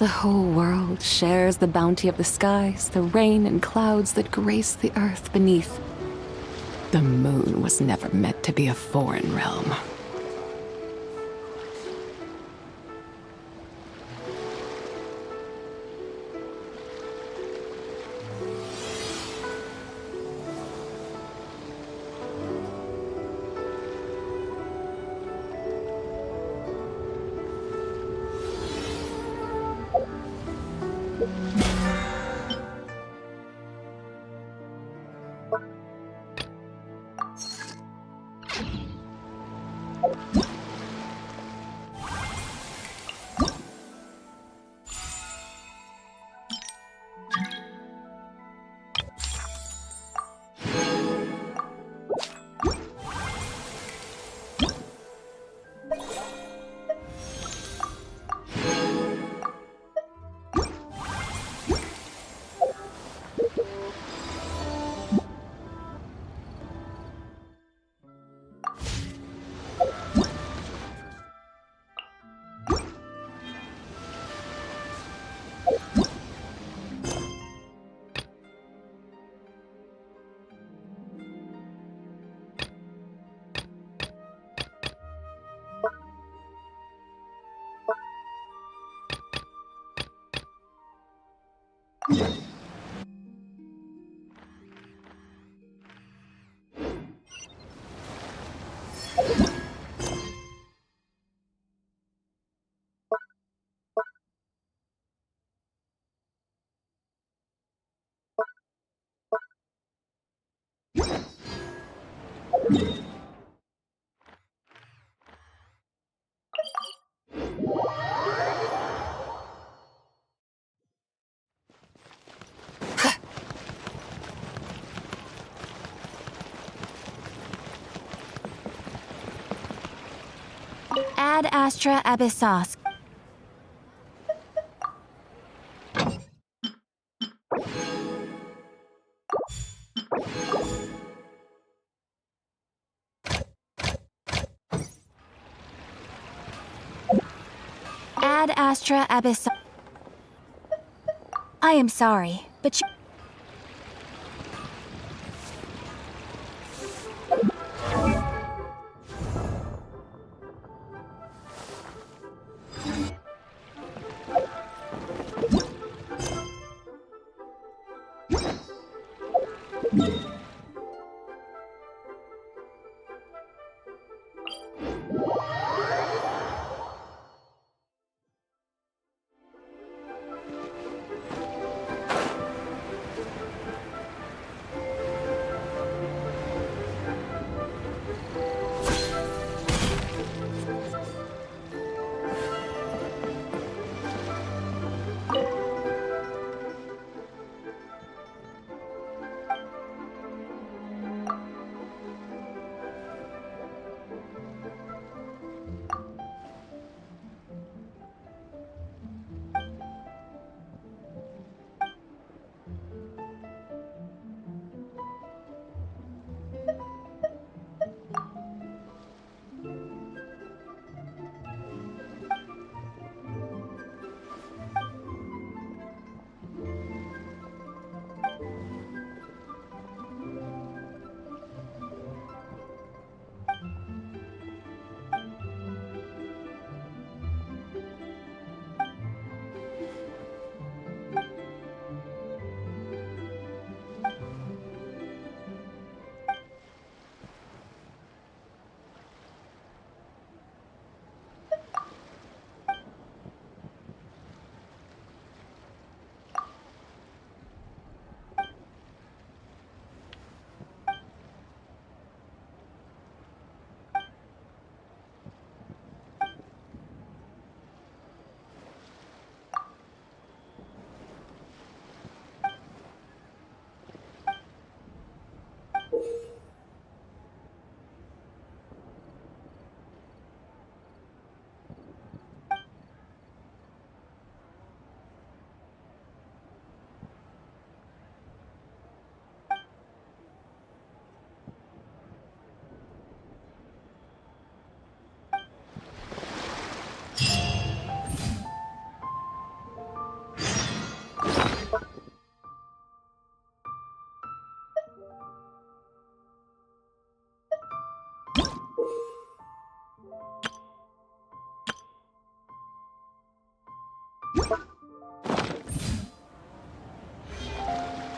The whole world shares the bounty of the skies, the rain and clouds that grace the earth beneath. The moon was never meant to be a foreign realm. Ad Astra Abyssos. Ad Astra Abyssos. I am sorry, but you...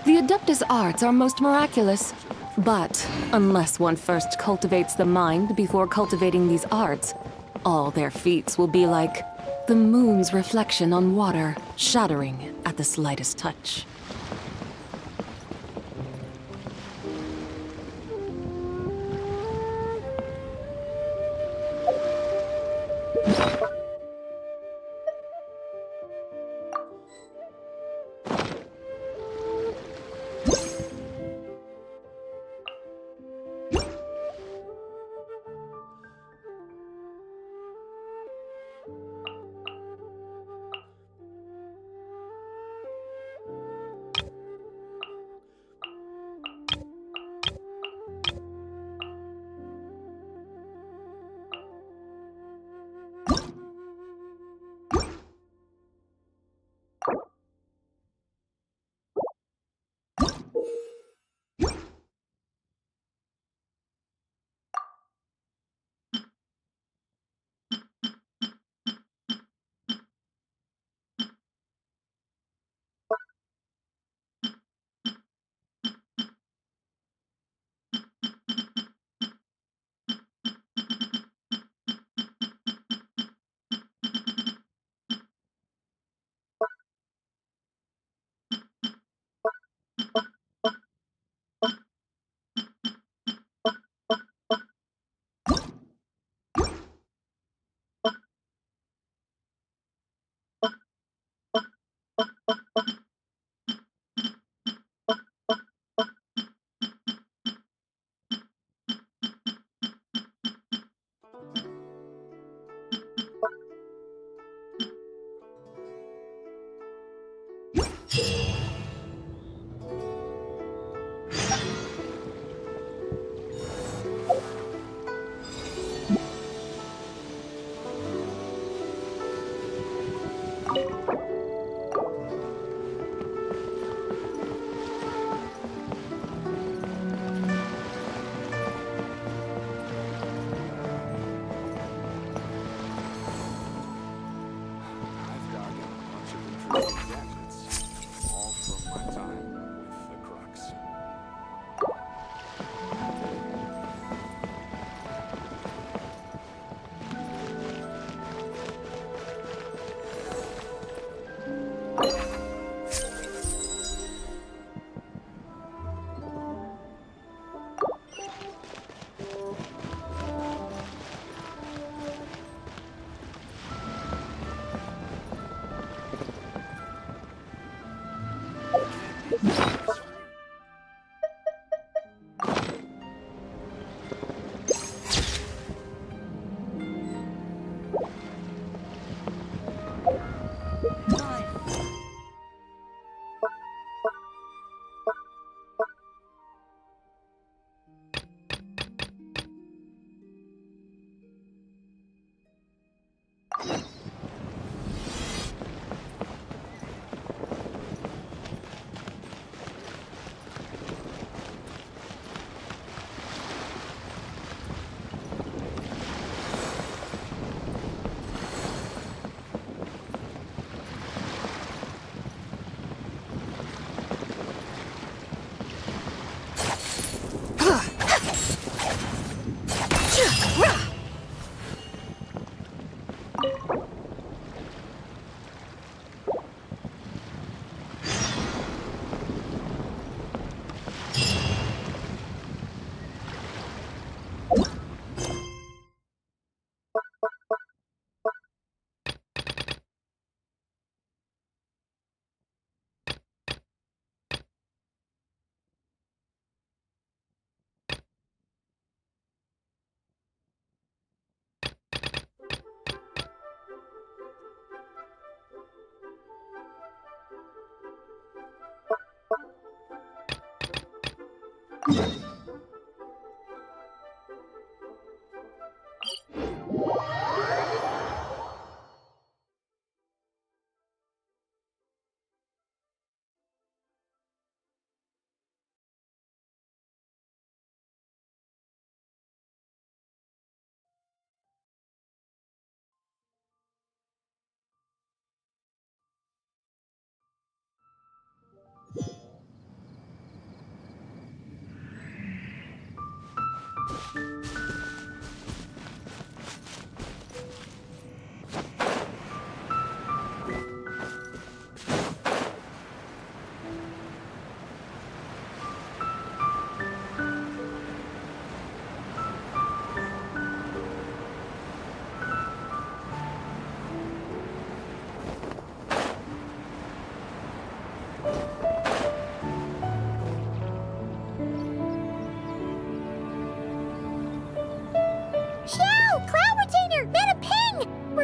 The Adeptus arts are most miraculous. But unless one first cultivates the mind before cultivating these arts, all their feats will be like the moon's reflection on water, shattering at the slightest touch.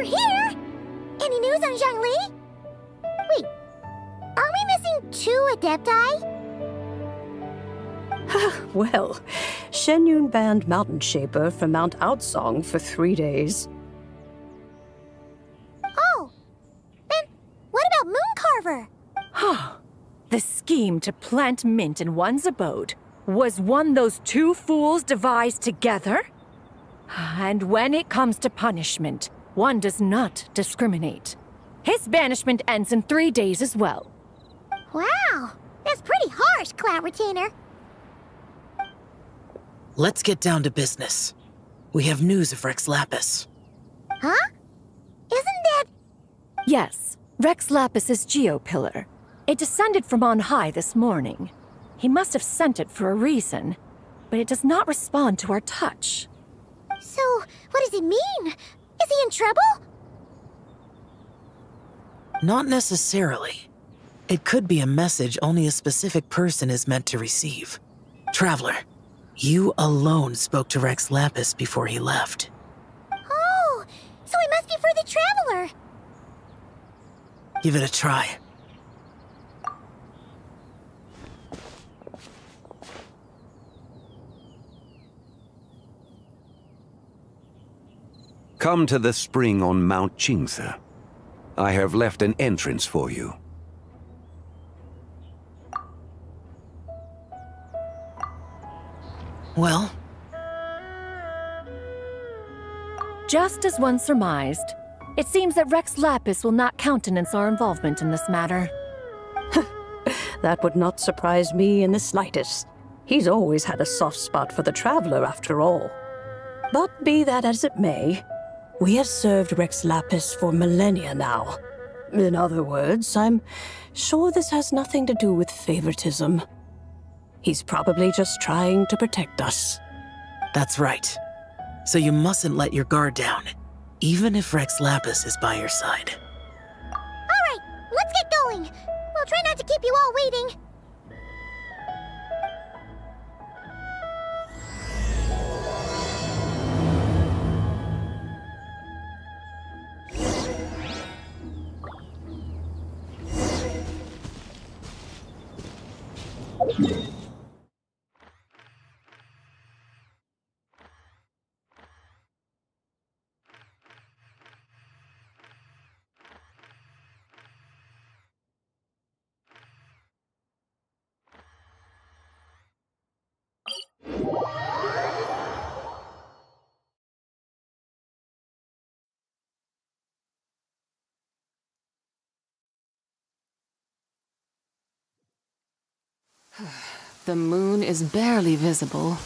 we're here! Any news on Zhongli? Wait, are we missing 2 Adepti? Well, Shenyun banned Mountain Shaper from Mount Outsong for 3 days. Oh, then what about Mooncarver? The scheme to plant mint in one's abode was one those 2 fools devised together? And when it comes to punishment, one does not discriminate. His banishment ends in 3 days as well. Wow, that's pretty harsh, Cloud Retainer. Let's get down to business. We have news of Rex Lapis. Huh? Isn't that... Yes, Rex Lapis's Geopillar. It descended from on high this morning. He must have sent it for a reason, but it does not respond to our touch. So, what does it mean? Is he in trouble? Not necessarily. It could be a message only a specific person is meant to receive. Traveler, you alone spoke to Rex Lapis before he left. Oh, so it must be for the Traveler. Give it a try. Come to the spring on Mount Qingse. I have left an entrance for you. Well, Just as one surmised, it seems that Rex Lapis will not countenance our involvement in this matter. That would not surprise me in the slightest. He's always had a soft spot for the Traveler, after all. But be that as it may, we have served Rex Lapis for millennia now. In other words, I'm sure this has nothing to do with favoritism. He's probably just trying to protect us. that's right. So you mustn't let your guard down, even if Rex Lapis is by your side. Alright, let's get going. We'll try not to keep you all waiting. The moon is barely visible.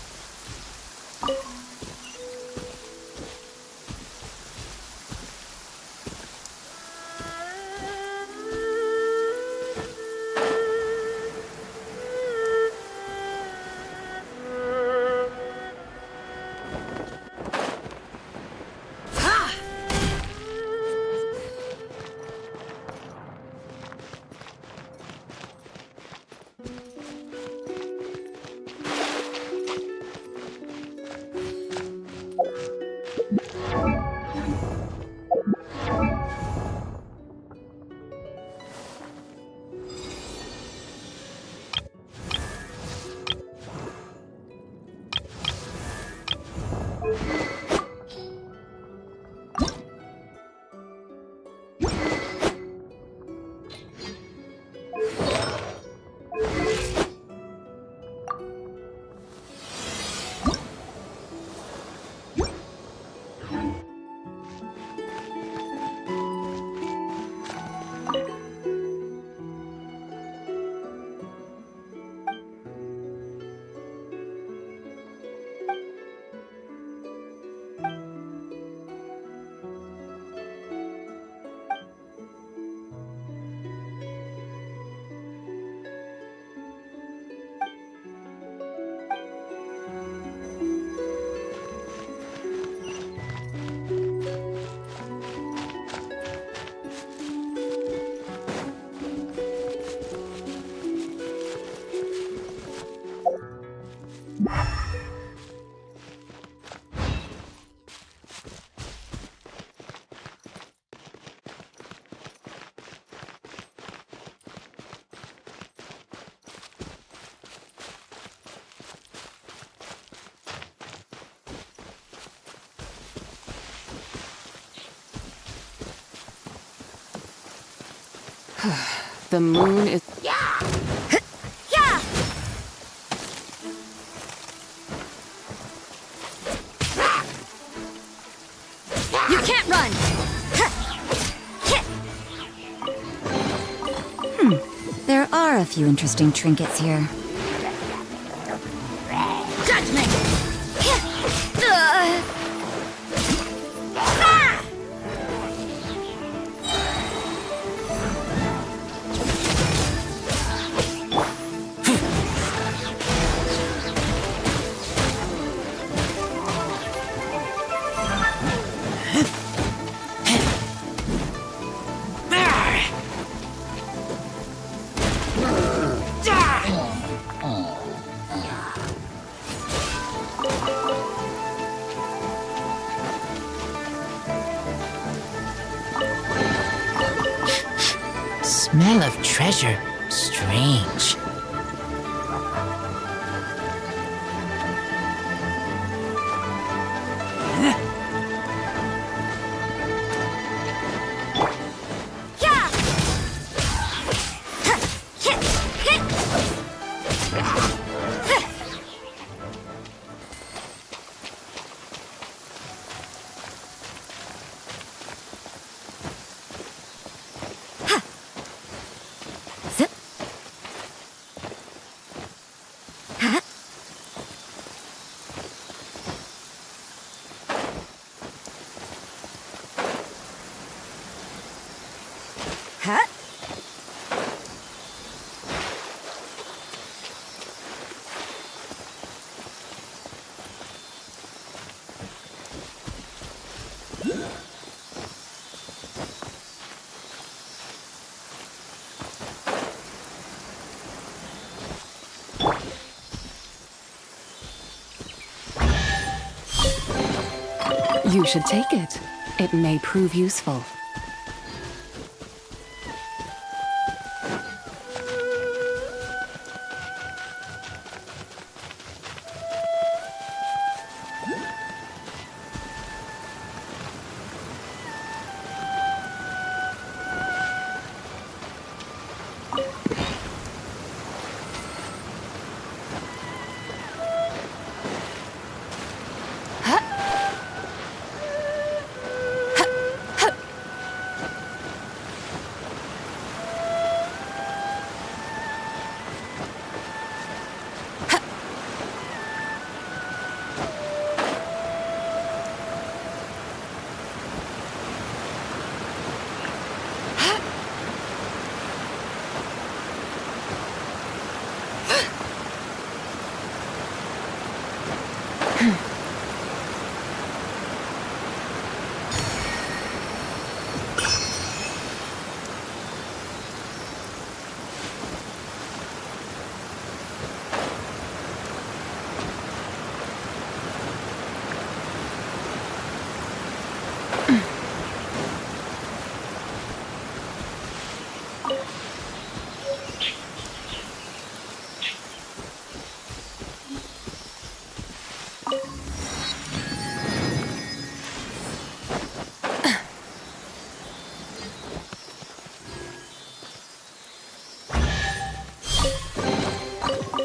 The moon is... Yeah! You can't run! There are a few interesting trinkets here. Judgment! Smell of treasure. Strange. You should take it. It may prove useful.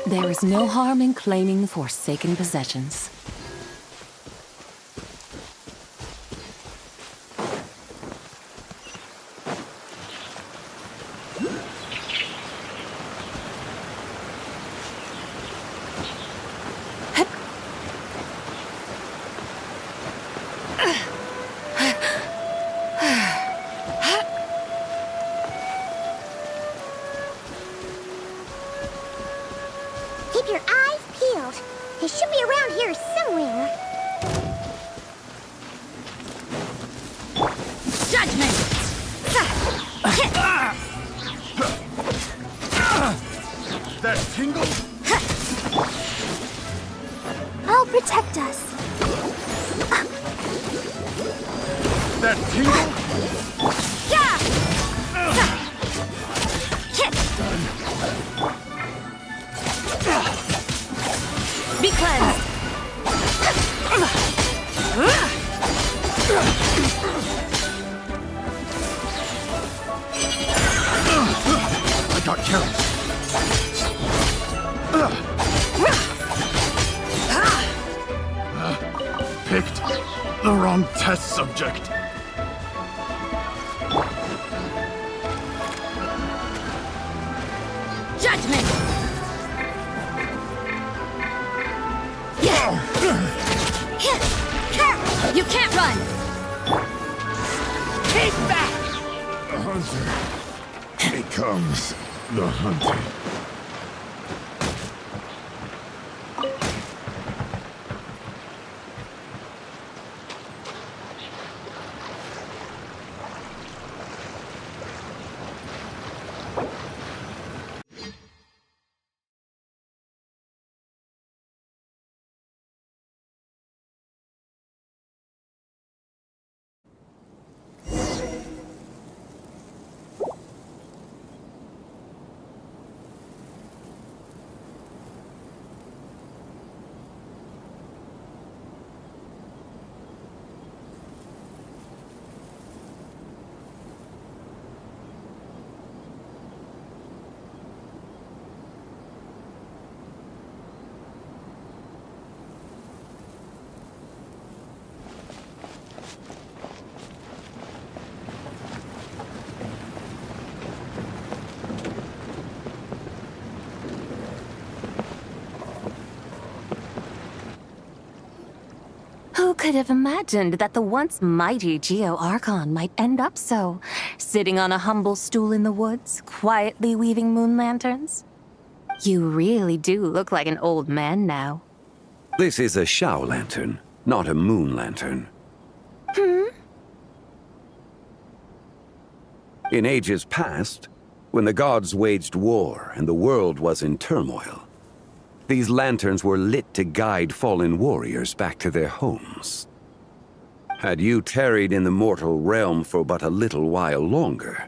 There is no harm in claiming forsaken possessions. Keep your eyes peeled. They should be around here somewhere. Judgment! That tingle? I'll protect us. That tingle? Be cleansed! The wrong test subject. Judgment! You can't run! Keep back! The hunter becomes the hunted. Who could have imagined that the once mighty Geo-Archon might end up so, sitting on a humble stool in the woods, quietly weaving moon lanterns? You really do look like an old man now. This is a Shao lantern, not a moon lantern. In ages past, when the gods waged war and the world was in turmoil, these lanterns were lit to guide fallen warriors back to their homes. Had you tarried in the mortal realm for but a little while longer,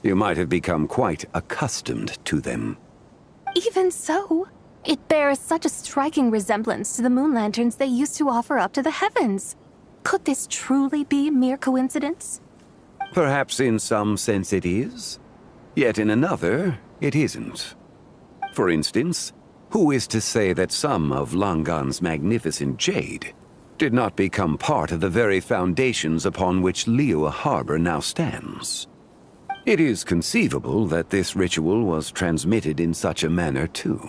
you might have become quite accustomed to them. Even so, it bears such a striking resemblance to the moon lanterns they used to offer up to the heavens. Could this truly be mere coincidence? Perhaps in some sense it is, yet in another, it isn't. For instance, who is to say that some of Langan's magnificent jade did not become part of the very foundations upon which Liyue Harbor now stands? It is conceivable that this ritual was transmitted in such a manner too.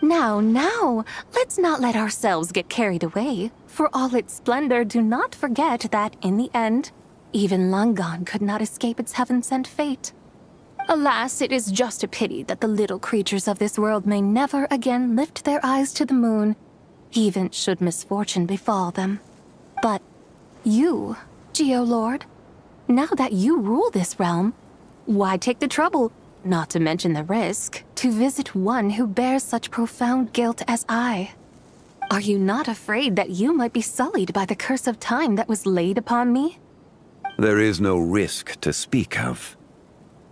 Now, let's not let ourselves get carried away. For all its splendor, do not forget that, in the end, even Langan could not escape its heaven-sent fate. Alas, it is just a pity that the little creatures of this world may never again lift their eyes to the moon, even should misfortune befall them. But you, Geo-Lord, now that you rule this realm, why take the trouble, not to mention the risk, to visit one who bears such profound guilt as I? Are you not afraid that you might be sullied by the curse of time that was laid upon me? There is no risk to speak of.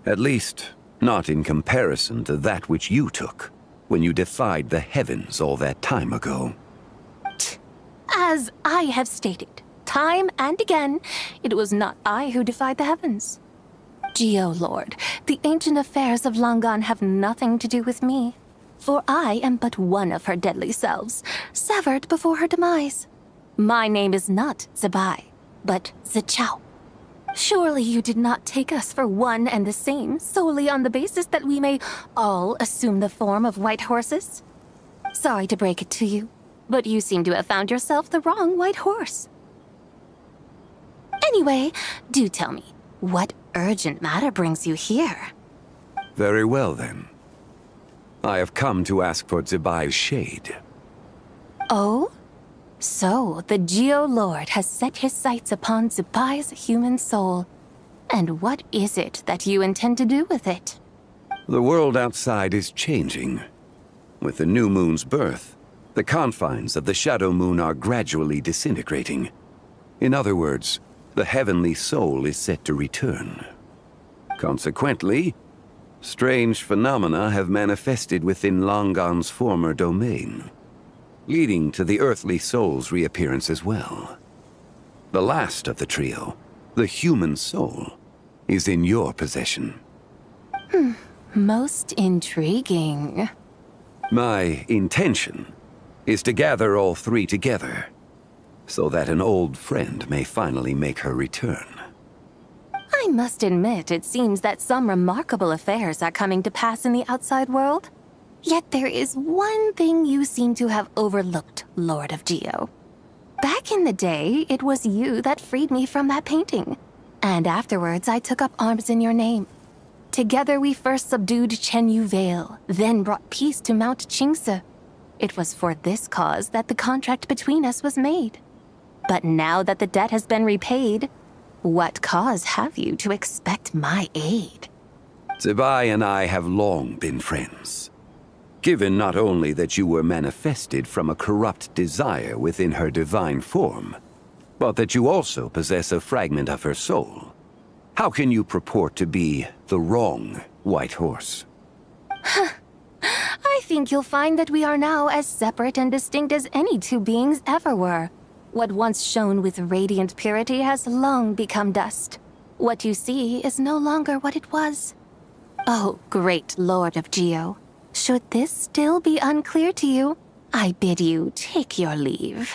At least, not in comparison to that which you took when you defied the heavens all that time ago. As I have stated, time and again, it was not I who defied the heavens. Geo-Lord, the ancient affairs of Langan have nothing to do with me, for I am but one of her deadly selves, severed before her demise. My name is not Zibai, but Zichao. Surely you did not take us for one and the same, solely on the basis that we may all assume the form of white horses? Sorry to break it to you, but you seem to have found yourself the wrong white horse. Anyway, do tell me, what urgent matter brings you here? Very well then. I have come to ask for Zibai's shade. Oh? So, the Geo-Lord has set his sights upon Zibai's human soul. And what is it that you intend to do with it? The world outside is changing. With the new moon's birth, the confines of the shadow moon are gradually disintegrating. In other words, the heavenly soul is set to return. Consequently, strange phenomena have manifested within Langan's former domain, leading to the earthly soul's reappearance as well. The last of the trio, the human soul, is in your possession. Most so that an old friend may finally make her return. I must admit, it seems that some remarkable affairs are coming to pass in the outside world. Yet there is one thing you seem to have overlooked, Lord of Geo. Back in the day, it was you that freed me from that painting. And afterwards, I took up arms in your name. Together we first subdued Chenyu Vale, then brought peace to Mount Qingse. It was for this cause that the contract between us was made. But now that the debt has been repaid, what cause have you to expect my aid? Zibai and I have long been friends. Given not only that you were manifested from a corrupt desire within her divine form, but that you also possess a fragment of her soul, how can you purport to be the wrong White Horse? I think you'll find that we are now as separate and distinct as any two beings ever were. What once shone with radiant purity has long become dust. What you see is no longer what it was. Oh, great Lord of Geo. Should this still be unclear to you, I bid you take your leave.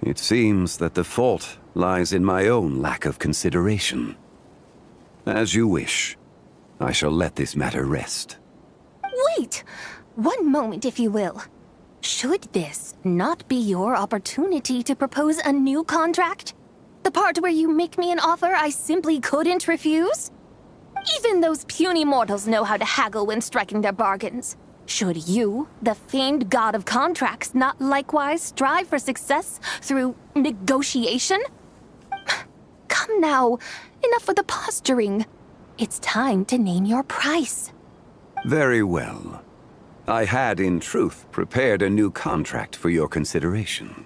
It seems that the fault lies in my own lack of consideration. As you wish. I shall let this matter rest. Wait! One moment, if you will. Should this not be your opportunity to propose a new contract? The part where you make me an offer I simply couldn't refuse? Even those puny mortals know how to haggle when striking their bargains. Should you, the famed god of contracts, not likewise strive for success through negotiation? Come now, enough with the posturing. It's time to name your price. Very well. I had, in truth, prepared a new contract for your consideration.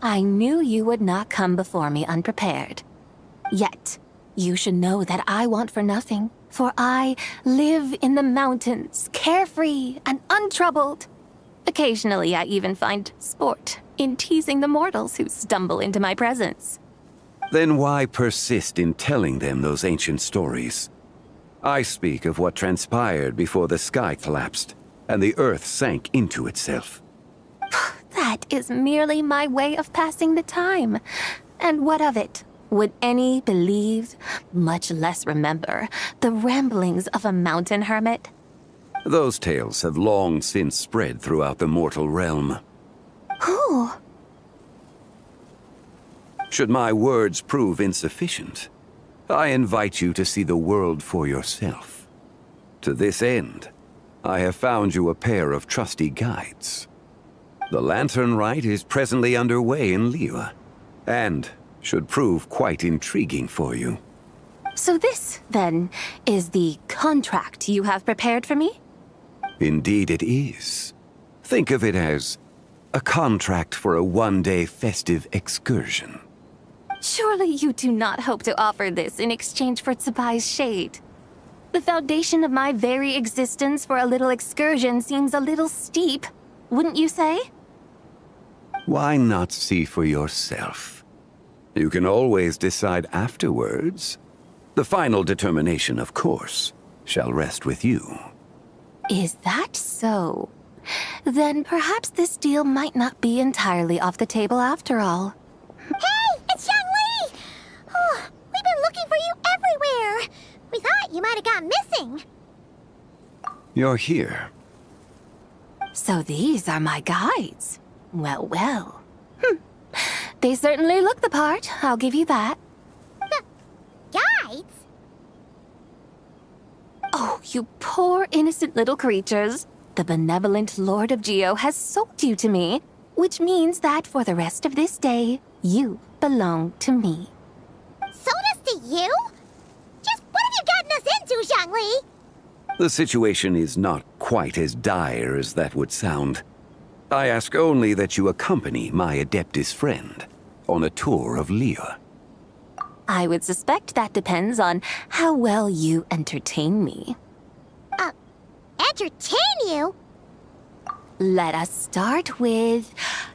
I knew you would not come before me unprepared. Yet, you should know that I want for nothing, for I live in the mountains, carefree and untroubled. Occasionally, I even find sport in teasing the mortals who stumble into my presence. Then why persist in telling them those ancient stories? I speak of what transpired before the sky collapsed and the earth sank into itself. That is merely my way of passing the time. And what of it? Would any believe, much less remember, the ramblings of a mountain hermit? Those tales have long since spread throughout the mortal realm. Who? Should my words prove insufficient, I invite you to see the world for yourself. To this end, I have found you a pair of trusty guides. The Lantern Rite is presently underway in Liyue, and should prove quite intriguing for you. So this, then, is the contract you have prepared for me? Indeed it is. Think of it as a contract for a one-day festive excursion. Surely you do not hope to offer this in exchange for Tsubai's shade. The foundation of my very existence for a little excursion seems a little steep, wouldn't you say? Why not see for yourself? You can always decide afterwards. The final determination, of course, shall rest with you. Is that so? Then perhaps this deal might not be entirely off the table after all. Hey, it's Xiangli! Oh, we've been looking for you everywhere. We thought you might have gone missing. You're here. So these are my guides. Well, well. They certainly look the part, I'll give you that. Guides? Oh, you poor innocent little creatures. The benevolent Lord of Geo has sold you to me, which means that for the rest of this day, you belong to me. Sold us to you? Just what have you gotten us into, Xiangli? The situation is not quite as dire as that would sound. I ask only that you accompany my Adeptus friend on a tour of Liyue. I would suspect that depends on how well you entertain me. Entertain you? Let us start with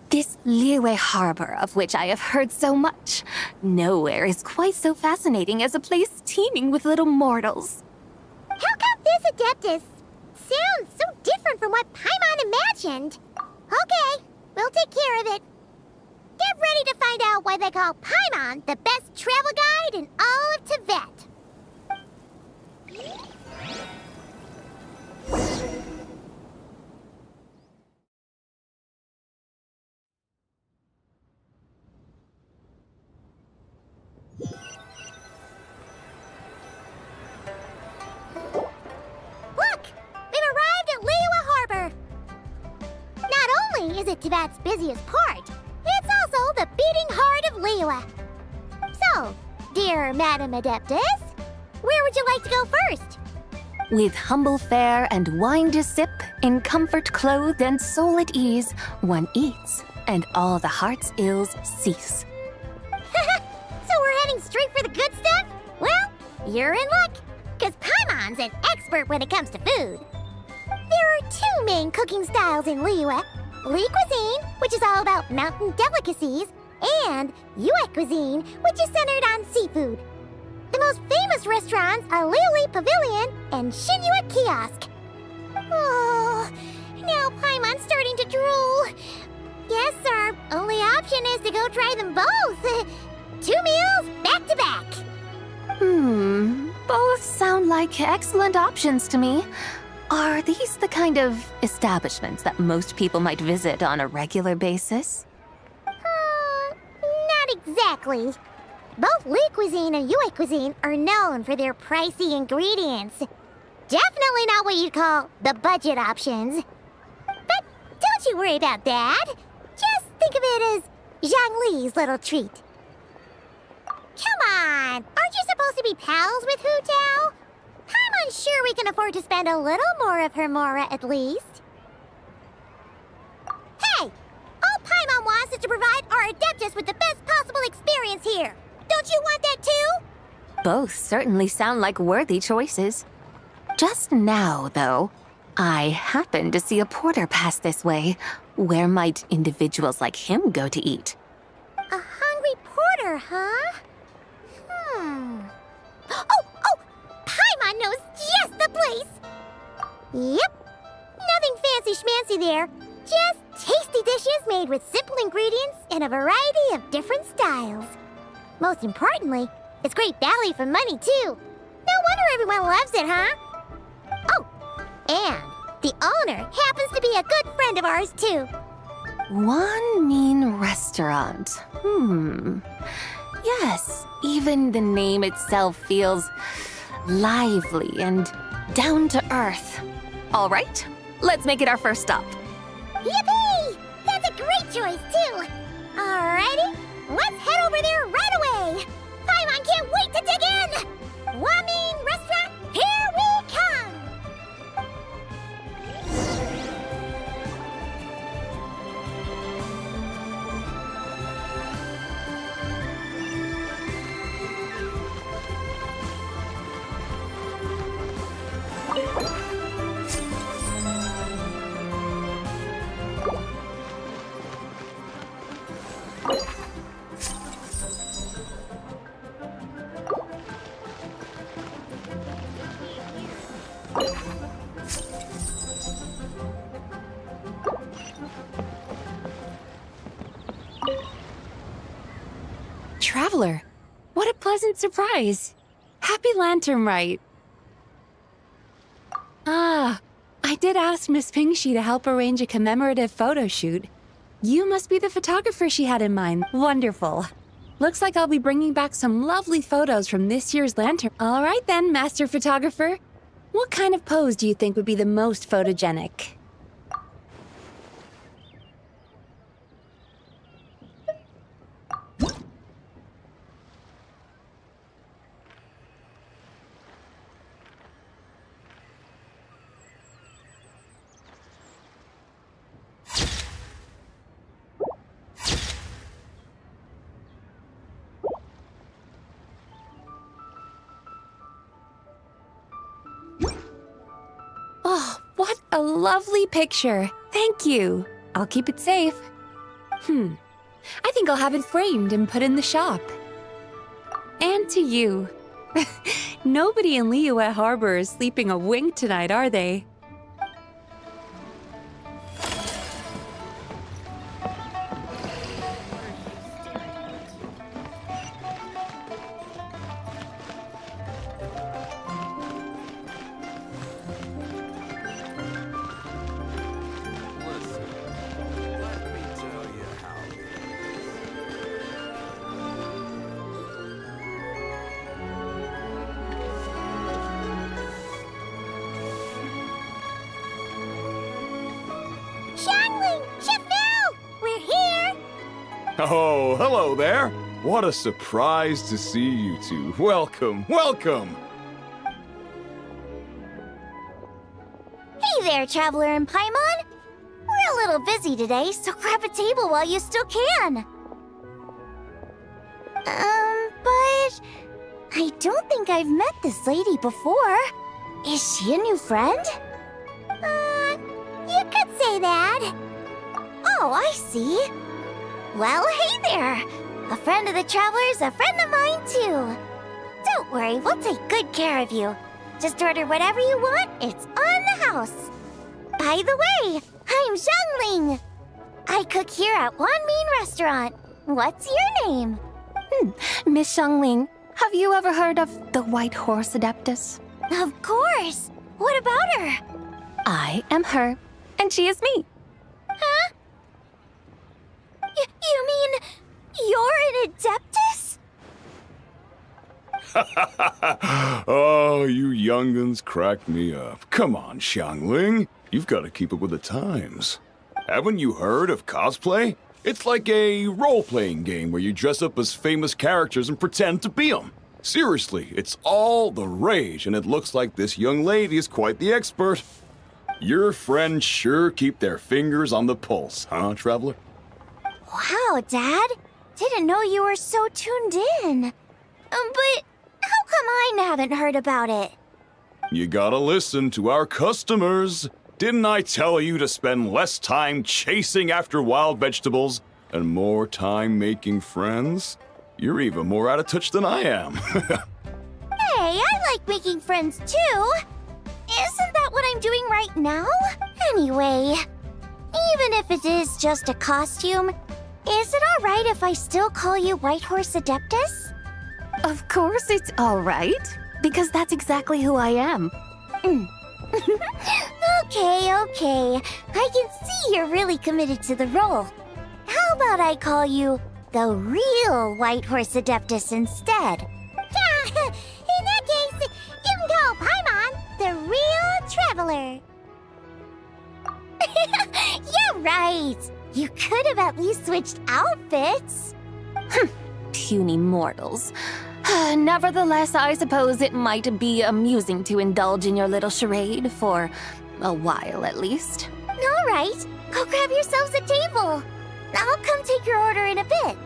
this Liyue harbor of which I have heard so much. Nowhere is quite so fascinating as a place teeming with little mortals. How come this Adeptus sounds so different from what Paimon imagined? Okay, we'll take care of it. Get ready to find out why they call Paimon the best travel guide in all of Tibet. Look! We've arrived at Liyue Harbor. Not only is it Tibet's busiest port, it's also the beating heart of Liyue. So, dear Madam Adeptus, where would you like to go first? With humble fare and wine to sip, in comfort clothed and soul at ease, one eats, and all the heart's ills cease. So we're heading straight for the good stuff? Well, you're in luck, because Paimon's an expert when it comes to food. There are two main cooking styles in Liyue. Li cuisine, which is all about mountain delicacies, and Yue cuisine, which is centered on seafood. The most famous restaurants are Liuli Pavilion and Shinyue Kiosk. Oh, now Paimon's starting to drool. Guess our only option is to go try them both. 2 meals back to back. Both sound like excellent options to me. Are these the kind of establishments that most people might visit on a regular basis? Not exactly. Both Li cuisine and Yue cuisine are known for their pricey ingredients. Definitely not what you'd call the budget options. But don't you worry about that. Just think of it as Zhang Li's little treat. Come on! Aren't you supposed to be pals with Hu Tao? I'm unsure we can afford to spend a little more of her mora at least. Hey! All Paimon wants is to provide our Adeptus with the best possible experience here. Don't you want that too? Both certainly sound like worthy choices. Just now, though, I happened to see a porter pass this way. Where might individuals like him go to eat? A hungry porter, huh? Oh! Paimon knows just the place! Yep. Nothing fancy-schmancy there. Just tasty dishes made with simple ingredients in a variety of different styles. Most importantly, it's great value for money, too. No wonder everyone loves it, huh? Oh, and the owner happens to be a good friend of ours, too. One mean restaurant. Yes, even the name itself feels lively and down to earth. All right, let's make it our first stop. Yippee! That's a great choice, too. Alrighty, let's head over there right away. Paimon can't wait to dig in. Wamin Restaurant, here we come. Traveler, what a pleasant surprise. Happy Lantern Rite. I did ask Miss Pingxi to help arrange a commemorative photo shoot. You must be the photographer she had in mind. Wonderful. Looks like I'll be bringing back some lovely photos from this year's lantern. All right then, Master Photographer. What kind of pose do you think would be the most photogenic? Oh, what a lovely picture. Thank you. I'll keep it safe. I think I'll have it framed and put in the shop. And to you. Nobody in Liyue Harbor is sleeping a wink tonight, are they? Oh, hello there. What a surprise to see you two. Welcome, welcome. Hey there, Traveler and Paimon. We're a little busy today, so grab a table while you still can. But I don't think I've met this lady before. Is she a new friend? You could say that. Oh, I see. Well, hey there. A friend of the Traveler's a friend of mine, too. Don't worry, we'll take good care of you. Just order whatever you want, it's on the house. By the way, I'm Zhongling. I cook here at Wanmin Restaurant. What's your name? Miss Xiangling, have you ever heard of the White Horse Adeptus? Of course. What about her? I am her, and she is me. Huh? You mean you're an Adeptus? Oh, you young'uns crack me up. Come on, Xiangling. You've got to keep up with the times. Haven't you heard of cosplay? It's like a role-playing game where you dress up as famous characters and pretend to be them. Seriously, it's all the rage, and it looks like this young lady is quite the expert. Your friends sure keep their fingers on the pulse, huh, Traveler? Wow, Dad. Didn't know you were so tuned in. But how come I haven't heard about it? You gotta listen to our customers. Didn't I tell you to spend less time chasing after wild vegetables and more time making friends? You're even more out of touch than I am. Hey, I like making friends too. Isn't that what I'm doing right now? Anyway, even if it is just a costume, is it alright if I still call you White Horse Adeptus? Of course it's all right, because that's exactly who I am. Okay. I can see you're really committed to the role. How about I call you the real White Horse Adeptus instead? In that case, you can call Paimon the real Traveler. You're right. You could have at least switched outfits. Puny mortals. Nevertheless, I suppose it might be amusing to indulge in your little charade for a while at least. All right, go grab yourselves a table. I'll come take your order in a bit.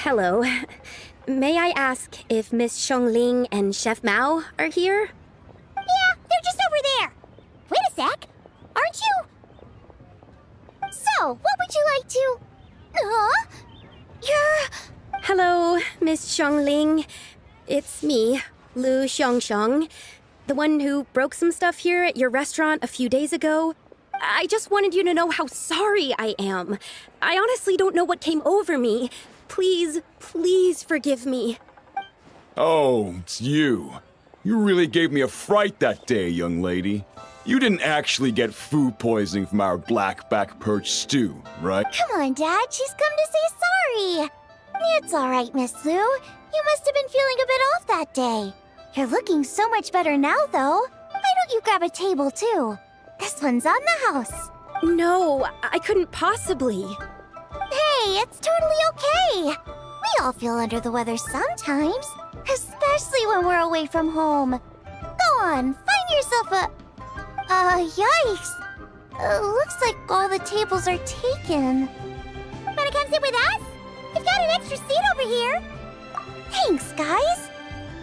Hello. May I ask if Miss Xiangling and Chef Mao are here? Yeah, they're just over there. Wait a sec. Aren't you? So, what would you like to... You're... Hello, Miss Xiangling. It's me, Lu Xiangxiang, the one who broke some stuff here at your restaurant a few days ago. I just wanted you to know how sorry I am. I honestly don't know what came over me. Please forgive me. Oh, it's you. You really gave me a fright that day, young lady. You didn't actually get food poisoning from our blackback perch stew, right? Come on, Dad. She's come to say sorry. It's all right, Miss Lu. You must have been feeling a bit off that day. You're looking so much better now, though. Why don't you grab a table, too? This one's on the house. No, I couldn't possibly. Hey, it's totally okay. We all feel under the weather sometimes, especially when we're away from home. Go on, find yourself a... yikes. Looks like all the tables are taken. Wanna come sit with us? We've got an extra seat over here. Thanks, guys.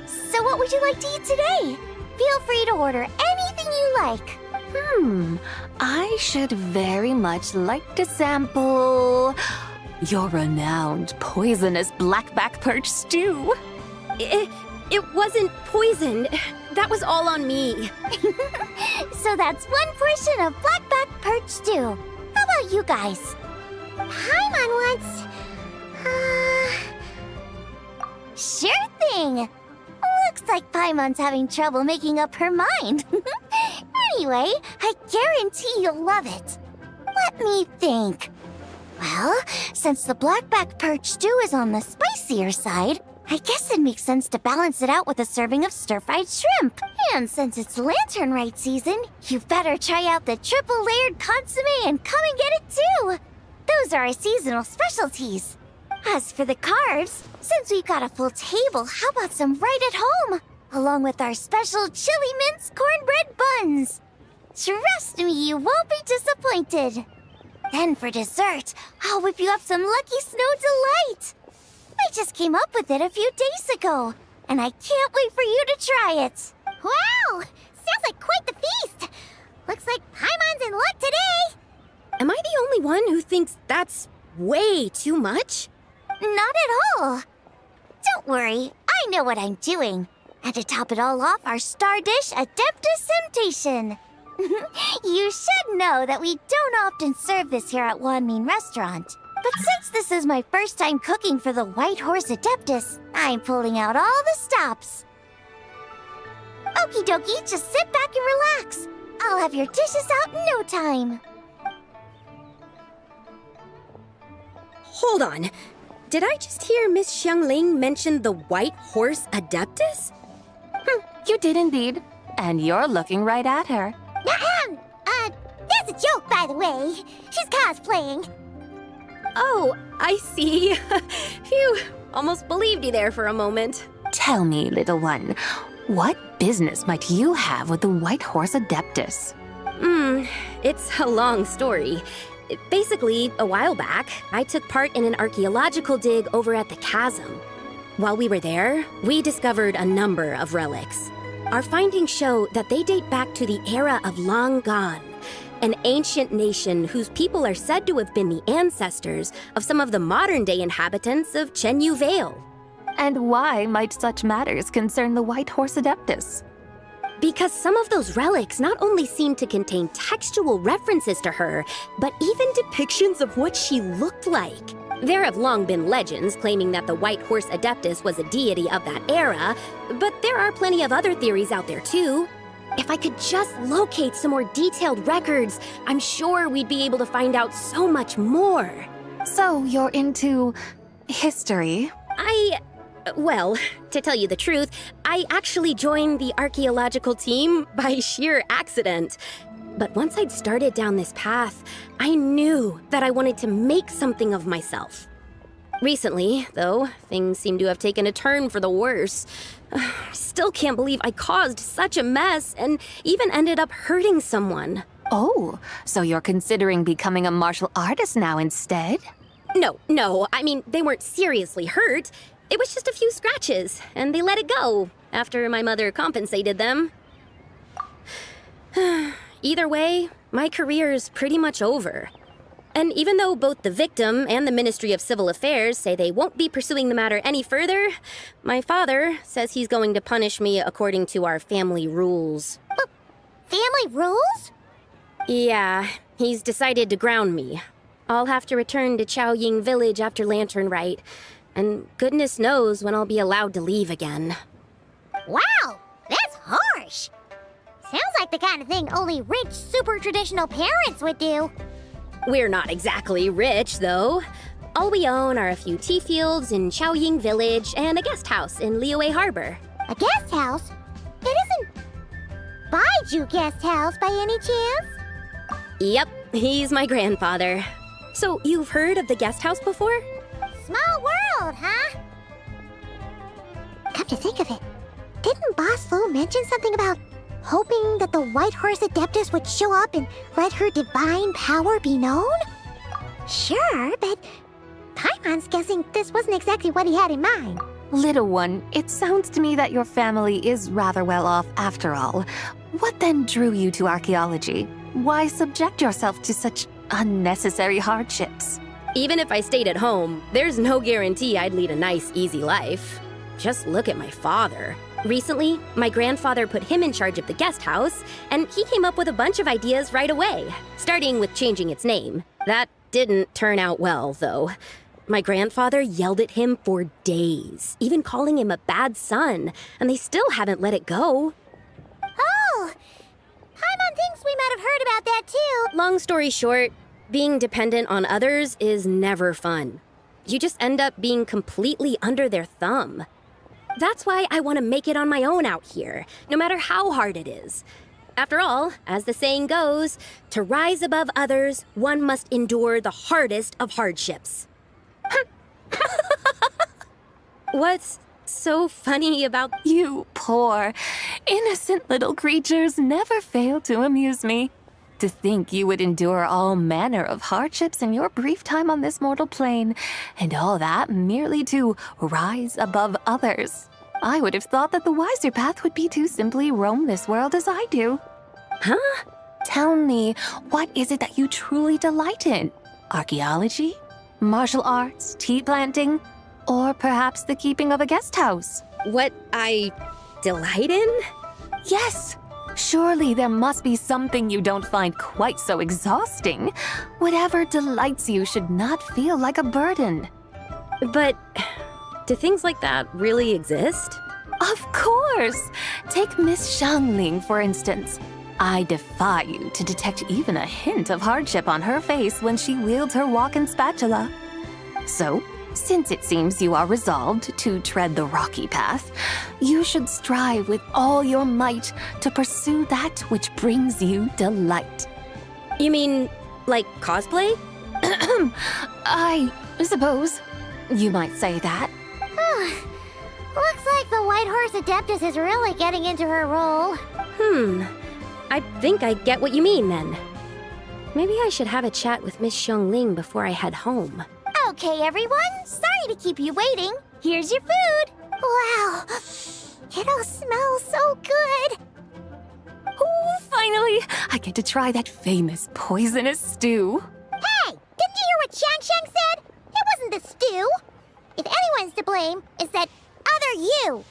So what would you like to eat today? Feel free to order anything you like. I should very much like to sample your renowned poisonous blackback perch stew. It wasn't poisoned. That was all on me. So that's one portion of blackback perch stew. How about you guys? Paimon wants... Sure thing. Looks like Paimon's having trouble making up her mind. Anyway, I guarantee you'll love it. Let me think. Well, since the blackback perch stew is on the spicier side, I guess it makes sense to balance it out with a serving of stir-fried shrimp. And since it's Lantern Rite season, you better try out the triple-layered consommé and come and get it too. Those are our seasonal specialties. As for the carbs, since we've got a full table, how about some right at home? Along with our special chili mince cornbread buns. Trust me, you won't be disappointed. Then for dessert, I'll whip you up some Lucky Snow Delight. I just came up with it a few days ago, and I can't wait for you to try it. Wow! Sounds like quite the feast! Looks like Paimon's in luck today! Am I the only one who thinks that's way too much? Not at all. Don't worry, I know what I'm doing. And to top it all off, our star dish, Adeptus Temptation. You should know that we don't often serve this here at Wanmin Restaurant. But since this is my first time cooking for the White Horse Adeptus, I'm pulling out all the stops. Okie dokie, just sit back and relax. I'll have your dishes out in no time. Hold on. Did I just hear Miss Xiangling mention the White Horse Adeptus? You did indeed. And you're looking right at her. That's a joke, by the way. She's cosplaying. Oh, I see. Phew, almost believed you there for a moment. Tell me, little one, what business might you have with the White Horse Adeptus? It's a long story. Basically, a while back, I took part in an archaeological dig over at the chasm. While we were there, we discovered a number of relics. Our findings show that they date back to the era of Long Gone, an ancient nation whose people are said to have been the ancestors of some of the modern-day inhabitants of Chenyu Vale. And why might such matters concern the White Horse Adeptus? Because some of those relics not only seem to contain textual references to her, but even depictions of what she looked like. There have long been legends claiming that the White Horse Adeptus was a deity of that era, but there are plenty of other theories out there too. If I could just locate some more detailed records, I'm sure we'd be able to find out so much more. So you're into history? Well, to tell you the truth, I actually joined the archaeological team by sheer accident. But once I'd started down this path, I knew that I wanted to make something of myself. Recently, though, things seem to have taken a turn for the worse. Still can't believe I caused such a mess and even ended up hurting someone. Oh, so you're considering becoming a martial artist now instead? No, I mean, they weren't seriously hurt. It was just a few scratches, and they let it go after my mother compensated them. Either way, my career's pretty much over. And even though both the victim and the Ministry of Civil Affairs say they won't be pursuing the matter any further, my father says he's going to punish me according to our family rules. Family rules? Yeah, he's decided to ground me. I'll have to return to Chaoying Village after Lantern Rite, and goodness knows when I'll be allowed to leave again. Wow, that's harsh. Sounds like the kind of thing only rich, super traditional parents would do. We're not exactly rich, though. All we own are a few tea fields in Chaoying Village and a guest house in Liyue Harbor. A guest house? It isn't Baiju Guest House by any chance? Yep, he's my grandfather. So you've heard of the guest house before? Small world, huh? Come to think of it, didn't Boss Lu mention something about hoping that the White Horse Adeptus would show up and let her divine power be known? Sure, but Paimon's guessing this wasn't exactly what he had in mind. Little one, it sounds to me that your family is rather well off after all. What then drew you to archaeology? Why subject yourself to such unnecessary hardships? Even if I stayed at home, there's no guarantee I'd lead a nice, easy life. Just look at my father. Recently, my grandfather put him in charge of the guest house, and he came up with a bunch of ideas right away, starting with changing its name. That didn't turn out well, though. My grandfather yelled at him for days, even calling him a bad son, and they still haven't let it go. Oh! Paimon thinks we might have heard about that too. Long story short, Being dependent on others is never fun. You just end up being completely under their thumb. That's why I want to make it on my own out here, no matter how hard it is. After all, as the saying goes, to rise above others, one must endure the hardest of hardships. What's so funny about... You poor, innocent little creatures never fail to amuse me. To think you would endure all manner of hardships in your brief time on this mortal plane, and all that merely to rise above others. I would have thought that the wiser path would be to simply roam this world as I do. Huh? Tell me, what is it that you truly delight in? Archaeology? Martial arts? Tea planting? Or perhaps the keeping of a guest house? What I delight in? Yes! Surely there must be something you don't find quite so exhausting. Whatever delights you should not feel like a burden. But do things like that really exist? Of course! Take Miss Xiangling, for instance. I defy you to detect even a hint of hardship on her face when she wields her walking spatula. So, since it seems you are resolved to tread the rocky path, you should strive with all your might to pursue that which brings you delight. You mean, like cosplay? I suppose you might say that. Looks like the White Horse Adeptus is really getting into her role. I think I get what you mean then. Maybe I should have a chat with Miss Xiangling before I head home. Okay, everyone. Sorry to keep you waiting. Here's your food. Wow. It all smells so good. Oh, finally! I get to try that famous poisonous stew. Hey! Didn't you hear what Shang said? It wasn't the stew. If anyone's to blame, it's that other you.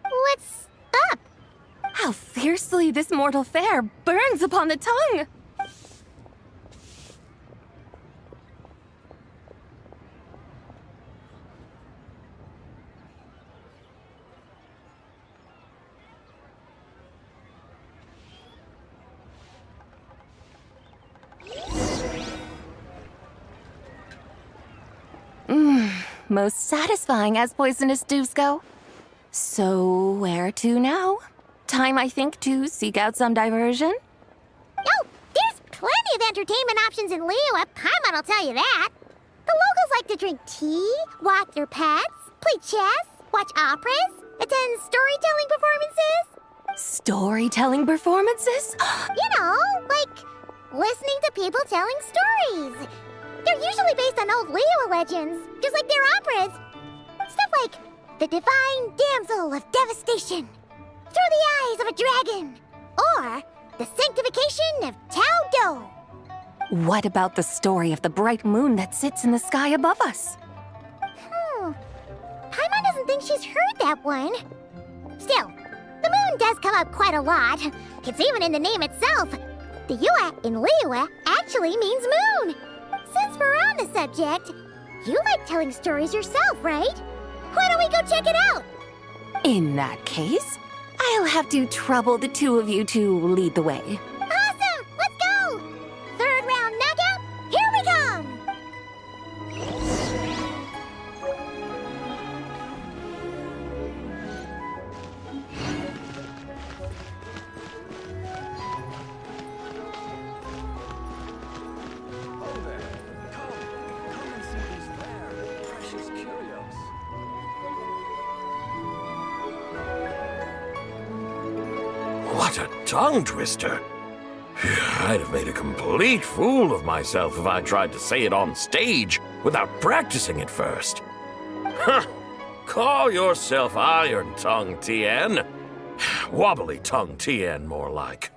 What's up? How fiercely this mortal fare burns upon the tongue! Most satisfying as poisonous stews go. So, where to now? Time, I think, to seek out some diversion? Oh, there's plenty of entertainment options in Liyue. Paimon will tell you that. The locals like to drink tea, walk their pets, play chess, watch operas, attend storytelling performances. Storytelling performances? You know, like listening to people telling stories. They're usually based on old Liyue legends, just like their operas. Stuff like the Divine Damsel of Devastation, Through the Eyes of a Dragon, or the Sanctification of Tao Do. What about the story of the bright moon that sits in the sky above us? Paimon doesn't think she's heard that one. Still, the moon does come up quite a lot. It's even in the name itself. The Yue in Liyue actually means moon. Since we're on the subject, you like telling stories yourself, right? Why don't we go check it out? In that case, I'll have to trouble the two of you to lead the way. Awesome! Let's go! Third round knockout, here we come! What a tongue twister! I'd have made a complete fool of myself if I tried to say it on stage without practicing it first. Huh! Call yourself Iron Tongue Tien. Wobbly Tongue Tien, more like.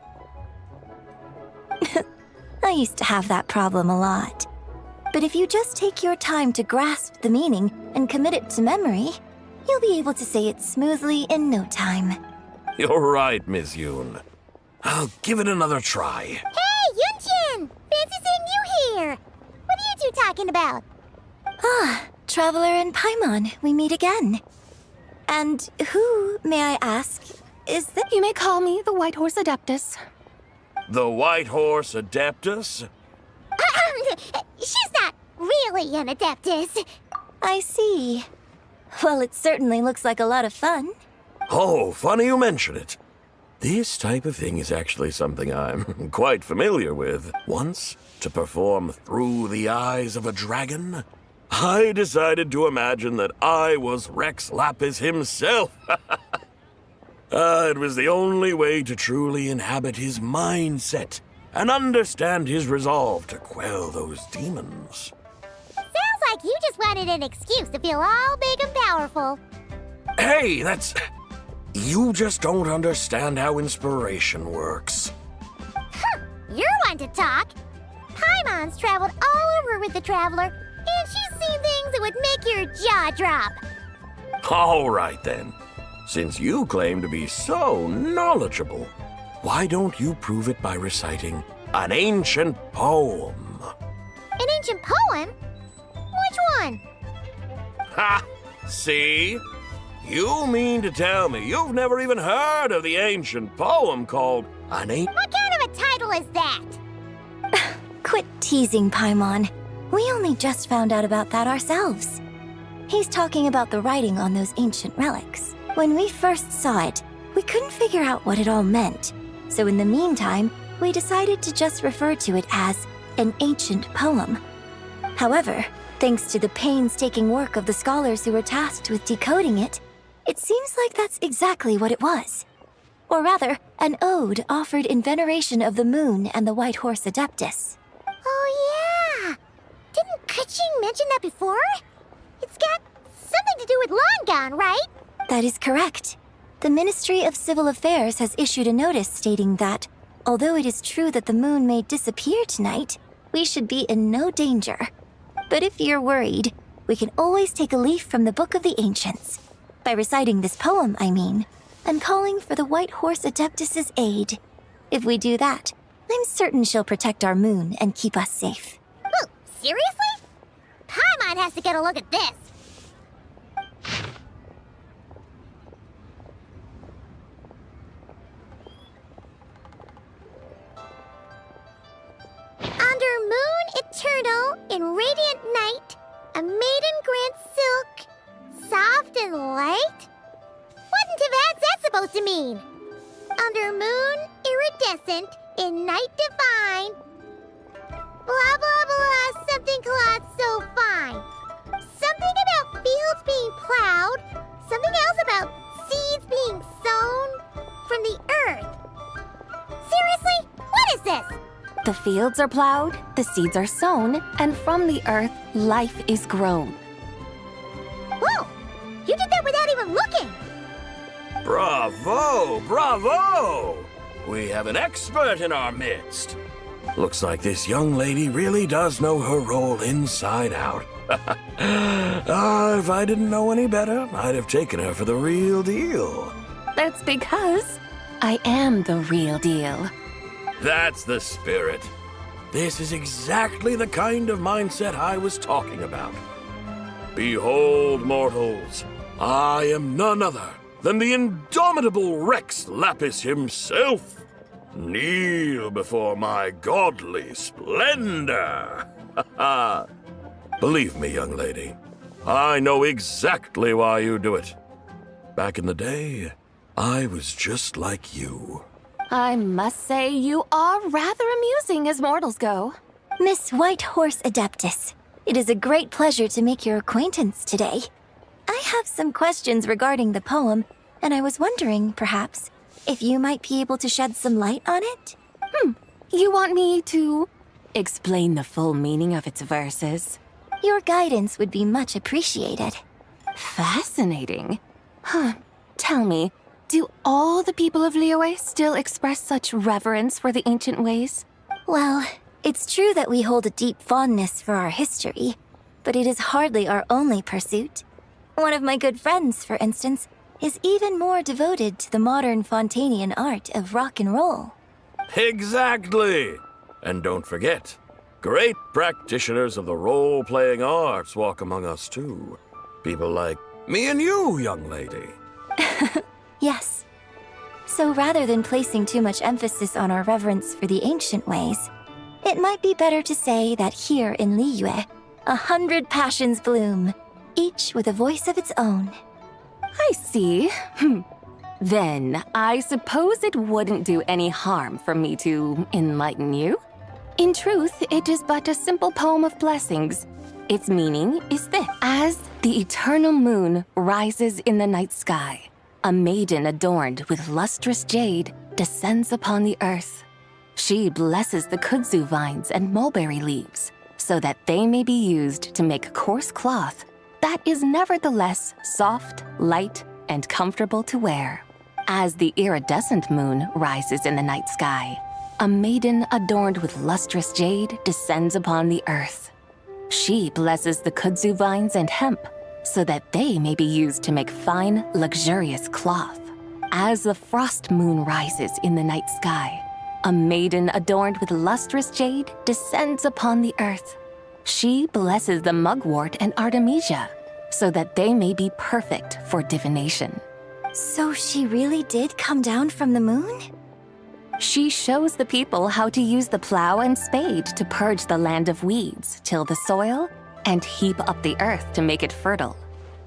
I used to have that problem a lot. But if you just take your time to grasp the meaning and commit it to memory, you'll be able to say it smoothly in no time. You're right, Miss Yoon. I'll give it another try. Hey, Yunchin! Fancy seeing you here! What are you two talking about? Ah, Traveler and Paimon, we meet again. And who, may I ask, is this? You may call me the White Horse Adeptus. The White Horse Adeptus? She's not really an Adeptus. I see. Well, it certainly looks like a lot of fun. Oh, funny you mention it. This type of thing is actually something I'm quite familiar with. Once, to perform through the eyes of a dragon, I decided to imagine that I was Rex Lapis himself. It was the only way to truly inhabit his mindset and understand his resolve to quell those demons. Sounds like you just wanted an excuse to feel all big and powerful. Hey, that's... You just don't understand how inspiration works. You're one to talk. Paimon's traveled all over with the Traveler, and she's seen things that would make your jaw drop. All right, then. Since you claim to be so knowledgeable, why don't you prove it by reciting an ancient poem? An ancient poem? Which one? Ha! See? You mean to tell me you've never even heard of the ancient poem called an ancient... What kind of a title is that? Quit teasing, Paimon. We only just found out about that ourselves. He's talking about the writing on those ancient relics. When we first saw it, we couldn't figure out what it all meant. So in the meantime, we decided to just refer to it as an ancient poem. However, thanks to the painstaking work of the scholars who were tasked with decoding it, it seems like that's exactly what it was. Or rather, an ode offered in veneration of the moon and the White Horse Adeptus. Oh, yeah! Didn't Kuching mention that before? It's got something to do with Long Gone, right? That is correct. The Ministry of Civil Affairs has issued a notice stating that, although it is true that the moon may disappear tonight, we should be in no danger. But if you're worried, we can always take a leaf from the Book of the Ancients. By reciting this poem, I mean, and calling for the White Horse Adeptus' aid. If we do that, I'm certain she'll protect our moon and keep us safe. Oh, seriously? Paimon has to get a look at this. Under moon eternal, in radiant night, a maiden grants silk, soft and light? What in Tibet's that supposed to mean? Under moon iridescent, in night divine, blah blah blah, something cloth so fine. Something about fields being plowed, something else about seeds being sown from the earth. Seriously? What is this? The fields are plowed, the seeds are sown, and from the earth, life is grown. Whoa! You did that without even looking! Bravo! Bravo! We have an expert in our midst. Looks like this young lady really does know her role inside out. If I didn't know any better, I'd have taken her for the real deal. That's because I am the real deal. That's the spirit. This is exactly the kind of mindset I was talking about. Behold, mortals, I am none other than the indomitable Rex Lapis himself. Kneel before my godly splendor. Believe me, young lady, I know exactly why you do it. Back in the day, I was just like you. I must say you are rather amusing as mortals go. Miss White Horse Adeptus, it is a great pleasure to make your acquaintance today. I have some questions regarding the poem, and I was wondering, perhaps, if you might be able to shed some light on it? You want me to explain the full meaning of its verses? Your guidance would be much appreciated. Fascinating. Tell me, do all the people of Liyue still express such reverence for the ancient ways? Well, it's true that we hold a deep fondness for our history, but it is hardly our only pursuit. One of my good friends, for instance, is even more devoted to the modern Fontanian art of rock and roll. Exactly! And don't forget, great practitioners of the role-playing arts walk among us too. People like me and you, young lady. Yes. So rather than placing too much emphasis on our reverence for the ancient ways, it might be better to say that here in Liyue, 100 passions bloom, each with a voice of its own. I see. Then, I suppose it wouldn't do any harm for me to enlighten you. In truth, it is but a simple poem of blessings. Its meaning is this. As the eternal moon rises in the night sky, a maiden adorned with lustrous jade descends upon the earth. She blesses the kudzu vines and mulberry leaves so that they may be used to make coarse cloth that is nevertheless soft, light, and comfortable to wear. As the iridescent moon rises in the night sky, a maiden adorned with lustrous jade descends upon the earth. She blesses the kudzu vines and hemp so that they may be used to make fine, luxurious cloth. As the frost moon rises in the night sky, a maiden adorned with lustrous jade descends upon the earth. She blesses the mugwort and artemisia so that they may be perfect for divination. So she really did come down from the moon? She shows the people how to use the plow and spade to purge the land of weeds, till the soil, and heap up the earth to make it fertile.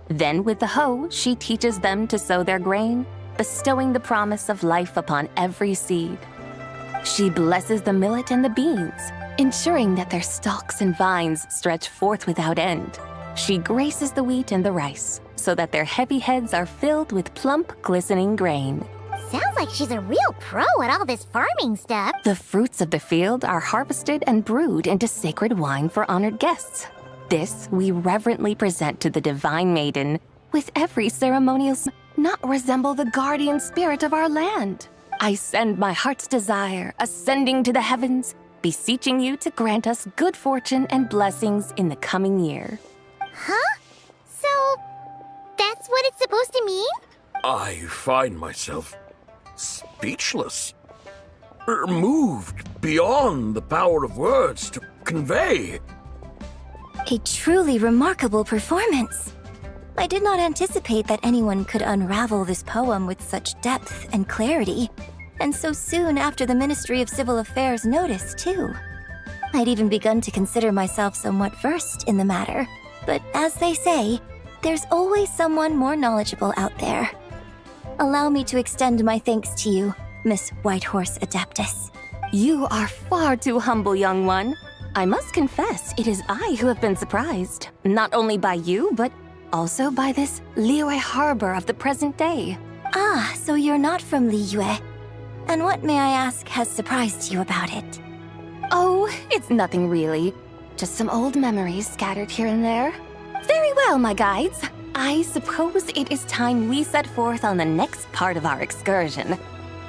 Then with the hoe, she teaches them to sow their grain, bestowing the promise of life upon every seed. She blesses the millet and the beans, ensuring that their stalks and vines stretch forth without end. She graces the wheat and the rice, so that their heavy heads are filled with plump, glistening grain. Sounds like she's a real pro at all this farming stuff. The fruits of the field are harvested and brewed into sacred wine for honored guests. This we reverently present to the divine maiden, with every ceremonial not resemble the guardian spirit of our land. I send my heart's desire, ascending to the heavens, beseeching you to grant us good fortune and blessings in the coming year. Huh? So, that's what it's supposed to mean? I find myself speechless. Moved beyond the power of words to convey. A truly remarkable performance. I did not anticipate that anyone could unravel this poem with such depth and clarity, and so soon after the Ministry of Civil Affairs noticed, too. I'd even begun to consider myself somewhat versed in the matter, but as they say, there's always someone more knowledgeable out there. Allow me to extend my thanks to you, Miss Whitehorse Adeptus. You are far too humble, young one. I must confess, it is I who have been surprised, not only by you, but also by this Liyue harbor of the present day. Ah, so you're not from Liyue. And what, may I ask, has surprised you about it? Oh, it's nothing really. Just some old memories scattered here and there. Very well, my guides. I suppose it is time we set forth on the next part of our excursion.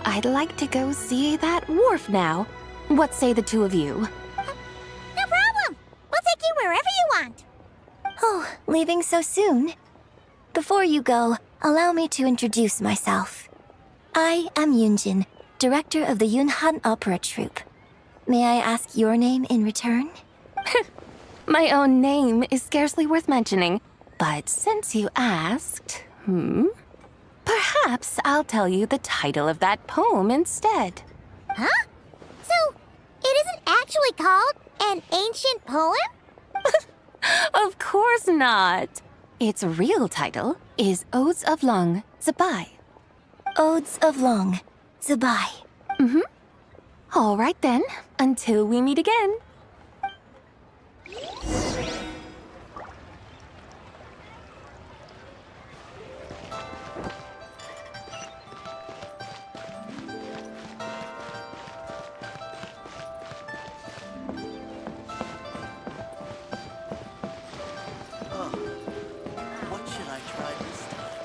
I'd like to go see that wharf now. What say the two of you? No problem! We'll take you wherever you want. Oh, leaving so soon? Before you go, allow me to introduce myself. I am Yunjin, director of the Yunhan Opera Troupe. May I ask your name in return? My own name is scarcely worth mentioning, but since you asked, perhaps I'll tell you the title of that poem instead. Huh? So, it isn't actually called an ancient poem? Of course not. Its real title is Odes of Long Zabai. Odes of Long Zabai. All right then, until we meet again. What should I try this time?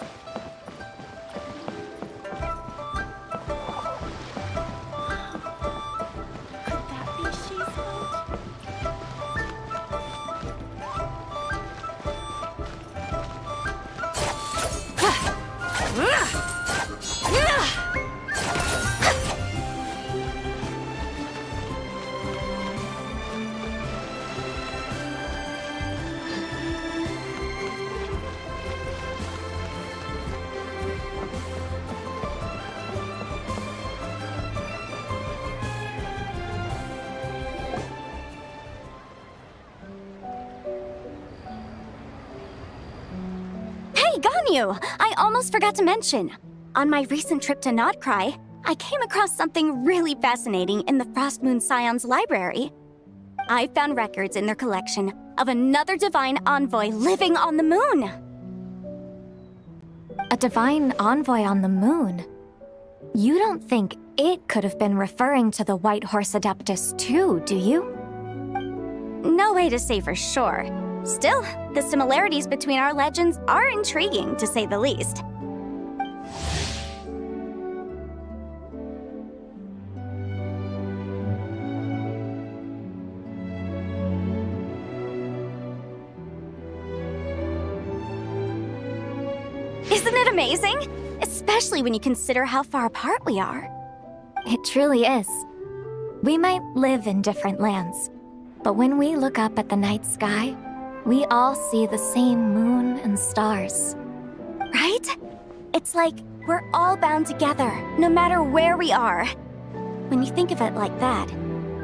Could that be she's boat? you! I almost forgot to mention. On my recent trip to Notcry, I came across something really fascinating in the Frost Moon Scion's library. I found records in their collection of another divine envoy living on the moon. A divine envoy on the moon? You don't think it could have been referring to the White Horse Adeptus too, do you? No way to say for sure. Still, the similarities between our legends are intriguing, to say the least. Isn't it amazing? Especially when you consider how far apart we are. It truly is. We might live in different lands, but when we look up at the night sky, we all see the same moon and stars. Right? It's like we're all bound together, no matter where we are. When you think of it like that,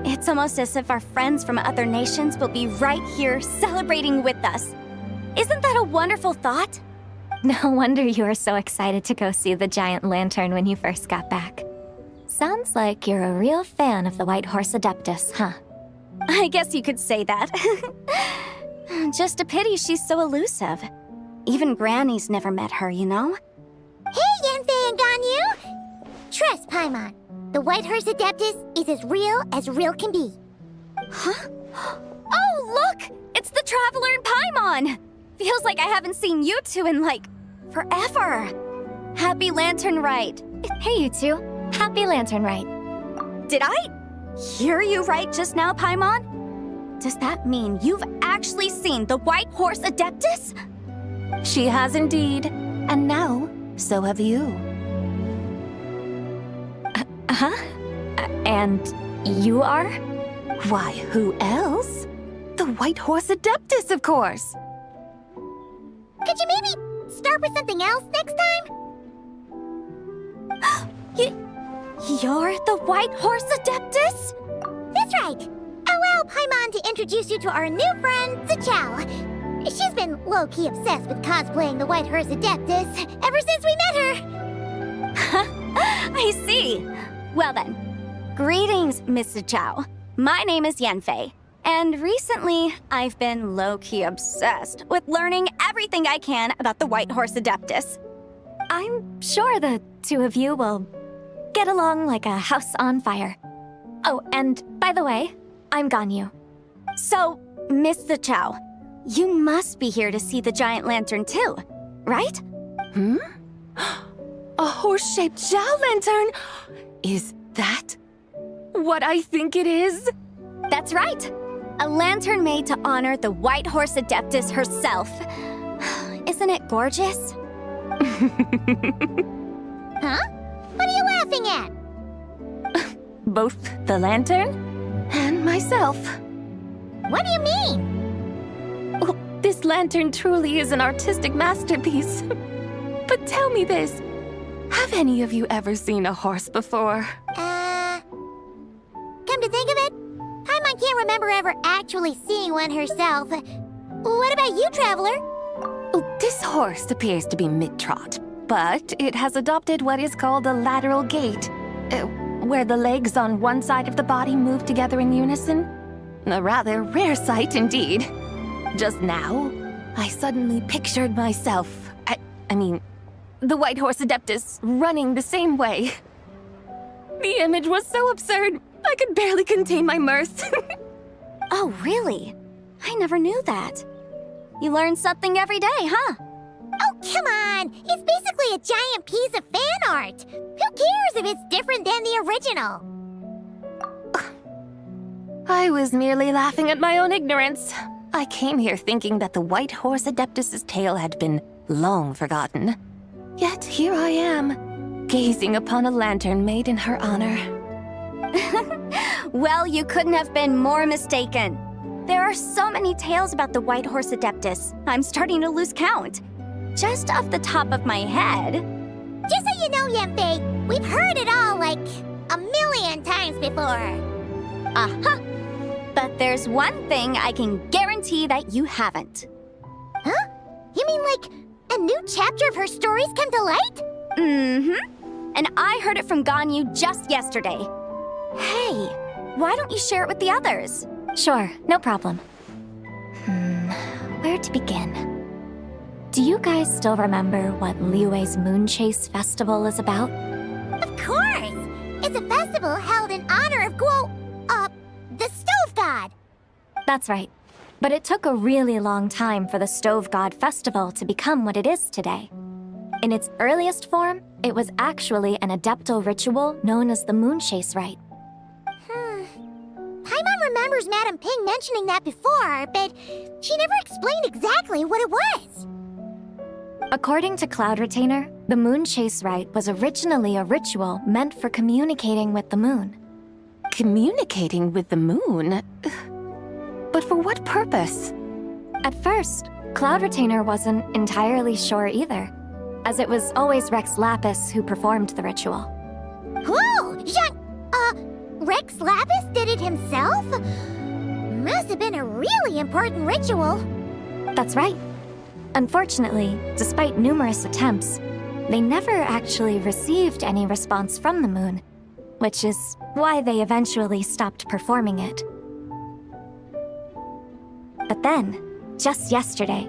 it's almost as if our friends from other nations will be right here celebrating with us. Isn't that a wonderful thought? No wonder you were so excited to go see the giant lantern when you first got back. Sounds like you're a real fan of the White Horse Adeptus, huh? I guess you could say that. Just a pity she's so elusive. Even Granny's never met her, you know? Hey, Yanfei and Ganyu! Trust, Paimon. The White Horse Adeptus is as real can be. Huh? Oh, look! It's the Traveler and Paimon! Feels like I haven't seen you two in, like, forever. Happy Lantern Rite. Hey, you two. Happy Lantern Rite. Did I hear you right just now, Paimon? Does that mean you've actually seen the White Horse Adeptus? She has indeed. And now, so have you. Huh? And you are? Why, who else? The White Horse Adeptus, of course. Could you maybe start with something else next time? You're the White Horse Adeptus? That's right. Allow Paimon to introduce you to our new friend, Zichao. She's been low-key obsessed with cosplaying the White Horse Adeptus ever since we met her. I see. Well then, greetings, Miss Zichao. My name is Yanfei. And recently, I've been low-key obsessed with learning everything I can about the White Horse Adeptus. I'm sure the two of you will get along like a house on fire. Oh, and by the way, I'm Ganyu. So, Miss Zichao, you must be here to see the giant lantern too, right? A horse-shaped Zhao lantern? Is that what I think it is? That's right. A lantern made to honor the White Horse Adeptus herself. Isn't it gorgeous? Huh? What are you laughing at? Both the lantern and myself. What do you mean? Oh, this lantern truly is an artistic masterpiece. But tell me this, have any of you ever seen a horse before? Come to think of it, Paimon can't remember ever actually seeing one herself. What about you, Traveler? Oh, this horse appears to be mid-trot, but it has adopted what is called a lateral gait, where the legs on one side of the body move together in unison. A rather rare sight indeed. Just now, I suddenly pictured myself, I mean, the White Horse Adeptus running the same way. The image was so absurd, I could barely contain my mirth. Oh, really? I never knew that. You learn something every day, huh? Oh, come on! It's basically a giant piece of fan art! Who cares if it's different than the original? I was merely laughing at my own ignorance. I came here thinking that the White Horse Adeptus's tale had been long forgotten. Yet here I am, gazing upon a lantern made in her honor. Well, you couldn't have been more mistaken. There are so many tales about the White Horse Adeptus, I'm starting to lose count. Just off the top of my head... Just so you know, Yanfei, we've heard it all like a million times before. Aha! But there's one thing I can guarantee that you haven't. Huh? You mean like A new chapter of her stories come to light? Mm-hmm. And I heard it from Ganyu just yesterday. Hey, why don't you share it with the others? Sure, no problem. Where to begin? Do you guys still remember what Liyue's Moon Chase Festival is about? Of course! It's a festival held in honor of the Stove God. That's right. But it took a really long time for the Stove God Festival to become what it is today. In its earliest form, it was actually an adeptal ritual known as the Moon Chase Rite. Paimon remembers Madam Ping mentioning that before, but she never explained exactly what it was. According to Cloud Retainer, the Moon Chase Rite was originally a ritual meant for communicating with the moon. Communicating with the moon? But for what purpose? At first, Cloud Retainer wasn't entirely sure either, as it was always Rex Lapis who performed the ritual. Whoa! Rex Lapis did it himself? Must have been a really important ritual. That's right. Unfortunately, despite numerous attempts, they never actually received any response from the moon, which is why they eventually stopped performing it. But then, just yesterday,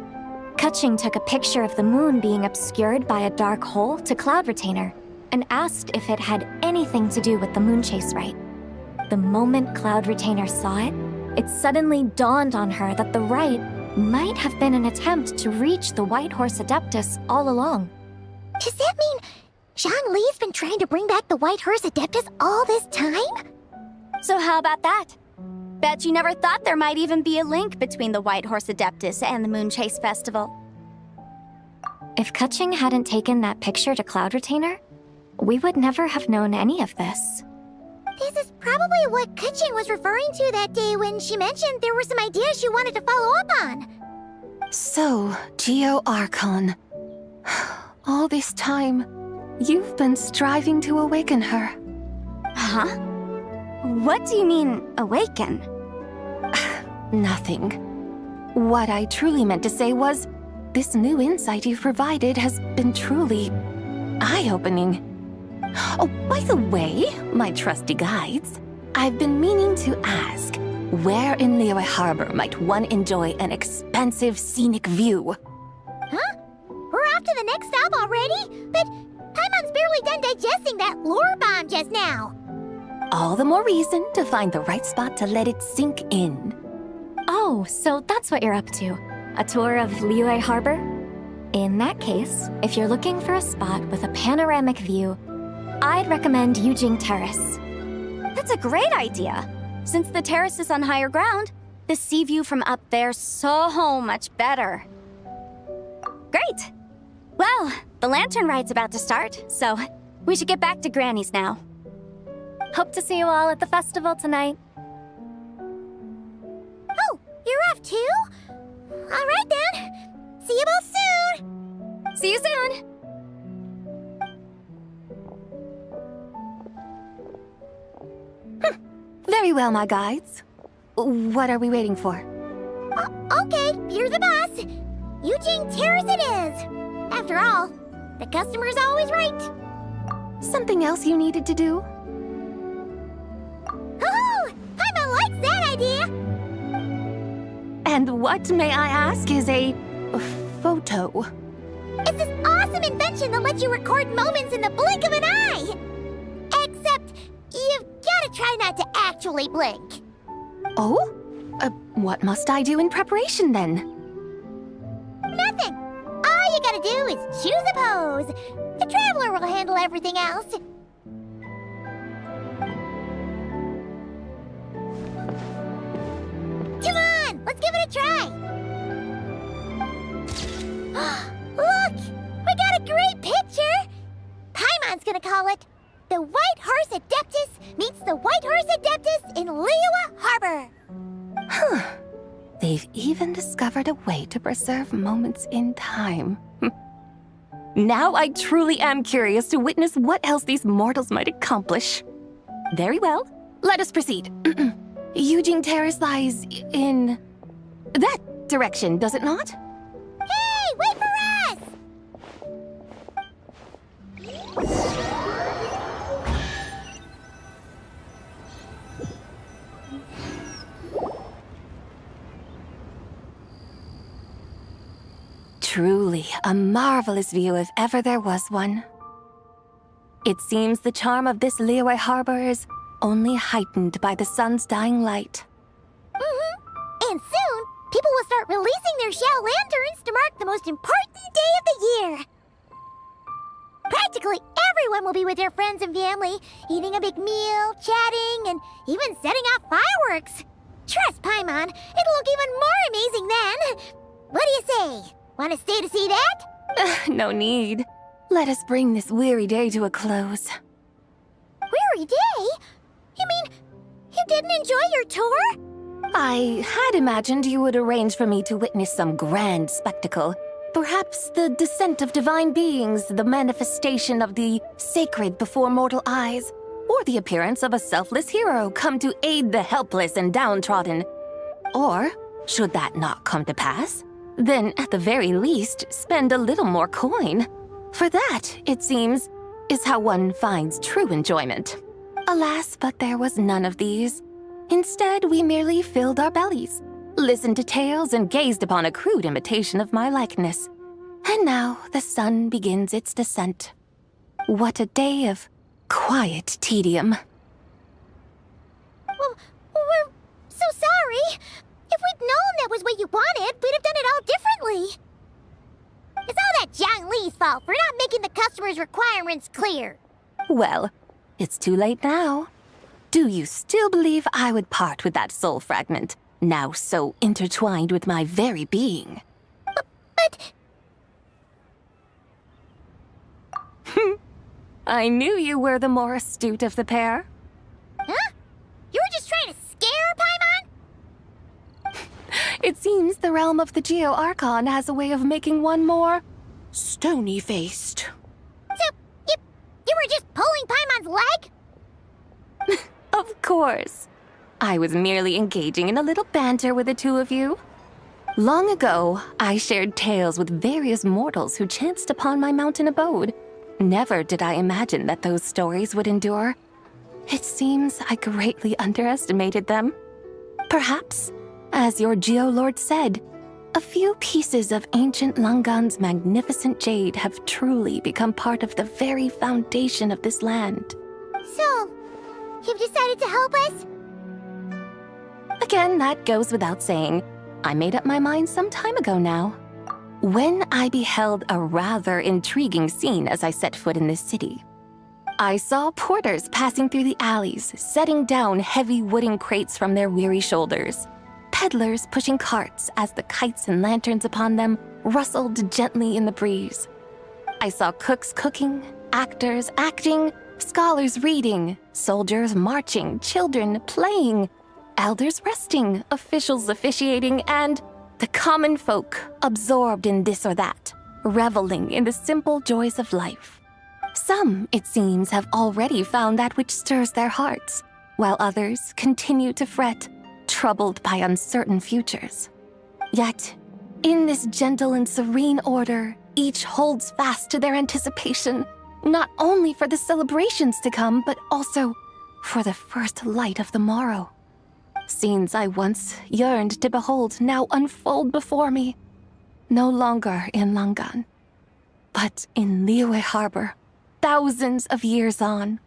Kaching took a picture of the moon being obscured by a dark hole to Cloud Retainer and asked if it had anything to do with the Moon Chase Rite. The moment Cloud Retainer saw it, it suddenly dawned on her that the rite might have been an attempt to reach the White Horse Adeptus all along. Does that mean Zhang Li's been trying to bring back the White Horse Adeptus all this time? So how about that? Bet you never thought there might even be a link between the White Horse Adeptus and the Moon Chase Festival. If Kaching hadn't taken that picture to Cloud Retainer, we would never have known any of this. This is probably what Kaching was referring to that day when she mentioned there were some ideas she wanted to follow up on. So, Geo Archon. All this time, you've been striving to awaken her. Huh? What do you mean, awaken? Nothing. What I truly meant to say was, this new insight you've provided has been truly eye-opening. Oh, by the way, my trusty guides, I've been meaning to ask, where in Liyue Harbor might one enjoy an expansive scenic view? Huh? We're off to the next stop already? But Paimon's barely done digesting that lore bomb just now. All the more reason to find the right spot to let it sink in. Oh, so that's what you're up to. A tour of Liyue Harbor? In that case, if you're looking for a spot with a panoramic view, I'd recommend Yujing Terrace. That's a great idea. Since the terrace is on higher ground, the sea view from up there's so much better. Great! Well, the lantern ride's about to start, so we should get back to Granny's now. Hope to see you all at the festival tonight. Oh, you're off too? All right then. See you both soon. See you soon. Very well, my guides. What are we waiting for? Okay, you're the boss. Eugene Terrace it is. After all, the customer's always right. Something else you needed to do? Oh, Paimon likes that idea. And what, may I ask, is a photo? It's this awesome invention that lets you record moments in the blink of an eye. Except, you've gotta try not to actually blink. Oh? What must I do in preparation then? Nothing. All you gotta do is choose a pose. The Traveler will handle everything else. Come on, let's give it a try. Look, we got a great picture. Paimon's gonna call it The White Horse Adeptus Meets the White Horse Adeptus in Liyue Harbor. Huh. They've even discovered a way to preserve moments in time. Now I truly am curious to witness what else these mortals might accomplish. Very well, let us proceed. Eugene Terrace lies in that direction, does it not? Hey, wait for us! Truly a marvelous view if ever there was one. It seems the charm of this Liyue harbor is only heightened by the sun's dying light. And soon, people will start releasing their Xiao lanterns to mark the most important day of the year. Practically everyone will be with their friends and family, eating a big meal, chatting, and even setting off fireworks. Trust Paimon, it'll look even more amazing then. What do you say? Want to stay to see that? No need. Let us bring this weary day to a close. Weary day? You mean, you didn't enjoy your tour? I had imagined you would arrange for me to witness some grand spectacle. Perhaps the descent of divine beings, the manifestation of the sacred before mortal eyes, or the appearance of a selfless hero come to aid the helpless and downtrodden. Or, should that not come to pass, then at the very least spend a little more coin. For that, it seems, is how one finds true enjoyment. Alas, but there was none of these. Instead, we merely filled our bellies, listened to tales, and gazed upon a crude imitation of my likeness. And now the sun begins its descent. What a day of quiet tedium. Well, we're so sorry. If we'd known that was what you wanted, we'd have done it all differently. It's all that Zhang Li's fault for not making the customer's requirements clear. Well, it's too late now. Do you still believe I would part with that soul fragment, now so intertwined with my very being? But... I knew you were the more astute of the pair. Huh? You were just trying to scare Paimon? It seems the realm of the Geo Archon has a way of making one more stony-faced. So, you were just pulling Paimon's leg? Of course. I was merely engaging in a little banter with the two of you. Long ago, I shared tales with various mortals who chanced upon my mountain abode. Never did I imagine that those stories would endure. It seems I greatly underestimated them. Perhaps, as your Geolord said, a few pieces of ancient Langan's magnificent jade have truly become part of the very foundation of this land. So, you've decided to help us? Again, that goes without saying. I made up my mind some time ago now. When I beheld a rather intriguing scene as I set foot in this city. I saw porters passing through the alleys, setting down heavy wooden crates from their weary shoulders. Peddlers pushing carts as the kites and lanterns upon them rustled gently in the breeze. I saw cooks cooking, actors acting, scholars reading, soldiers marching, children playing, elders resting, officials officiating, and the common folk absorbed in this or that, reveling in the simple joys of life. Some, it seems, have already found that which stirs their hearts, while others continue to fret, troubled by uncertain futures. Yet, in this gentle and serene order, each holds fast to their anticipation, not only for the celebrations to come, but also for the first light of the morrow. Scenes I once yearned to behold now unfold before me, no longer in Langan, but in Liyue Harbor, thousands of years on.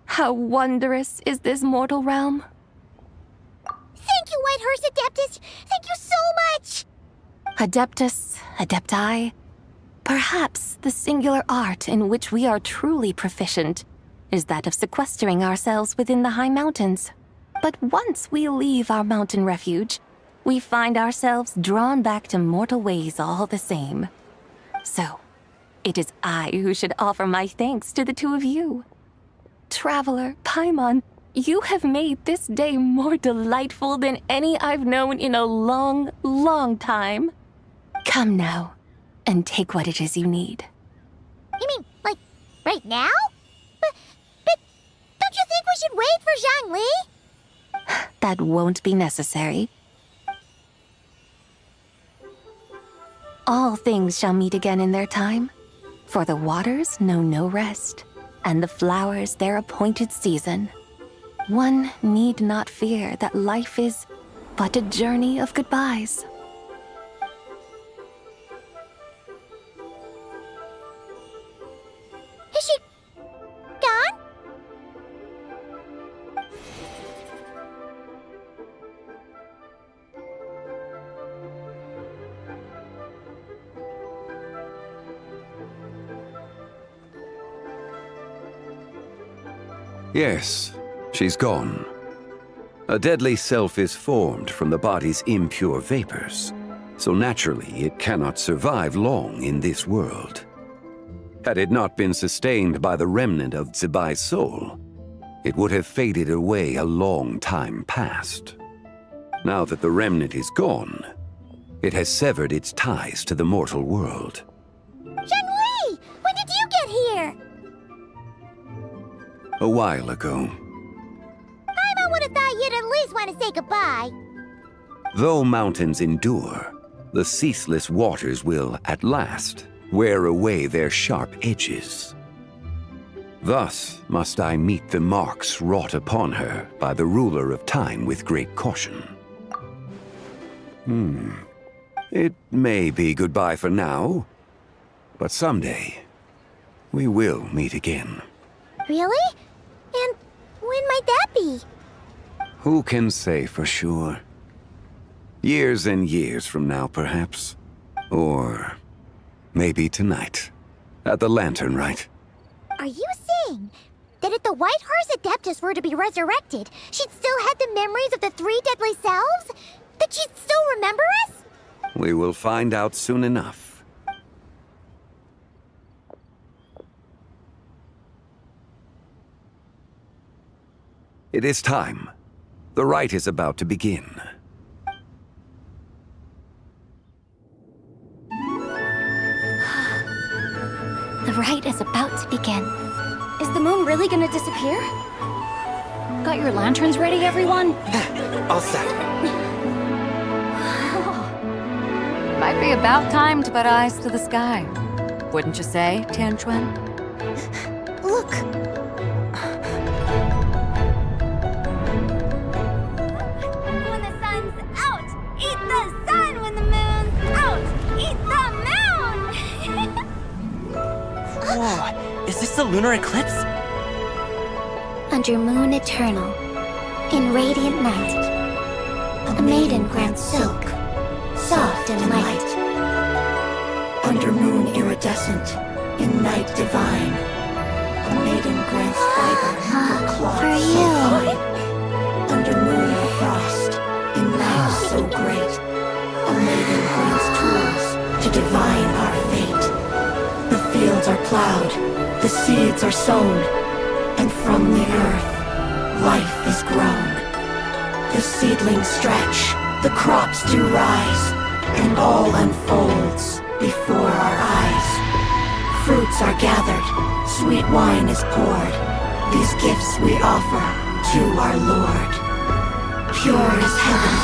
How wondrous is this mortal realm! Thank you, Whitehorse Adeptus! Thank you so much! Adeptus, Adepti, perhaps the singular art in which we are truly proficient is that of sequestering ourselves within the high mountains. But once we leave our mountain refuge, we find ourselves drawn back to mortal ways all the same. So, it is I who should offer my thanks to the two of you. Traveler, Paimon, you have made this day more delightful than any I've known in a long, long time. Come now, and take what it is you need. You mean, like, right now? But don't you think we should wait for Zhang Li? That won't be necessary. All things shall meet again in their time, for the waters know no rest, and the flowers their appointed season. one need not fear that life is but a journey of goodbyes. Is she gone? Yes, she's gone. A deadly self is formed from the body's impure vapors, so naturally it cannot survive long in this world. Had it not been sustained by the remnant of Zibai's soul, it would have faded away a long time past. Now that the remnant is gone, it has severed its ties to the mortal world. Zhengli! When did you get here? A while ago. I would have thought you'd at least want to say goodbye. Though mountains endure, the ceaseless waters will, at last, wear away their sharp edges. Thus must I meet the marks wrought upon her by the ruler of time with great caution. It may be goodbye for now, but someday we will meet again. Really? And when might that be? Who can say for sure? Years and years from now, perhaps. Or maybe tonight, at the Lantern Rite. Are you saying that if the White Horse Adeptus were to be resurrected, she'd still have the memories of the three deadly selves? That she'd still remember us? We will find out soon enough. It is time. The rite is about to begin. The rite is about to begin. Is the moon really gonna disappear? Got your lanterns ready, everyone? All set. Might be about time to put eyes to the sky. Wouldn't you say, Tianchuan? Look! When the sun's out, eat the sun. When the moon's out, eat the moon. Whoa, is this the lunar eclipse? Under moon eternal, in radiant night, a maiden grants silk, soft and light. Under moon iridescent, in night divine, a maiden grants fiber for cloth For so you. fine. Under moon of frost, in night so great, a maiden grants tools to divine our fate. The fields are plowed, the seeds are sown, and from the earth, life is grown. The seedlings stretch, the crops do rise, and all unfolds before our eyes. Fruits are gathered, sweet wine is poured. These gifts we offer to our Lord. Pure is heaven,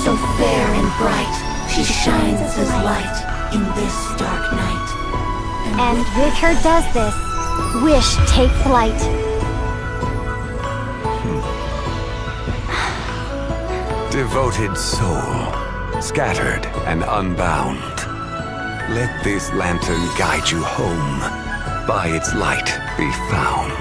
so fair and bright, she shines as light in this dark night. And with her does this, wish take flight. Devoted soul, scattered and unbound. Let this lantern guide you home. By its light be found.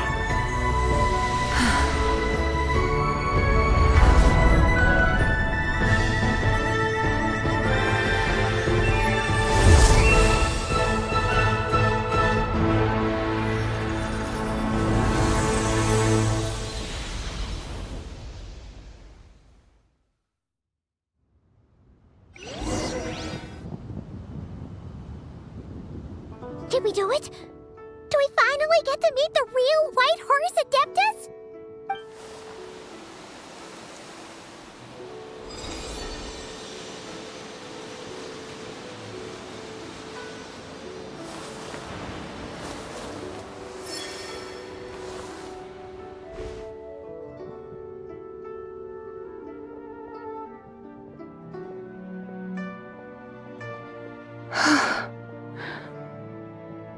Did we do it? Do we finally get to meet the real White Horse Adeptus?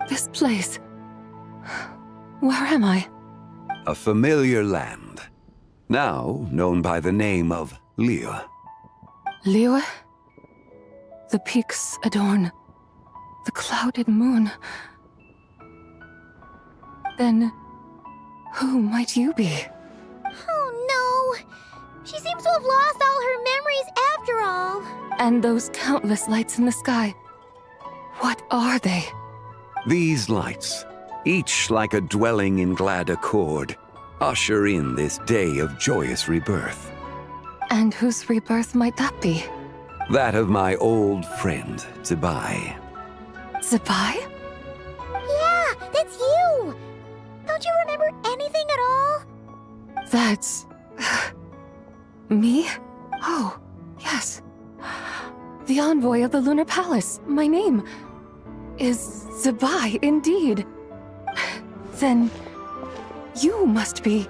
This place. Where am I? A familiar land. now known by the name of Liyue. Liyue? The peaks adorn the clouded moon. Then, who might you be? Oh no! She seems to have lost all her memories after all. And those countless lights in the sky, what are they? These lights, each like a dwelling in glad accord, usher in this day of joyous rebirth. And whose rebirth might that be? That of my old friend, Zibai. Zibai? Yeah, that's you! Don't you remember anything at all? That's... me? Oh, yes. The envoy of the Lunar Palace. My name is Zibai, indeed. Then you must be...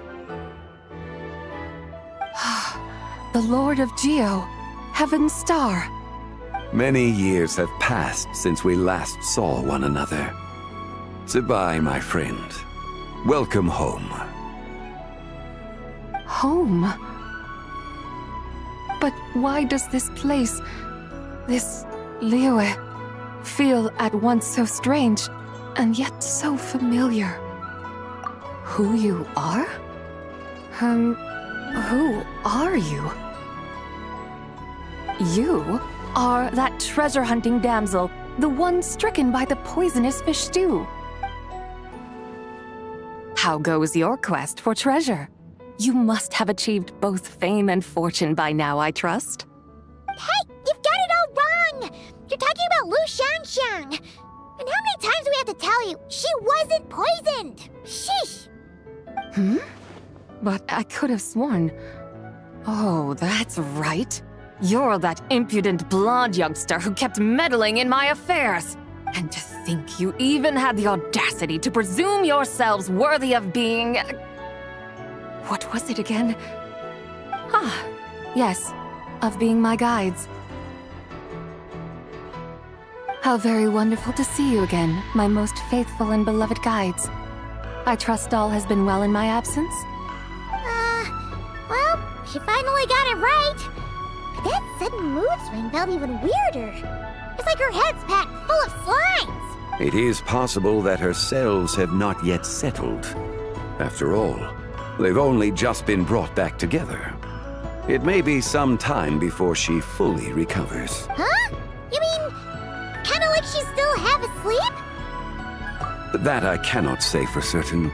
the Lord of Geo, Heaven's Star. Many years have passed since we last saw one another. Zibai, my friend. Welcome home. Home? But why does this place, this Liyue, feel at once so strange and yet so familiar? Who you are? Who are you? You are that treasure-hunting damsel, the one stricken by the poisonous fish stew. How goes your quest for treasure? You must have achieved both fame and fortune by now, I trust. Hey, you've got it all wrong! You're talking about Lu Xiangxiang! And how many times do we have to tell you? She wasn't poisoned! Sheesh! But I could have sworn... Oh, that's right. You're that impudent blonde youngster who kept meddling in my affairs. And to think you even had the audacity to presume yourselves worthy of being... What was it again? Yes, of being my guides. How very wonderful to see you again, my most faithful and beloved guides. I trust all has been well in my absence? Well, she finally got it right. But that sudden mood swing felt even weirder. It's like her head's packed full of slimes. It is possible that her cells have not yet settled. After all, they've only just been brought back together. It may be some time before she fully recovers. Huh? You mean, kinda like she's still half asleep? That I cannot say for certain.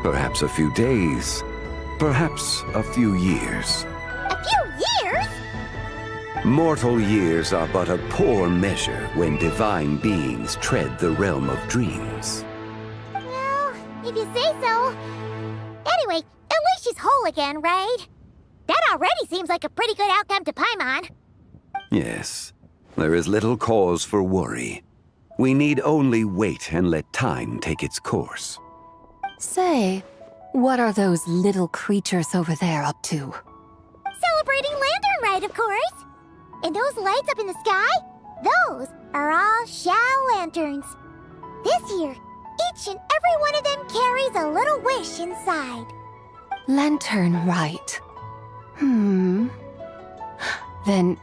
Perhaps a few days. Perhaps a few years. A few years? Mortal years are but a poor measure when divine beings tread the realm of dreams. Well, if you say so. Anyway, at least she's whole again, right? That already seems like a pretty good outcome to Paimon. Yes, there is little cause for worry. We need only wait and let time take its course. Say, what are those little creatures over there up to? Celebrating Lantern Rite, of course. And those lights up in the sky? Those are all Xiao lanterns. This year, each and every one of them carries a little wish inside. Lantern Rite. Then,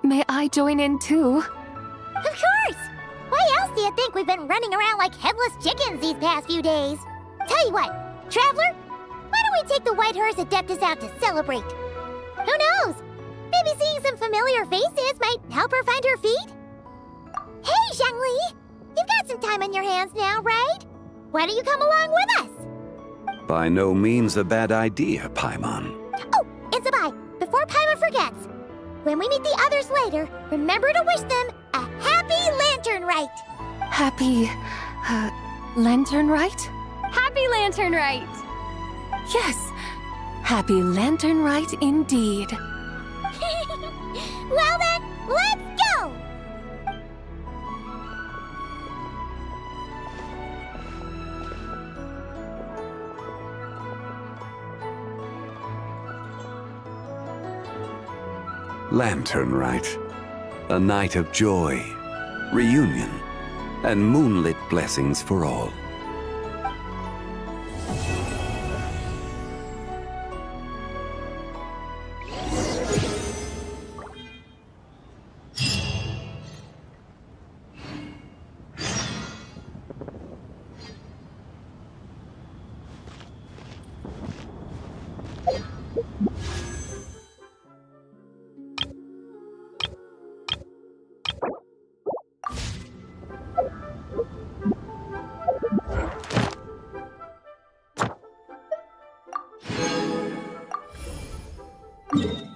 may I join in too? Of course! Why else do you think we've been running around like headless chickens these past few days? Tell you what, Traveler, why don't we take the White Horse Adeptus out to celebrate? Who knows? Maybe seeing some familiar faces might help her find her feet? Hey, Zhangli! You've got some time on your hands now, right? Why don't you come along with us? By no means a bad idea, Paimon. Oh, and Zibai, before Paimon forgets, when we meet the others later, remember to wish them a happy Lantern Rite. Happy... Lantern Rite? Happy Lantern Rite! Yes, happy Lantern Rite indeed. Well then, let's go! Lantern Rite. A night of joy, reunion, and moonlit blessings for all. Whoa.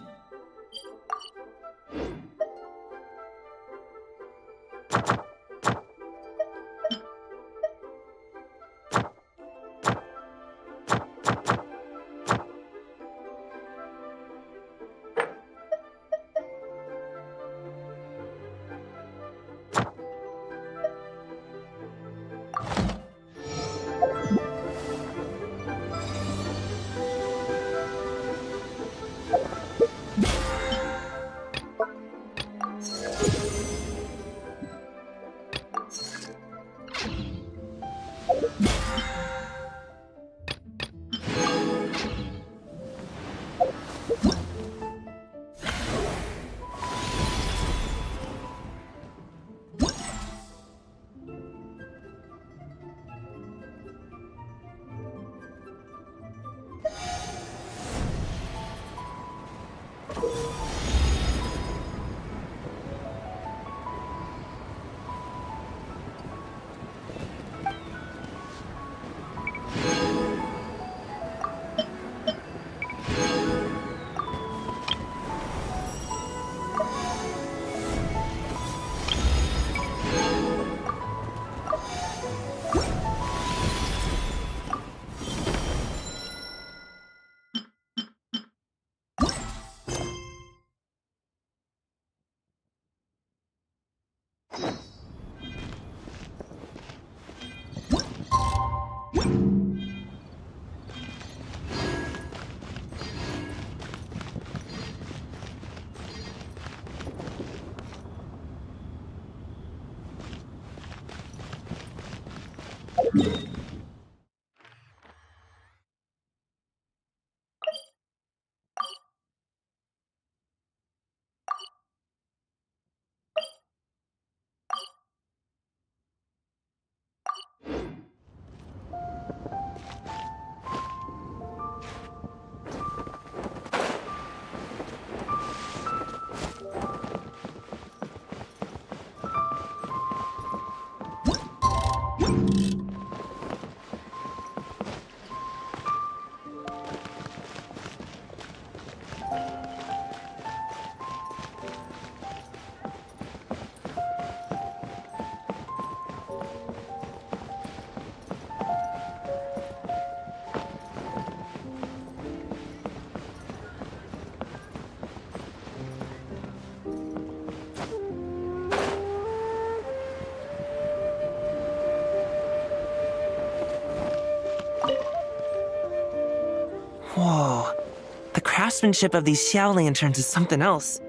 The craftsmanship of these Xiao lanterns is something else.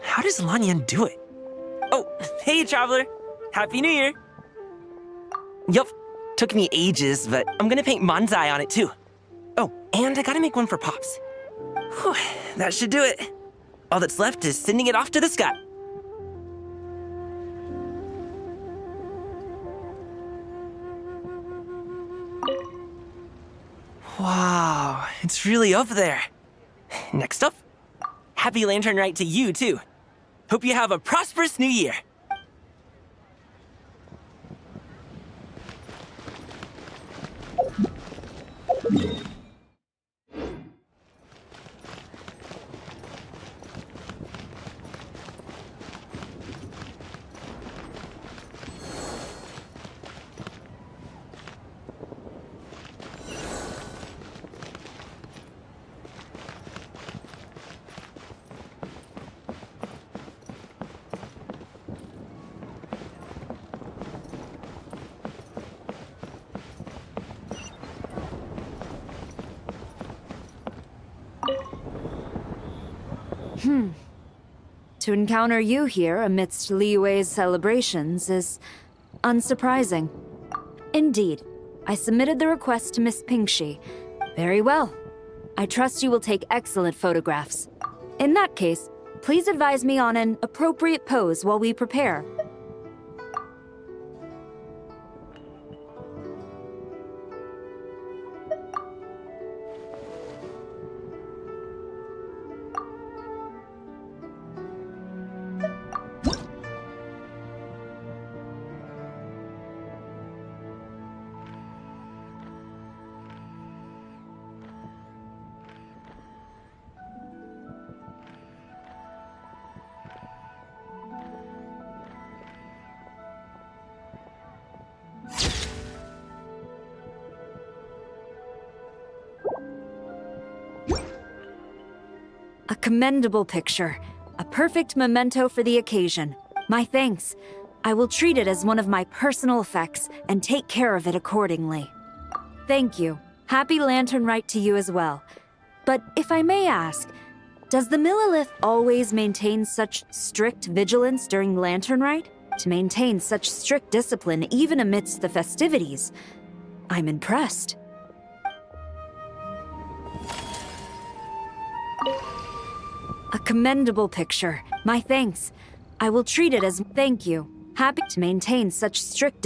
How does Lanyan do it? Oh, hey, Traveler. Happy New Year. Yup. Took me ages, but I'm gonna paint Manzai on it too. Oh, and I gotta make one for Pops. Whew, that should do it. All that's left is sending it off to the sky. Wow, it's really up there. Next up, happy Lantern Rite to you, too. Hope you have a prosperous new year. To encounter you here amidst Liyue's celebrations is unsurprising. Indeed, I submitted the request to Miss Pingxi. Very well. I trust you will take excellent photographs. In that case, please advise me on an appropriate pose while we prepare. commendable picture. A perfect memento for the occasion. My thanks. I will treat it as one of my personal effects and take care of it accordingly. Thank you. Happy Lantern Rite to you as well. But if I may ask, does the Millilith always maintain such strict vigilance during Lantern Rite? To maintain such strict discipline even amidst the festivities? I'm impressed. A commendable picture. My thanks. I will treat it as thank you. Happy to maintain such strict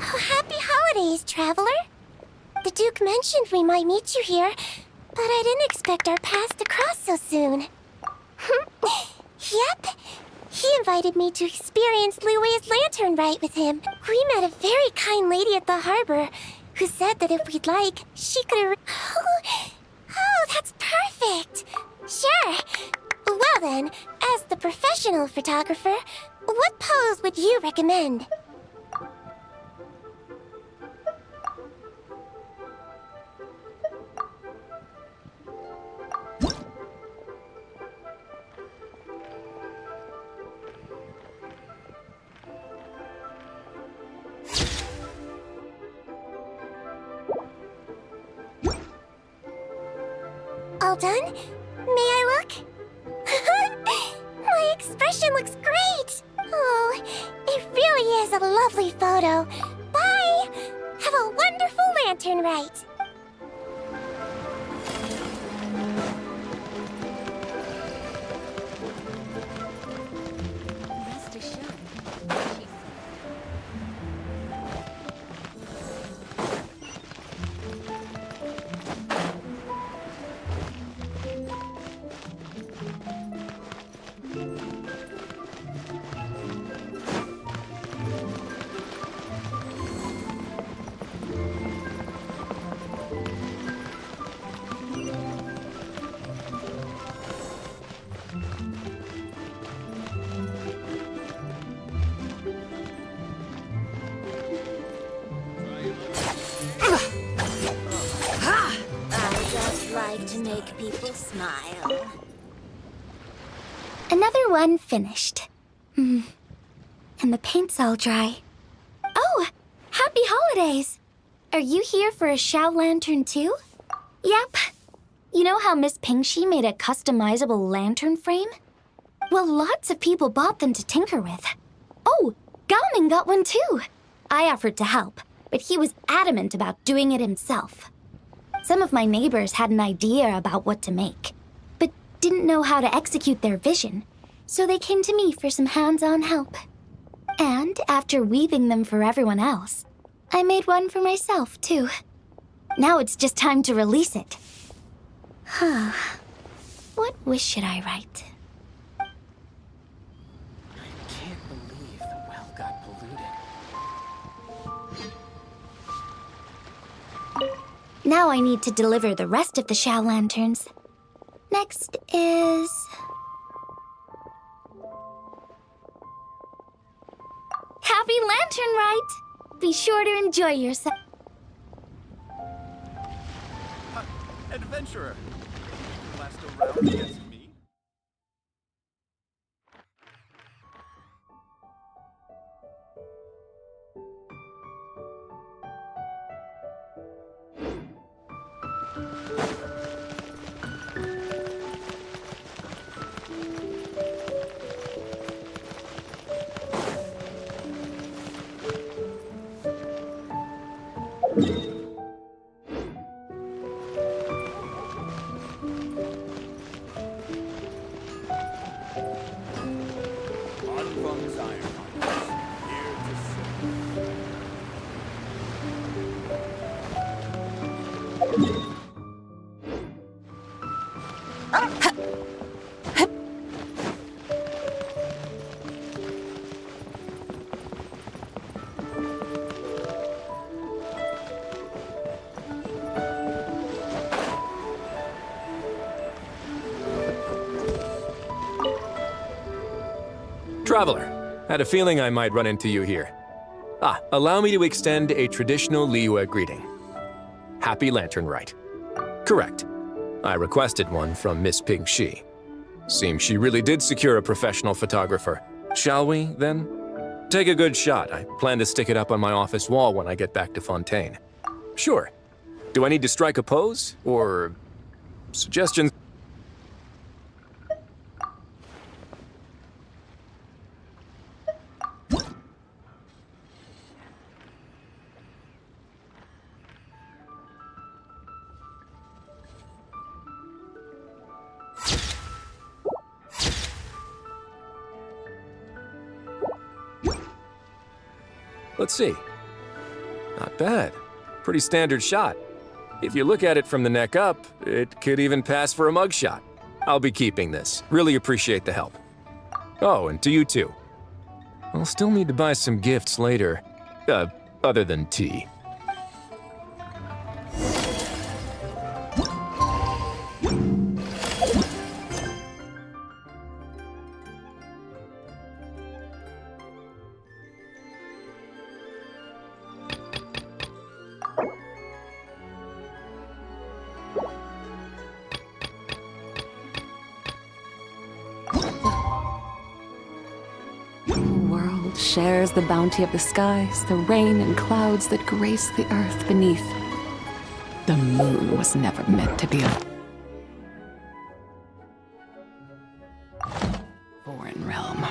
Oh, happy holidays, traveler. The Duke mentioned we might meet you here, but I didn't expect our paths to cross so soon. Yep. He invited me to experience Liue's lantern rite with him. We met a very kind lady at the harbor who said that if we'd like, she could... Oh, that's perfect. Sure. Well then, as the professional photographer, what pose would you recommend? All done? May I look? My expression looks great! Oh, it really is a lovely photo. Bye! Have a wonderful lantern rite! To make people smile. Another one finished. And the paint's all dry. Oh, happy holidays! Are you here for a Shao Lantern too? Yep. You know how Miss Pingxi made a customizable lantern frame? Well, lots of people bought them to tinker with. Oh, Gaoming got one too. I offered to help, but he was adamant about doing it himself. Some of my neighbors had an idea about what to make, but didn't know how to execute their vision, so they came to me for some hands-on help. And after weaving them for everyone else, I made one for myself, too. Now it's just time to release it. What wish should I write? I can't believe the well got polluted. Now I need to deliver the rest of the Shao Lanterns. Next is... Happy Lantern Rite! Be sure to enjoy yourself. Adventurer! Last around against me? Anfang's Iron Hunters, here to serve. Traveler, had a feeling I might run into you here. Allow me to extend a traditional Liyue greeting. Happy Lantern Rite. Correct. I requested one from Miss Pingxi. Seems she really did secure a professional photographer. Shall we, then? Take a good shot. I plan to stick it up on my office wall when I get back to Fontaine. Sure. Do I need to strike a pose? Or suggestions? Let's see. Not bad. Pretty standard shot. If you look at it from the neck up, it could even pass for a mugshot. I'll be keeping this. Really appreciate the help. Oh, and to you too. I'll still need to buy some gifts later. Other than tea. Shares the bounty of the skies, the rain and clouds that grace the earth beneath. The moon was never meant to be a foreign realm.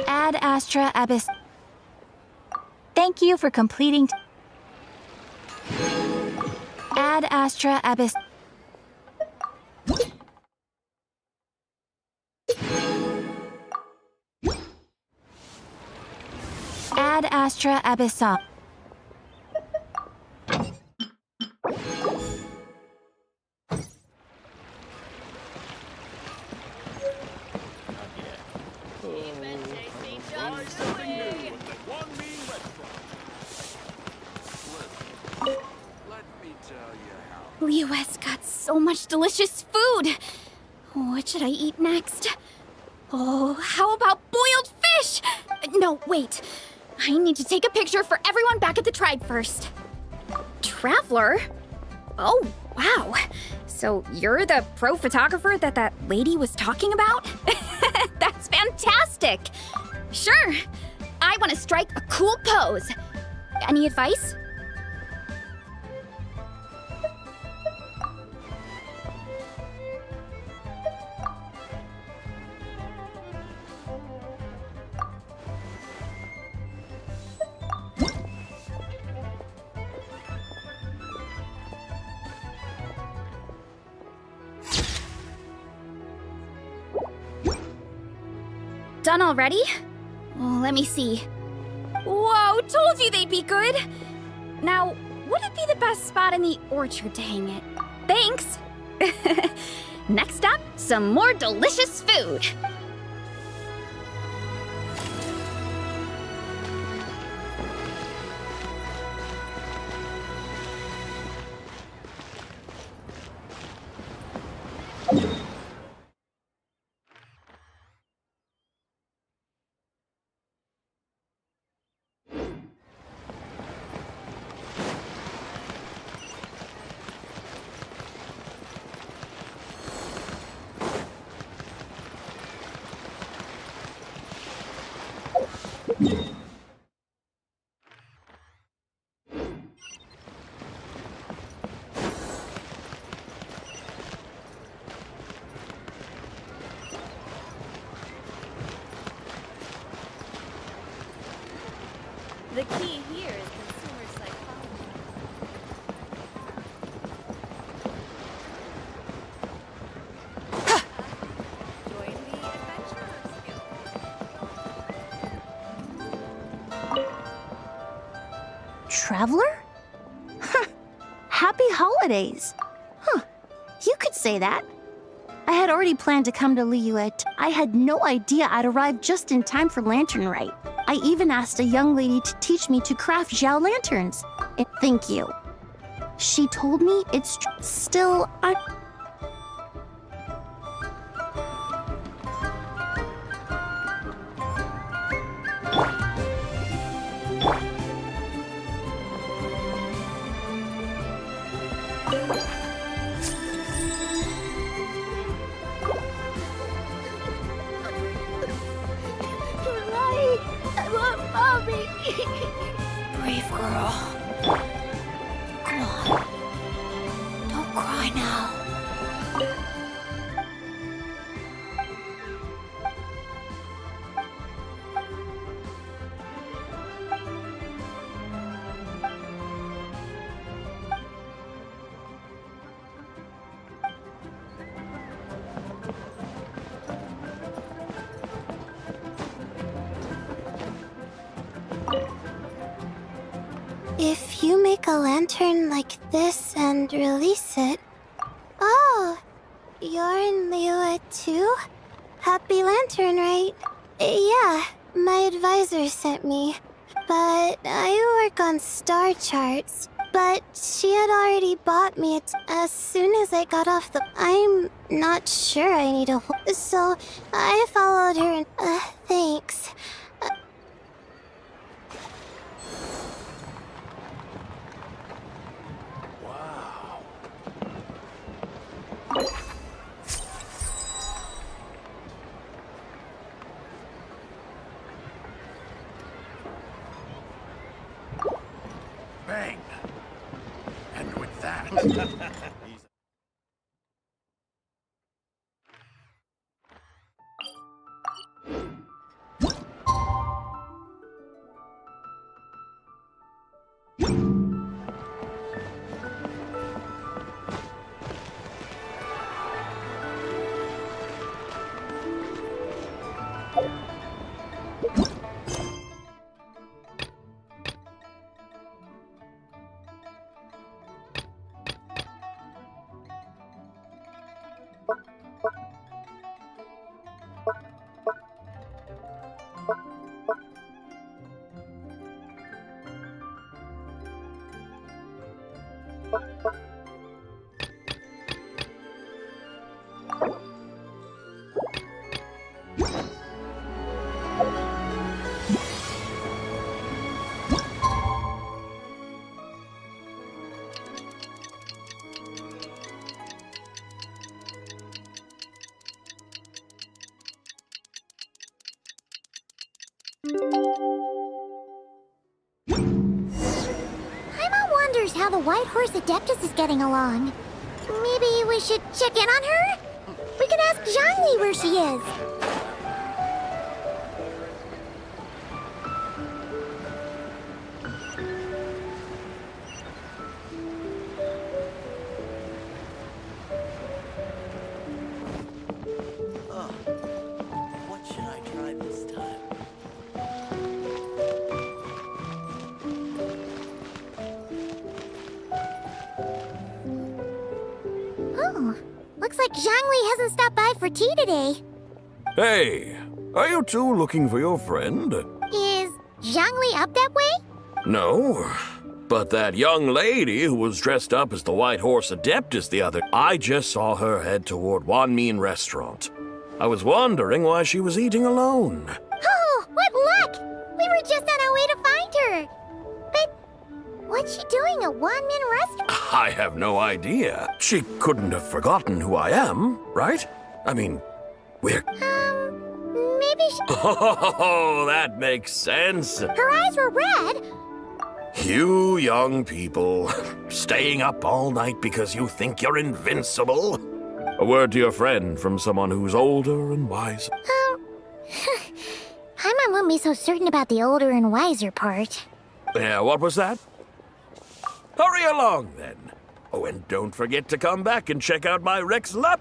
Ad Astra Abyss. Thank you for completing. Ad Astra Abyss. Ad Astra Abyssa. Liyue's got so much delicious food. What should I eat next? Oh, how about boiled fish? No, wait. I need to take a picture for everyone back at the tribe first. Traveler? Oh, wow. So you're the pro photographer that lady was talking about? That's fantastic. Sure. I want to strike a cool pose. Any advice? Done already? Oh, let me see. Whoa, told you they'd be good! Now, would it be the best spot in the orchard to hang it? Thanks! Next up, some more delicious food! The key here is consumer psychology. Join the Adventurers Guild. Traveler? Happy holidays! Huh, you could say that. I had already planned to come to Liyue. I had no idea I'd arrive just in time for Lantern Rite. I even asked a young lady to teach me to craft Xiao lanterns. Thank you. She told me it's still... Brave girl. Come on. Don't cry now. If you make a lantern like this and release it... Oh, you're in Liyue too? Happy Lantern, right? Yeah, my advisor sent me. But I work on star charts. But she had already bought me it as soon as I got off the... I'm not sure I need a... So I followed her and... thanks. Bang! And with that... Paimon wonders how the White Horse Adeptus is getting along. Maybe we should check in on her? We can ask Zhangli where she is. What should I try this time? Oh, looks like Zhangli hasn't stopped by for tea today. Hey, are you two looking for your friend? Is Zhangli up that way? No, but that young lady who was dressed up as the White Horse Adeptus the other... I just saw her head toward Wanmin Restaurant. I was wondering why she was eating alone. Oh, what luck! We were just on our way to find her. But what's she doing at Wanmin Restaurant? I have no idea. She couldn't have forgotten who I am, right? I mean, we're... Maybe she... Oh, that makes sense. Her eyes were red. You young people, staying up all night because you think you're invincible. A word to your friend from someone who's older and wiser. Paimon wouldn't be so certain about the older and wiser part. Yeah, what was that? Hurry along, then. Oh, and don't forget to come back and check out my Rex Lap.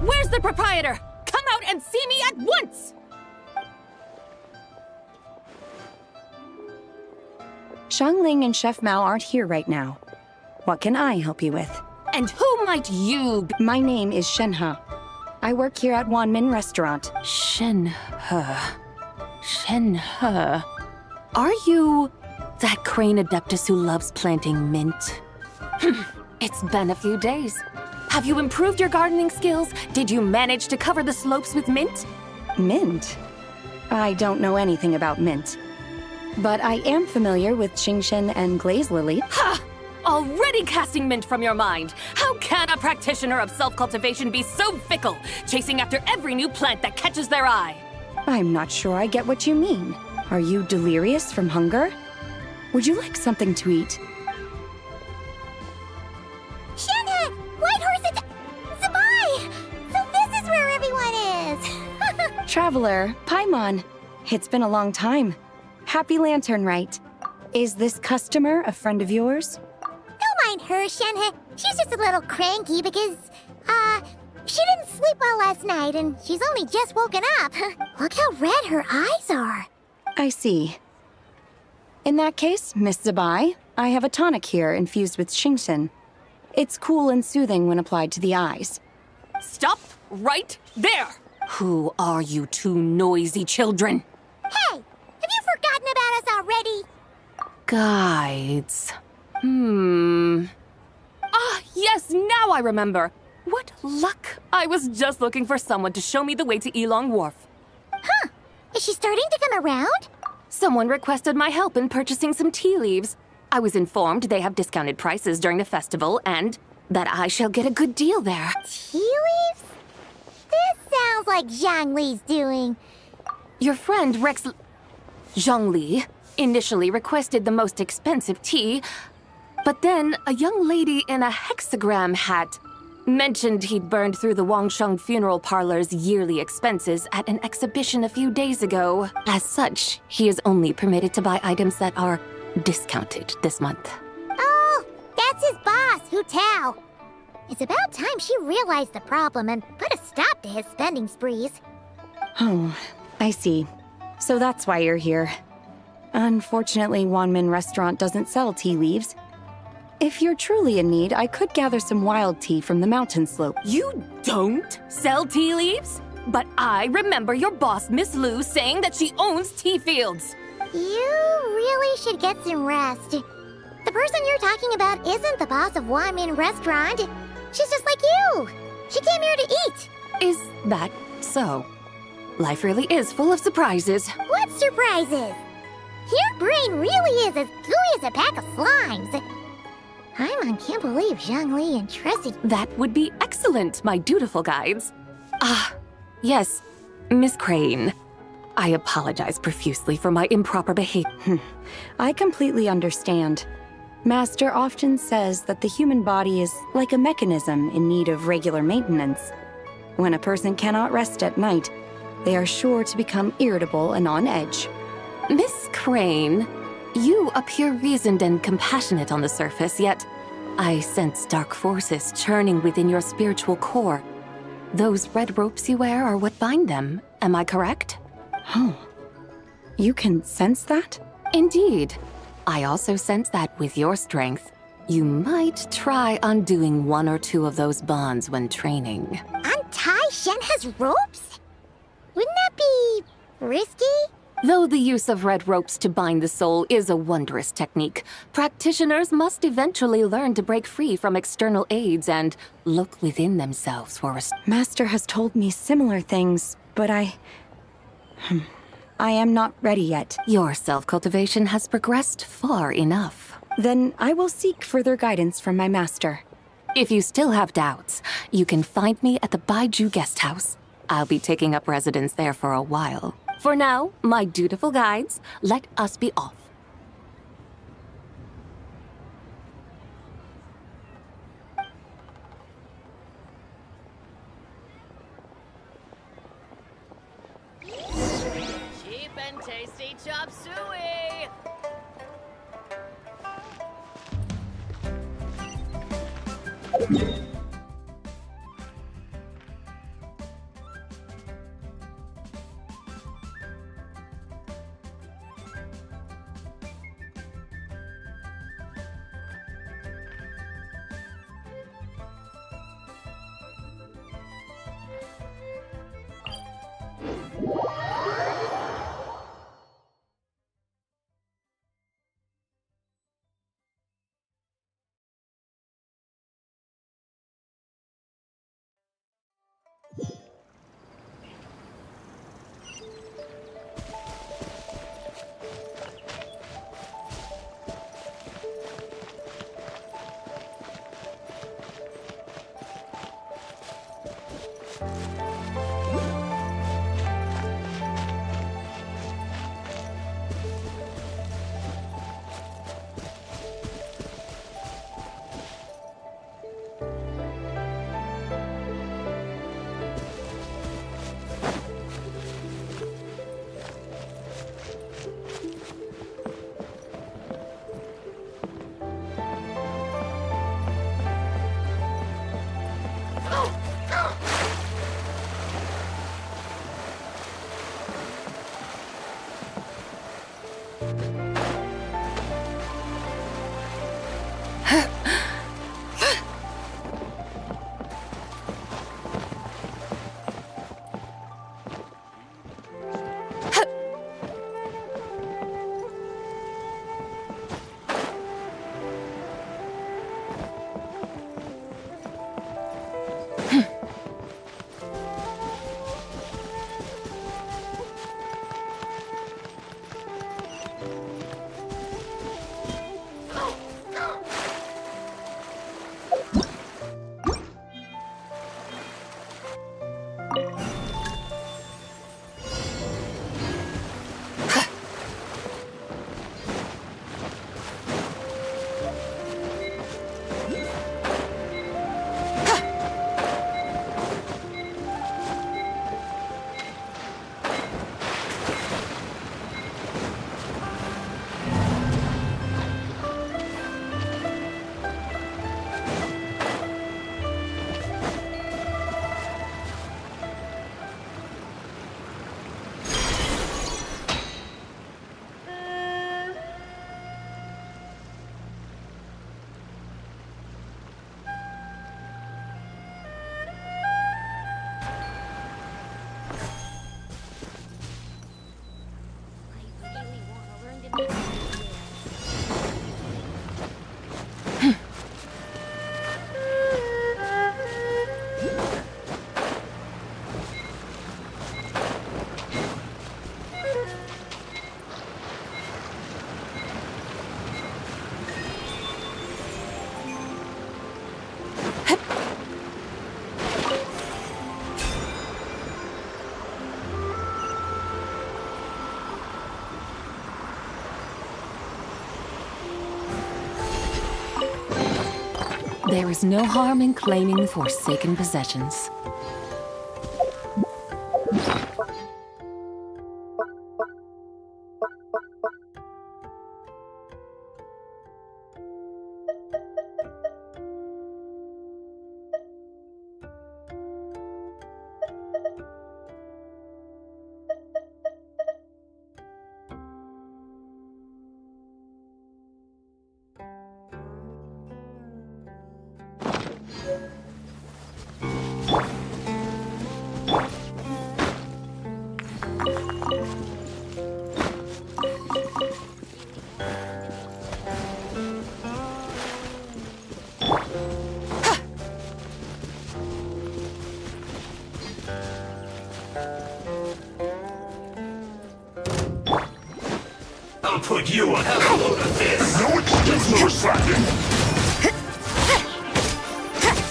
Where's the proprietor? Come out and see me at once! Xiangling and Chef Mao aren't here right now. What can I help you with? And who might you be? My name is Shenhe. I work here at Wanmin Restaurant. Shenhe. Shenhe. Are you that crane adeptus who loves planting mint? It's been a few days. Have you improved your gardening skills? Did you manage to cover the slopes with mint? Mint? I don't know anything about mint. But I am familiar with Genshin and glaze lily. Ha! Already casting mint from your mind. How can a practitioner of self-cultivation be so fickle, chasing after every new plant that catches their eye? I'm not sure I get what you mean. Are you delirious from hunger? Would you like something to eat? Shenhe! White Horse Zabai! So this is where everyone is! Traveler, Paimon. It's been a long time. Happy Lantern Rite. Is this customer a friend of yours? Don't mind her, Shenhe. She's just a little cranky because, she didn't sleep well last night and she's only just woken up. Look how red her eyes are. I see. In that case, Miss Zabai, I have a tonic here infused with Xingxin. It's cool and soothing when applied to the eyes. Stop right there! Who are you two noisy children? Hey! Have you forgotten about us already? Guides. Ah, yes, now I remember. What luck! I was just looking for someone to show me the way to Elong Wharf. Huh. Is she starting to come around? Someone requested my help in purchasing some tea leaves. I was informed they have discounted prices during the festival and that I shall get a good deal there. Tea leaves? This sounds like Zhang Li's doing. Your friend Rex Zhongli initially requested the most expensive tea, but then a young lady in a hexagram hat mentioned he'd burned through the Wangsheng funeral parlor's yearly expenses at an exhibition a few days ago. As such, he is only permitted to buy items that are discounted this month. Oh, that's his boss, Hu Tao. It's about time she realized the problem and put a stop to his spending sprees. Oh, I see. So that's why you're here. Unfortunately, Wanmin Restaurant doesn't sell tea leaves. If you're truly in need, I could gather some wild tea from the mountain slope. You don't sell tea leaves? But I remember your boss, Miss Lu, saying that she owns tea fields. You really should get some rest. The person you're talking about isn't the boss of Wanmin Restaurant. She's just like you. She came here to eat. Is that so? Life really is full of surprises. What surprises? Your brain really is as gooey as a pack of slimes. I can't believe Zhang Li entrusted. That would be excellent, my dutiful guides. Yes, Miss Crane. I apologize profusely for my improper behavior. I completely understand. Master often says that the human body is like a mechanism in need of regular maintenance. When a person cannot rest at night, they are sure to become irritable and on edge. Miss Crane, you appear reasoned and compassionate on the surface, yet I sense dark forces churning within your spiritual core. Those red ropes you wear are what bind them, am I correct? Oh, you can sense that? Indeed. I also sense that with your strength, you might try undoing one or two of those bonds when training. Untie Shenhe's ropes? Wouldn't that be risky? Though the use of red ropes to bind the soul is a wondrous technique, practitioners must eventually learn to break free from external aids and look within themselves for a... Master has told me similar things, but I am not ready yet. Your self-cultivation has progressed far enough. Then I will seek further guidance from my master. If you still have doubts, you can find me at the Baiju Guest House. I'll be taking up residence there for a while. For now, my dutiful guides, let us be off. Cheap and tasty chop suey! There is no harm in claiming the forsaken possessions. I'll put you on a load of this. No excuse for slacking!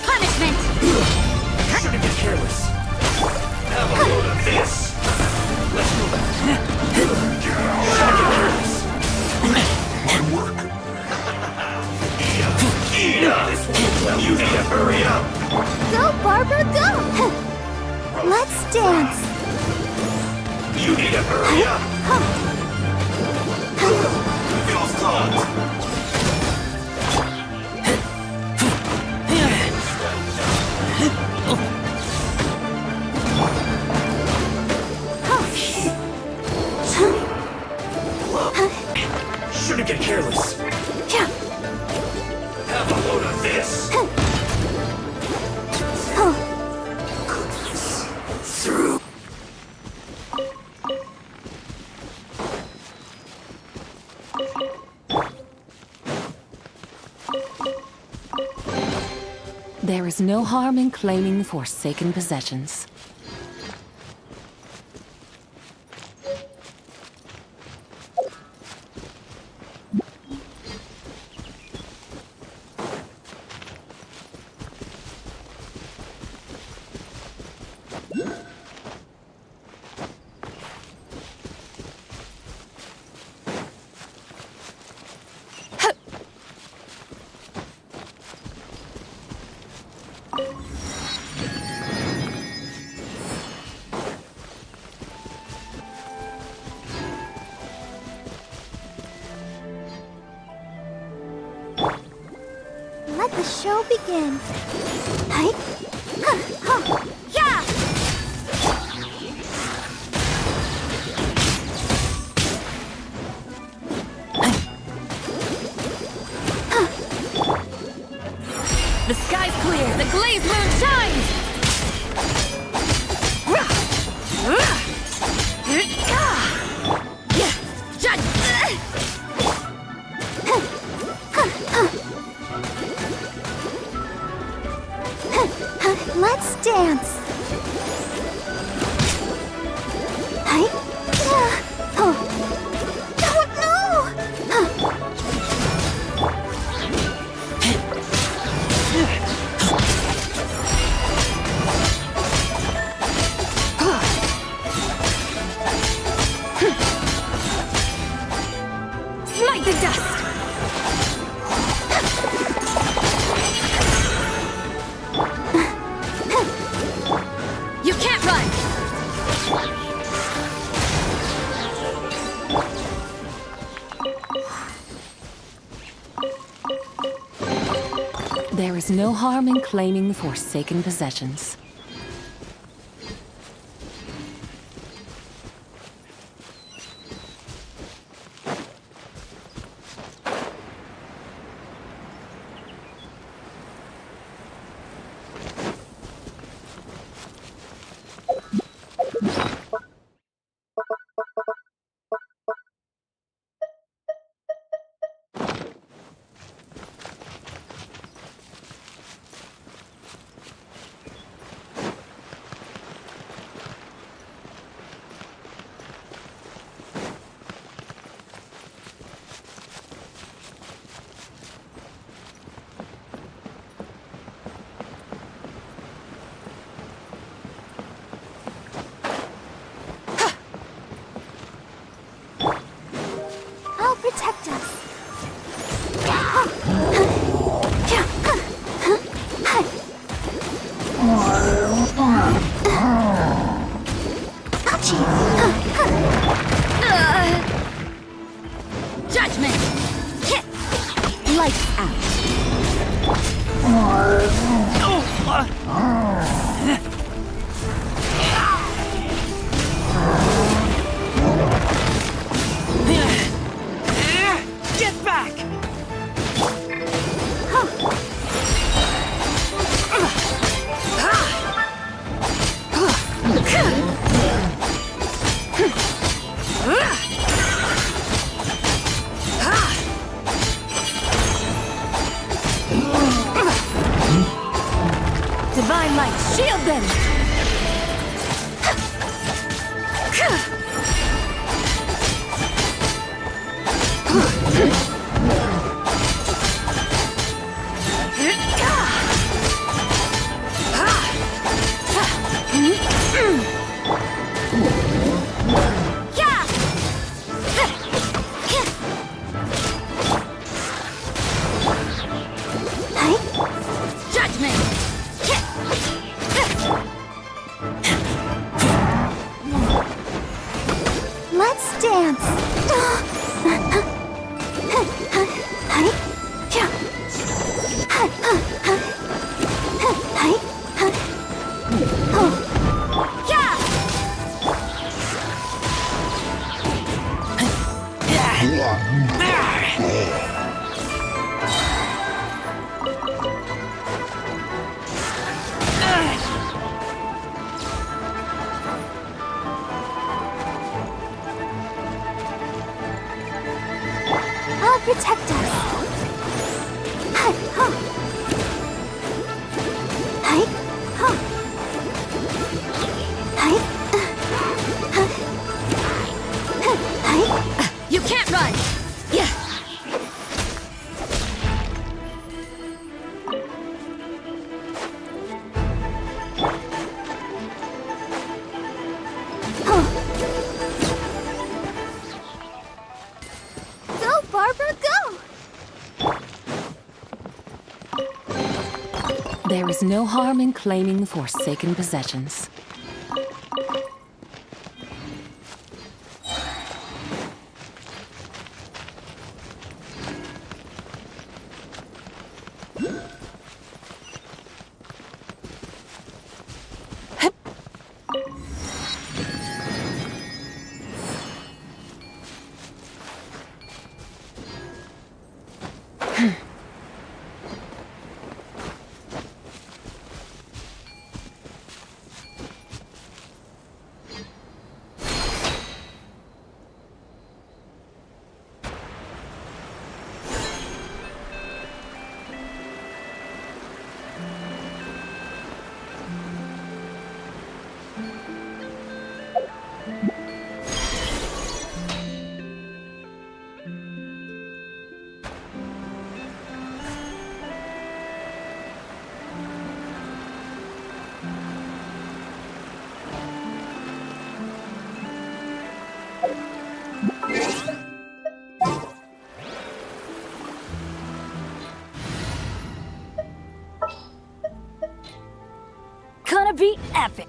Punishment! Shouldn't get careless. Have a load of this. Let's go back. You need to hurry up! Feels clogged! Shouldn't get careless. Have a load of this. Through. There is no harm in claiming forsaken possessions. Let the show begin. Yeah! The sky's clear! The glazed moon shines! Let's dance. Smite the dust! You can't run! There is no harm in claiming forsaken possessions. I'll protect us. Judgment! Lights out! Get dance! I'll protect us. You can't run! Yeah. Go, Barbara, go! There is no harm in claiming forsaken possessions. Gonna be epic!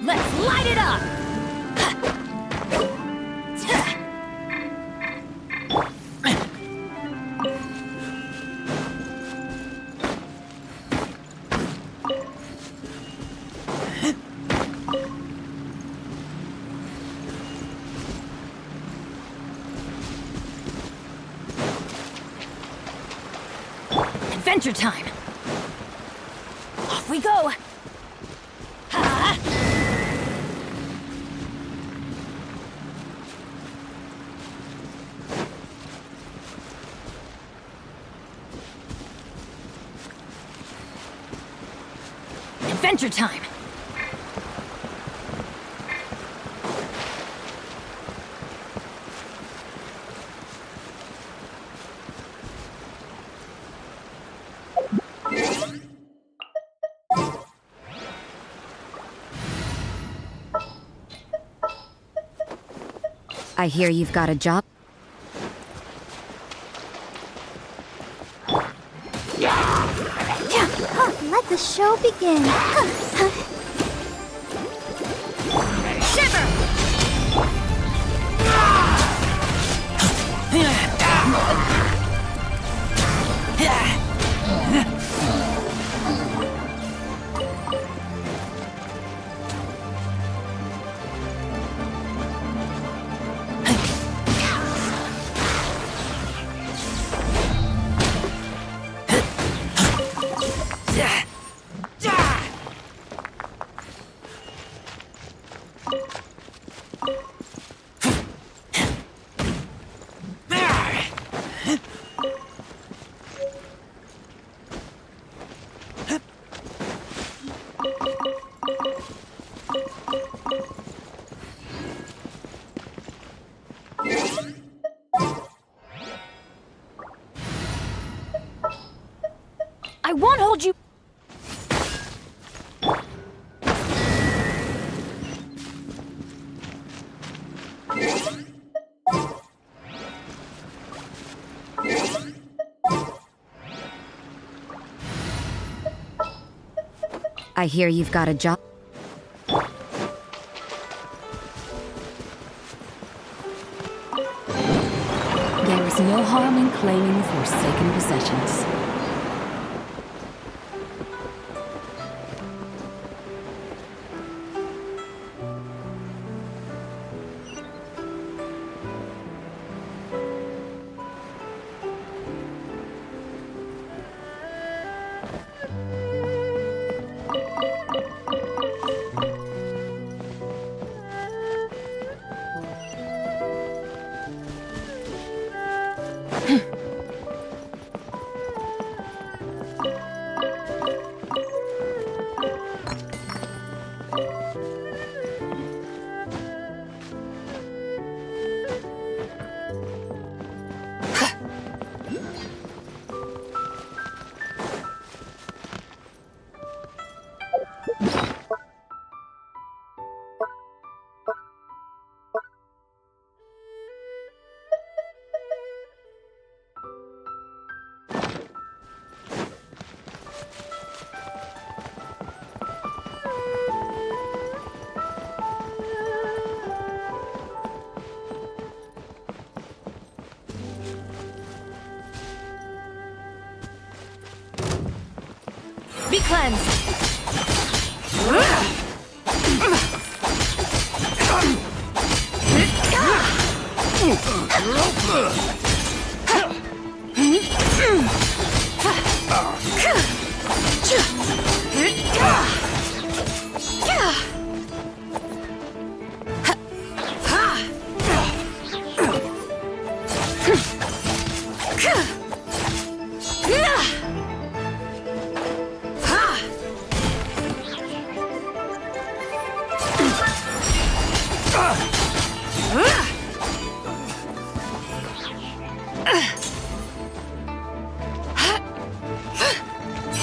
Let's light it up! Adventure time! Off we go! Adventure time! I hear you've got a job. Let the show begin. I hear you've got a job. There is no harm in claiming forsaken possessions. Be cleansed!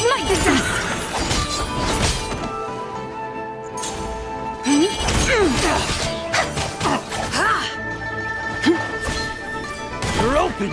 Like the dust! You're open!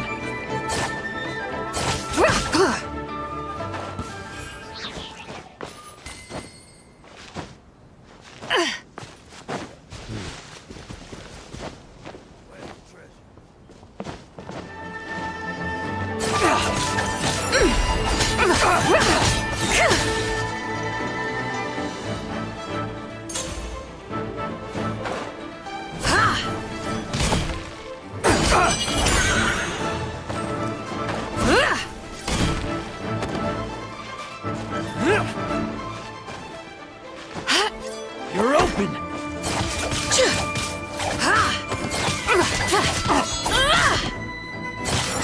You're open!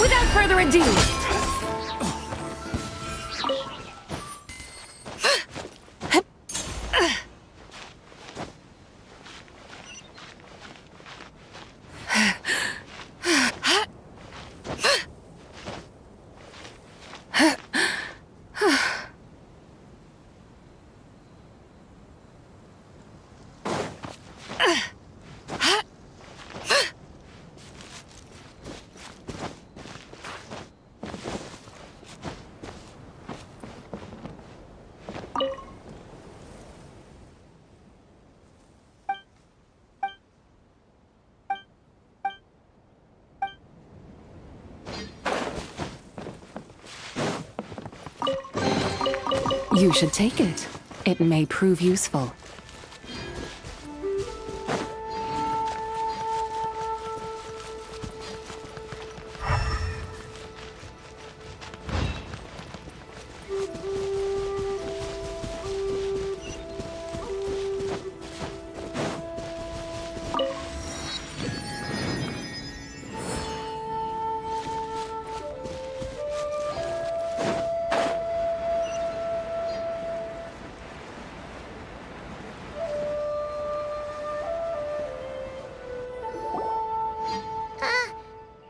Without further ado, you should take it. It may prove useful.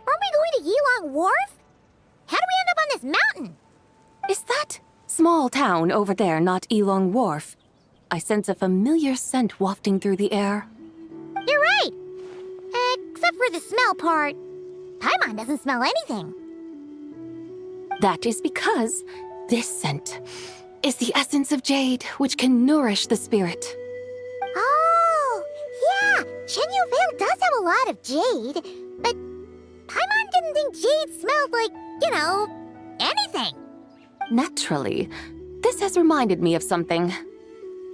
Aren't we going to Yilong Wharf? How do we end up on this mountain? Is that small town over there not Elong Wharf? I sense a familiar scent wafting through the air. You're right. Except for the smell part. Paimon doesn't smell anything. That is because this scent is the essence of jade, which can nourish the spirit. Oh, yeah, Shenyu Vale does have a lot of jade, but Paimon didn't think jade smelled like, Anything. Naturally, this has reminded me of something.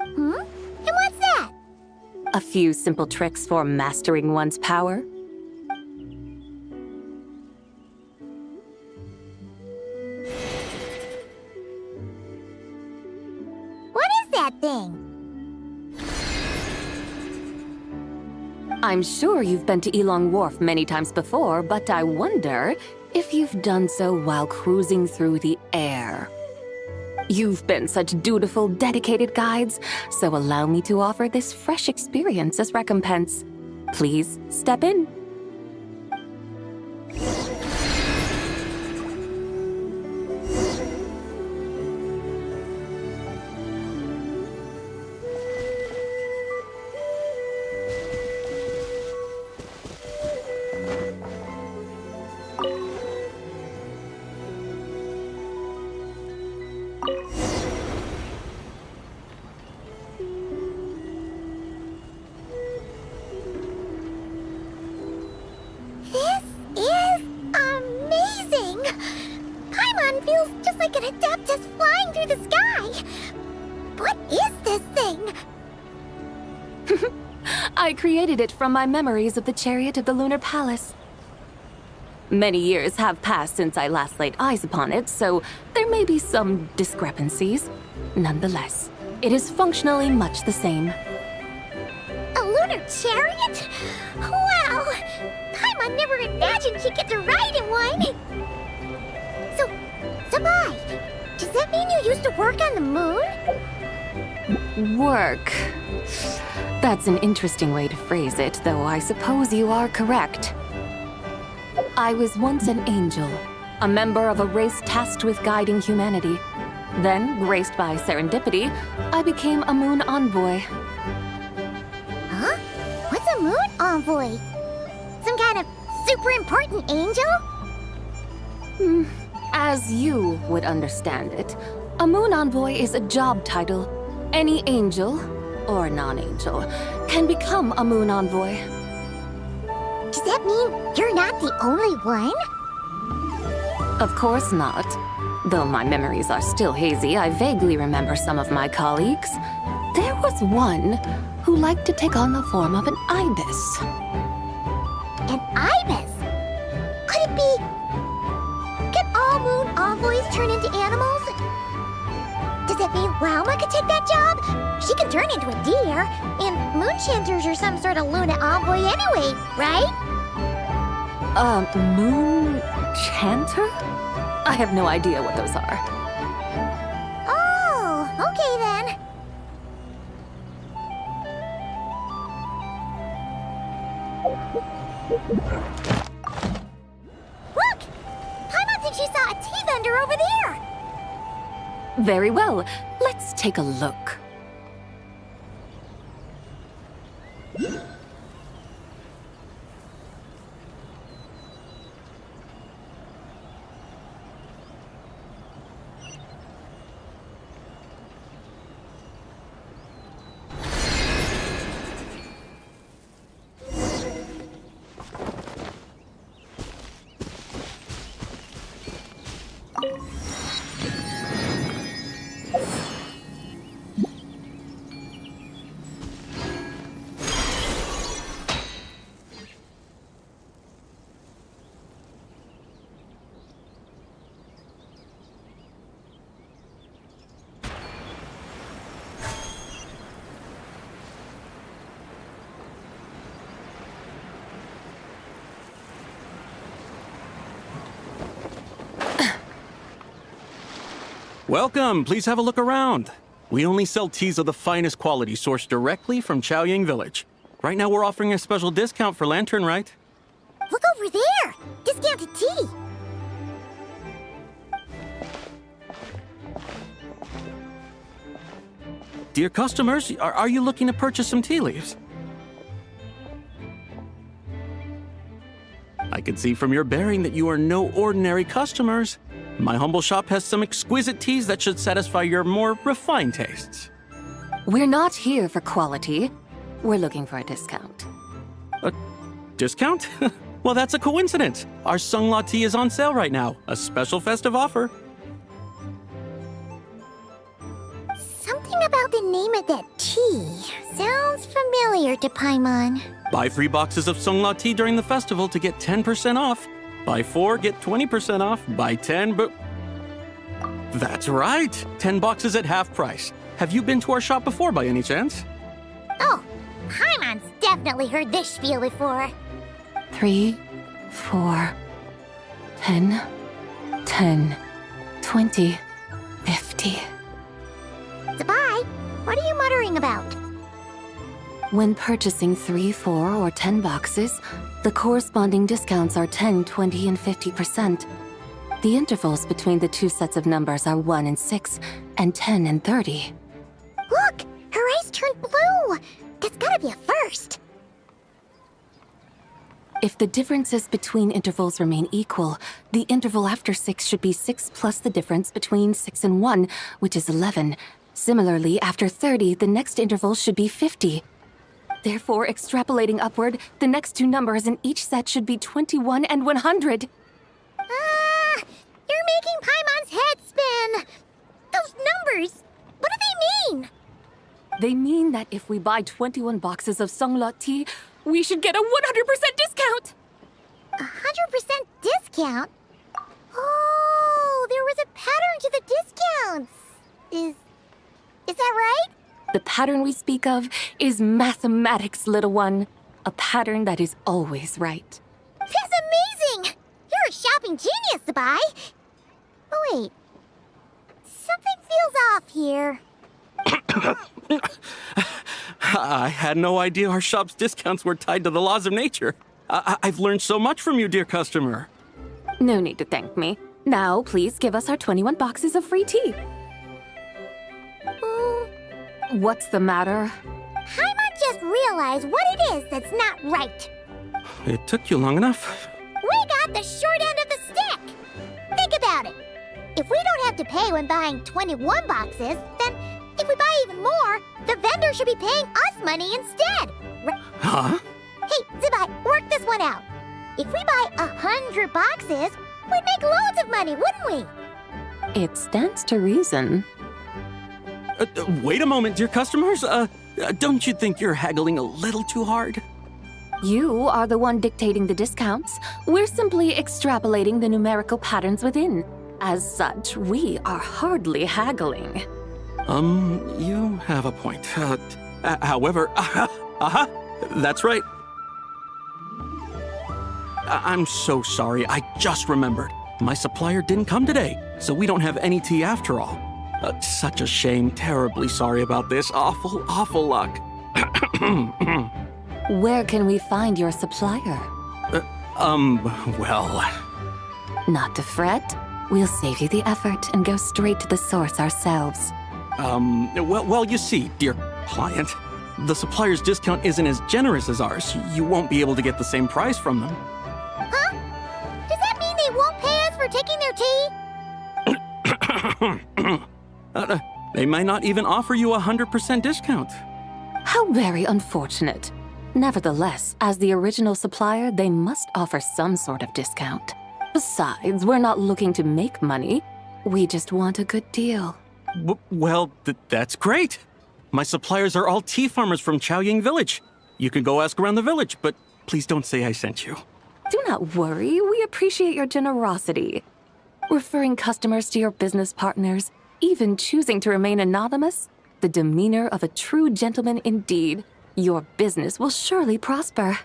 And what's that? A few simple tricks for mastering one's power. What is that thing? I'm sure you've been to Elong Wharf many times before, but I wonder if you've done so while cruising through the air. You've been such dutiful, dedicated guides, so allow me to offer this fresh experience as recompense. Please step in. This is amazing! Paimon feels just like an Adeptus flying through the sky. What is this thing? I created it from my memories of the chariot of the Lunar Palace. Many years have passed since I last laid eyes upon it, so there may be some discrepancies. Nonetheless, it is functionally much the same. A lunar chariot? Wow! Paimon never imagined she'd get to ride in one! So Bai, does that mean you used to work on the moon? Work. That's an interesting way to phrase it, though I suppose you are correct. I was once an angel, a member of a race tasked with guiding humanity. Then, graced by serendipity, I became a moon envoy. Huh? What's a moon envoy? Some kind of super important angel? As you would understand it, a moon envoy is a job title. Any angel, or non-angel, can become a moon envoy. Does that mean you're not the only one? Of course not. Though my memories are still hazy, I vaguely remember some of my colleagues. There was one who liked to take on the form of an ibis. An ibis? Could it be... Can all moon envoys turn into animals? Does that mean Lauma could take that job? She can turn into a deer, and moon chanters are some sort of Luna envoy anyway, right? Moon chanter? I have no idea what those are. Oh, okay then. Look! Paimon thinks she saw a T-Thunder over there! Very well. Let's take a look. Welcome, please have a look around. We only sell teas of the finest quality sourced directly from Chaoying Village. Right now we're offering a special discount for Lantern Rite. Look over there! Discounted tea! Dear customers, are you looking to purchase some tea leaves? I can see from your bearing that you are no ordinary customers. My humble shop has some exquisite teas that should satisfy your more refined tastes. We're not here for quality. We're looking for a discount. A discount? Well, that's a coincidence. Our Sunglaw tea is on sale right now. A special festive offer. Something about the name of that tea sounds familiar to Paimon. Buy 3 boxes of Sunglaw tea during the festival to get 10% off. Buy 4, get 20% off. Buy 10, but... That's right. 10 boxes at half price. Have you been to our shop before by any chance? Oh, Paimon's definitely heard this spiel before. 3, 4, 10, 10, 20, 50. Zabai, what are you muttering about? When purchasing 3, 4, or 10 boxes, the corresponding discounts are 10, 20, and 50%. The intervals between the two sets of numbers are 1 and 6, and 10 and 30. Look! Her eyes turned blue! That's gotta be a first! If the differences between intervals remain equal, the interval after 6 should be 6 plus the difference between 6 and 1, which is 11. Similarly, after 30, the next interval should be 50. Therefore, extrapolating upward, the next two numbers in each set should be 21 and 100. You're making Paimon's head spin! Those numbers, what do they mean? They mean that if we buy 21 boxes of Sunglaw tea, we should get a 100% discount! 100% discount? Oh, there was a pattern to the discounts! Is that right? The pattern we speak of is mathematics, little one. A pattern that is always right. That's amazing! You're a shopping genius, Zabai! Oh, wait. Something feels off here. I had no idea our shop's discounts were tied to the laws of nature. I've learned so much from you, dear customer. No need to thank me. Now, please give us our 21 boxes of free tea. What's the matter? Paimon just realized what it is that's not right. It took you long enough. We got the short end of the stick! Think about it. If we don't have to pay when buying 21 boxes, then if we buy even more, the vendor should be paying us money instead. Huh? Hey, Zabai, work this one out. If we buy 100 boxes, we'd make loads of money, wouldn't we? It stands to reason. Wait a moment, dear customers. Don't you think you're haggling a little too hard? You are the one dictating the discounts. We're simply extrapolating the numerical patterns within. As such, we are hardly haggling. You have a point. However, that's right. I'm so sorry. I just remembered. My supplier didn't come today, so we don't have any tea after all. Such a shame. Terribly sorry about this. Awful luck. Where can we find your supplier? Well... Not to fret. We'll save you the effort and go straight to the source ourselves. Well, you see, dear client, the supplier's discount isn't as generous as ours. You won't be able to get the same price from them. Huh? Does that mean they won't pay us for taking their tea? They might not even offer you a 100% discount. How very unfortunate. Nevertheless, as the original supplier, they must offer some sort of discount. Besides, we're not looking to make money. We just want a good deal. Well, that's great. My suppliers are all tea farmers from Chaoying Village. You can go ask around the village, but please don't say I sent you. Do not worry. We appreciate your generosity. Referring customers to your business partners, even choosing to remain anonymous, the demeanor of a true gentleman indeed. Your business will surely prosper.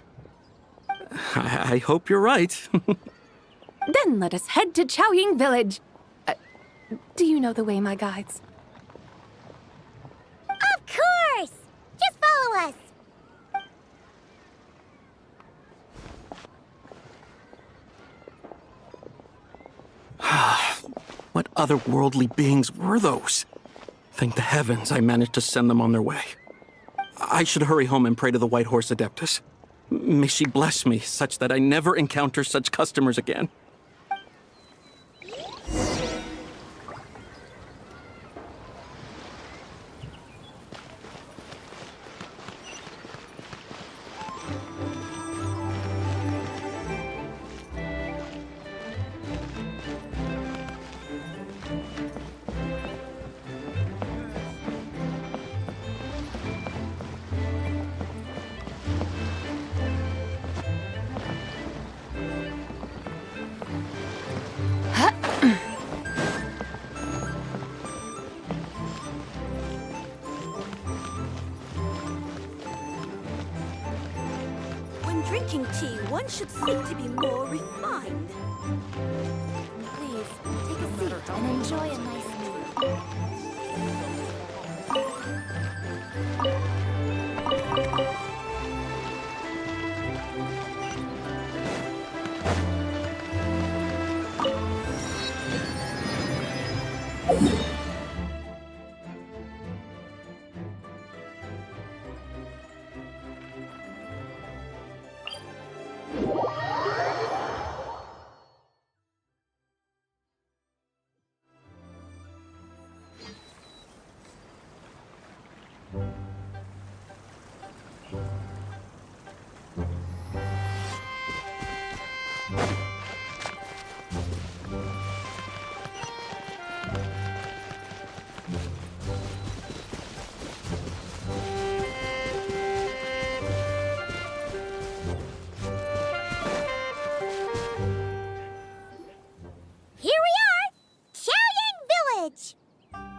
I hope you're right. Then let us head to Chaoying Village. Do you know the way, my guides? Of course! Just follow us! What otherworldly beings were those? Thank the heavens I managed to send them on their way. I should hurry home and pray to the White Horse Adeptus. May she bless me such that I never encounter such customers again. When drinking tea, one should seek to be more refined. Please, take a seat and enjoy a nice meal.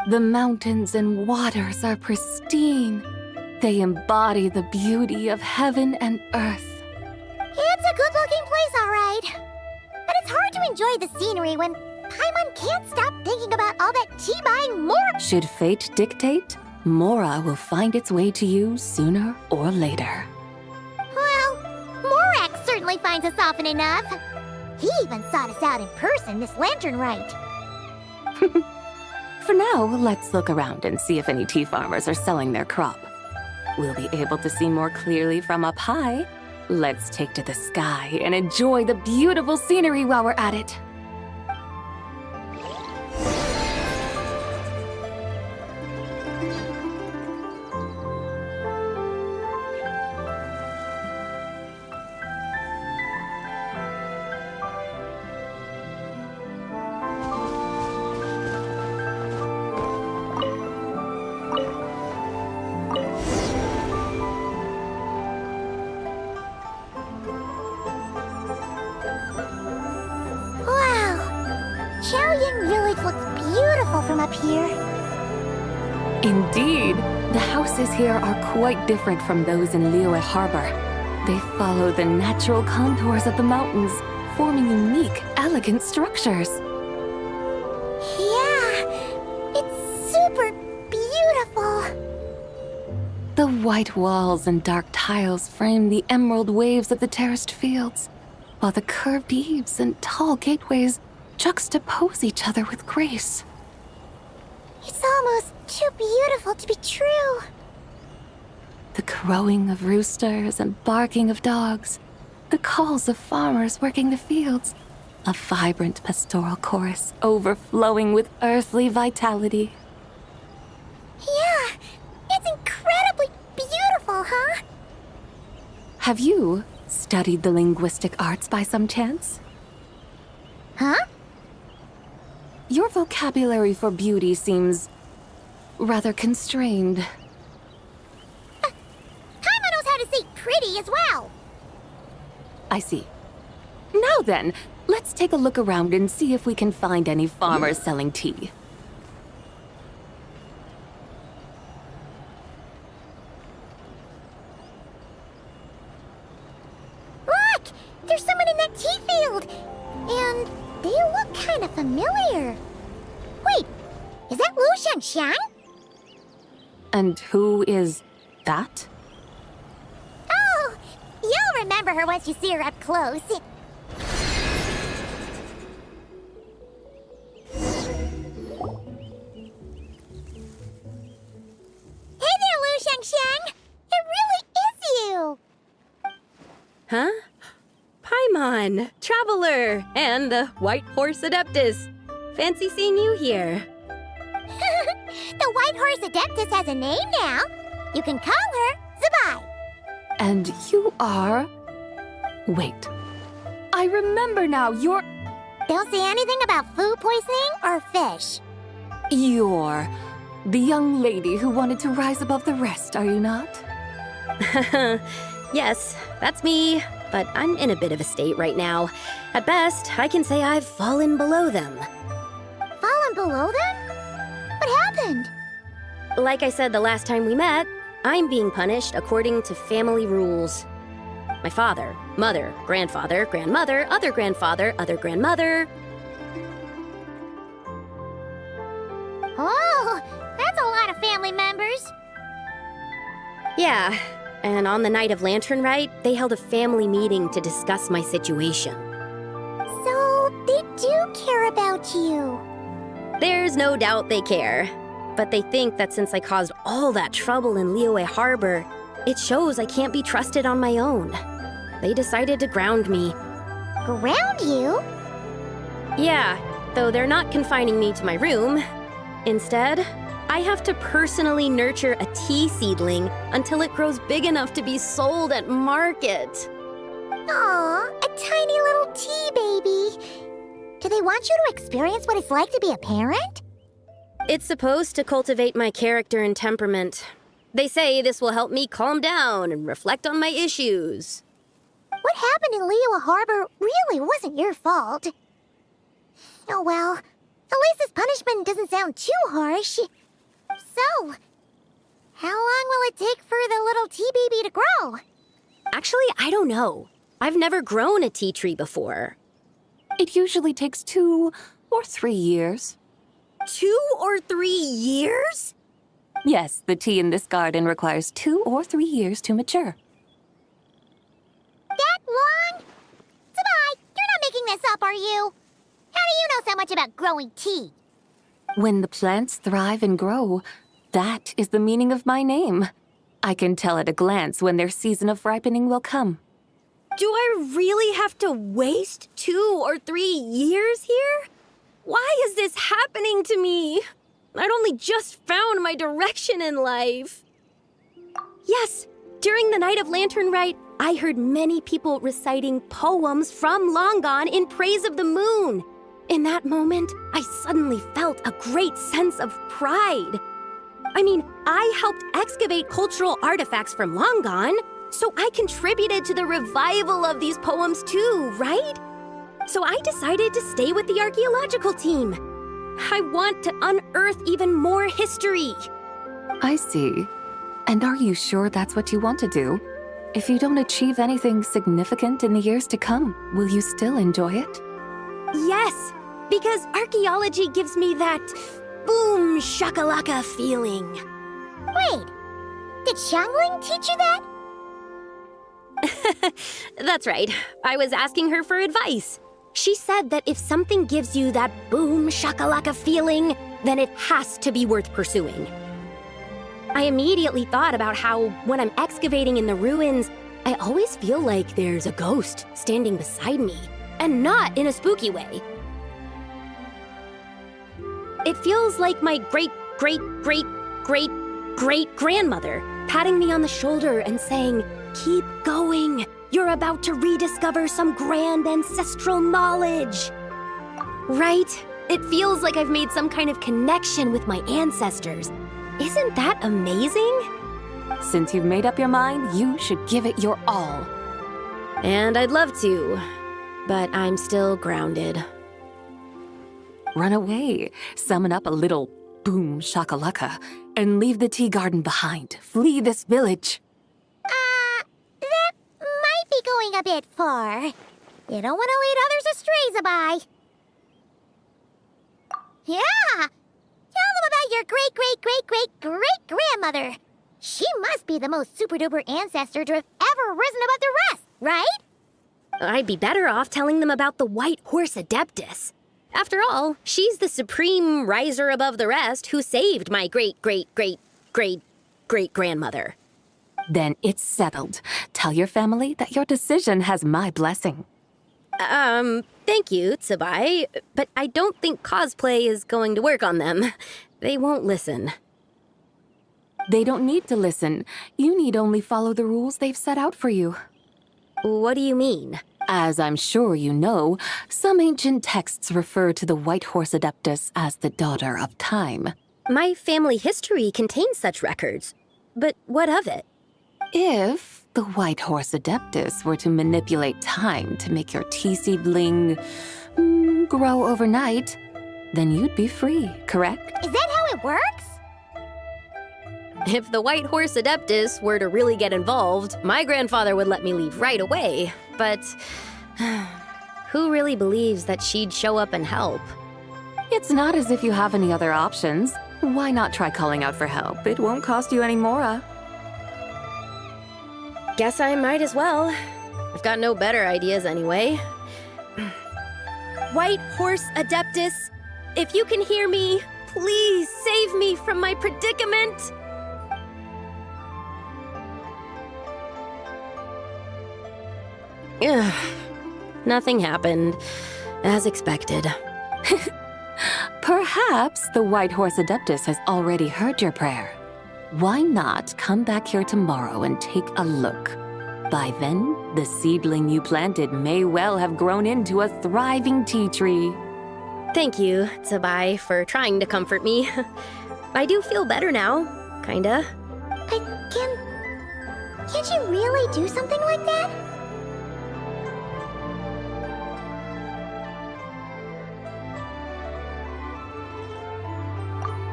The mountains and waters are pristine. They embody the beauty of heaven and earth. It's a good-looking place, all right. But it's hard to enjoy the scenery when Paimon can't stop thinking about all that tea buying Mora. Should fate dictate, Mora will find its way to you sooner or later. Well, Morak certainly finds us often enough. He even sought us out in person this lantern rite. For now, let's look around and see if any tea farmers are selling their crop. We'll be able to see more clearly from up high. Let's take to the sky and enjoy the beautiful scenery while we're at it. From up here. Indeed, the houses here are quite different from those in Liyue Harbor. They follow the natural contours of the mountains, forming unique, elegant structures. Yeah, it's super beautiful. The white walls and dark tiles frame the emerald waves of the terraced fields, while the curved eaves and tall gateways juxtapose each other with grace. It's almost too beautiful to be true. The crowing of roosters and barking of dogs, the calls of farmers working the fields, a vibrant pastoral chorus overflowing with earthly vitality. Yeah, it's incredibly beautiful, huh? Have you studied the linguistic arts by some chance? Huh? Your vocabulary for beauty seems rather constrained. Paimon knows how to say pretty as well. I see. Now then, let's take a look around and see if we can find any farmers selling tea. Look! There's someone in that tea field! And they look kind of familiar. Wait, is that Lu Xiangxiang? And who is that? Oh, you'll remember her once you see her up close. Hey there, Lu Xiangxiang! It really is you! Paimon, Traveler, and the White Horse Adeptus. Fancy seeing you here. The White Horse Adeptus has a name now. You can call her Zabai. And you are... Wait. I remember now, you're... Don't say anything about food poisoning or fish. You're the young lady who wanted to rise above the rest, are you not? Yes, that's me, but I'm in a bit of a state right now. At best, I can say I've fallen below them. Fallen below them? What happened? Like I said the last time we met, I'm being punished according to family rules. My father, mother, grandfather, grandmother, other grandfather, other grandmother. Oh, that's a lot of family members. Yeah, and on the night of Lantern Rite, they held a family meeting to discuss my situation. So, they do care about you. There's no doubt they care. But they think that since I caused all that trouble in Liyue Harbor, it shows I can't be trusted on my own. They decided to ground me. Ground you? Yeah, though they're not confining me to my room. Instead, I have to personally nurture a tea seedling until it grows big enough to be sold at market. Aw, a tiny little tea baby. Do they want you to experience what it's like to be a parent? It's supposed to cultivate my character and temperament. They say this will help me calm down and reflect on my issues. What happened in Liyue Harbor really wasn't your fault. Oh well, at least this punishment doesn't sound too harsh. So, how long will it take for the little tea baby to grow? Actually, I don't know. I've never grown a tea tree before. It usually takes 2 or 3 years. 2 or 3 years? Yes, the tea in this garden requires 2 or 3 years to mature. That long? Zabai, you're not making this up, are you? How do you know so much about growing tea? When the plants thrive and grow, that is the meaning of my name. I can tell at a glance when their season of ripening will come. Do I really have to waste 2 or 3 years here? Why is this happening to me? I'd only just found my direction in life. Yes, during the night of Lantern Rite, I heard many people reciting poems from Long Gone in praise of the moon. In that moment, I suddenly felt a great sense of pride. I mean, I helped excavate cultural artifacts from Long Gone, so I contributed to the revival of these poems too, right? So I decided to stay with the archaeological team. I want to unearth even more history. I see. And are you sure that's what you want to do? If you don't achieve anything significant in the years to come, will you still enjoy it? Yes, because archaeology gives me that boom shakalaka feeling. Wait, did Xiangling teach you that? That's right. I was asking her for advice. She said that if something gives you that boom shakalaka feeling, then it has to be worth pursuing. I immediately thought about how, when I'm excavating in the ruins, I always feel like there's a ghost standing beside me, and not in a spooky way. It feels like my great-great-great-great-great-grandmother patting me on the shoulder and saying, "Keep going. You're about to rediscover some grand ancestral knowledge." Right? It feels like I've made some kind of connection with my ancestors. Isn't that amazing? Since you've made up your mind, you should give it your all. And I'd love to, but I'm still grounded. Run away, summon up a little boom shakalaka, and leave the tea garden behind. Flee this village. That might be going a bit far. You don't want to lead others astray, Zabai. Yeah! Tell them about your great-great-great-great-great-grandmother. She must be the most super-duper ancestor to have ever risen above the rest, right? I'd be better off telling them about the White Horse Adeptus. After all, she's the supreme riser above the rest who saved my great-great-great-great-great-grandmother. Then it's settled. Tell your family that your decision has my blessing. Thank you, Tsubai, but I don't think cosplay is going to work on them. They won't listen. They don't need to listen. You need only follow the rules they've set out for you. What do you mean? As I'm sure you know, some ancient texts refer to the White Horse Adeptus as the Daughter of Time. My family history contains such records. But what of it? If the White Horse Adeptus were to manipulate time to make your tea seedling grow overnight, then you'd be free, correct? Is that how it works? If the White Horse Adeptus were to really get involved, my grandfather would let me leave right away. But who really believes that she'd show up and help? It's not as if you have any other options. Why not try calling out for help? It won't cost you any more. Guess I might as well. I've got no better ideas anyway. White Horse Adeptus, if you can hear me, please save me from my predicament! Ugh. Nothing happened, as expected. Perhaps the White Horse Adeptus has already heard your prayer. Why not come back here tomorrow and take a look? By then, the seedling you planted may well have grown into a thriving tea tree. Thank you, Tsubai, for trying to comfort me. I do feel better now, kinda. But can't you really do something like that?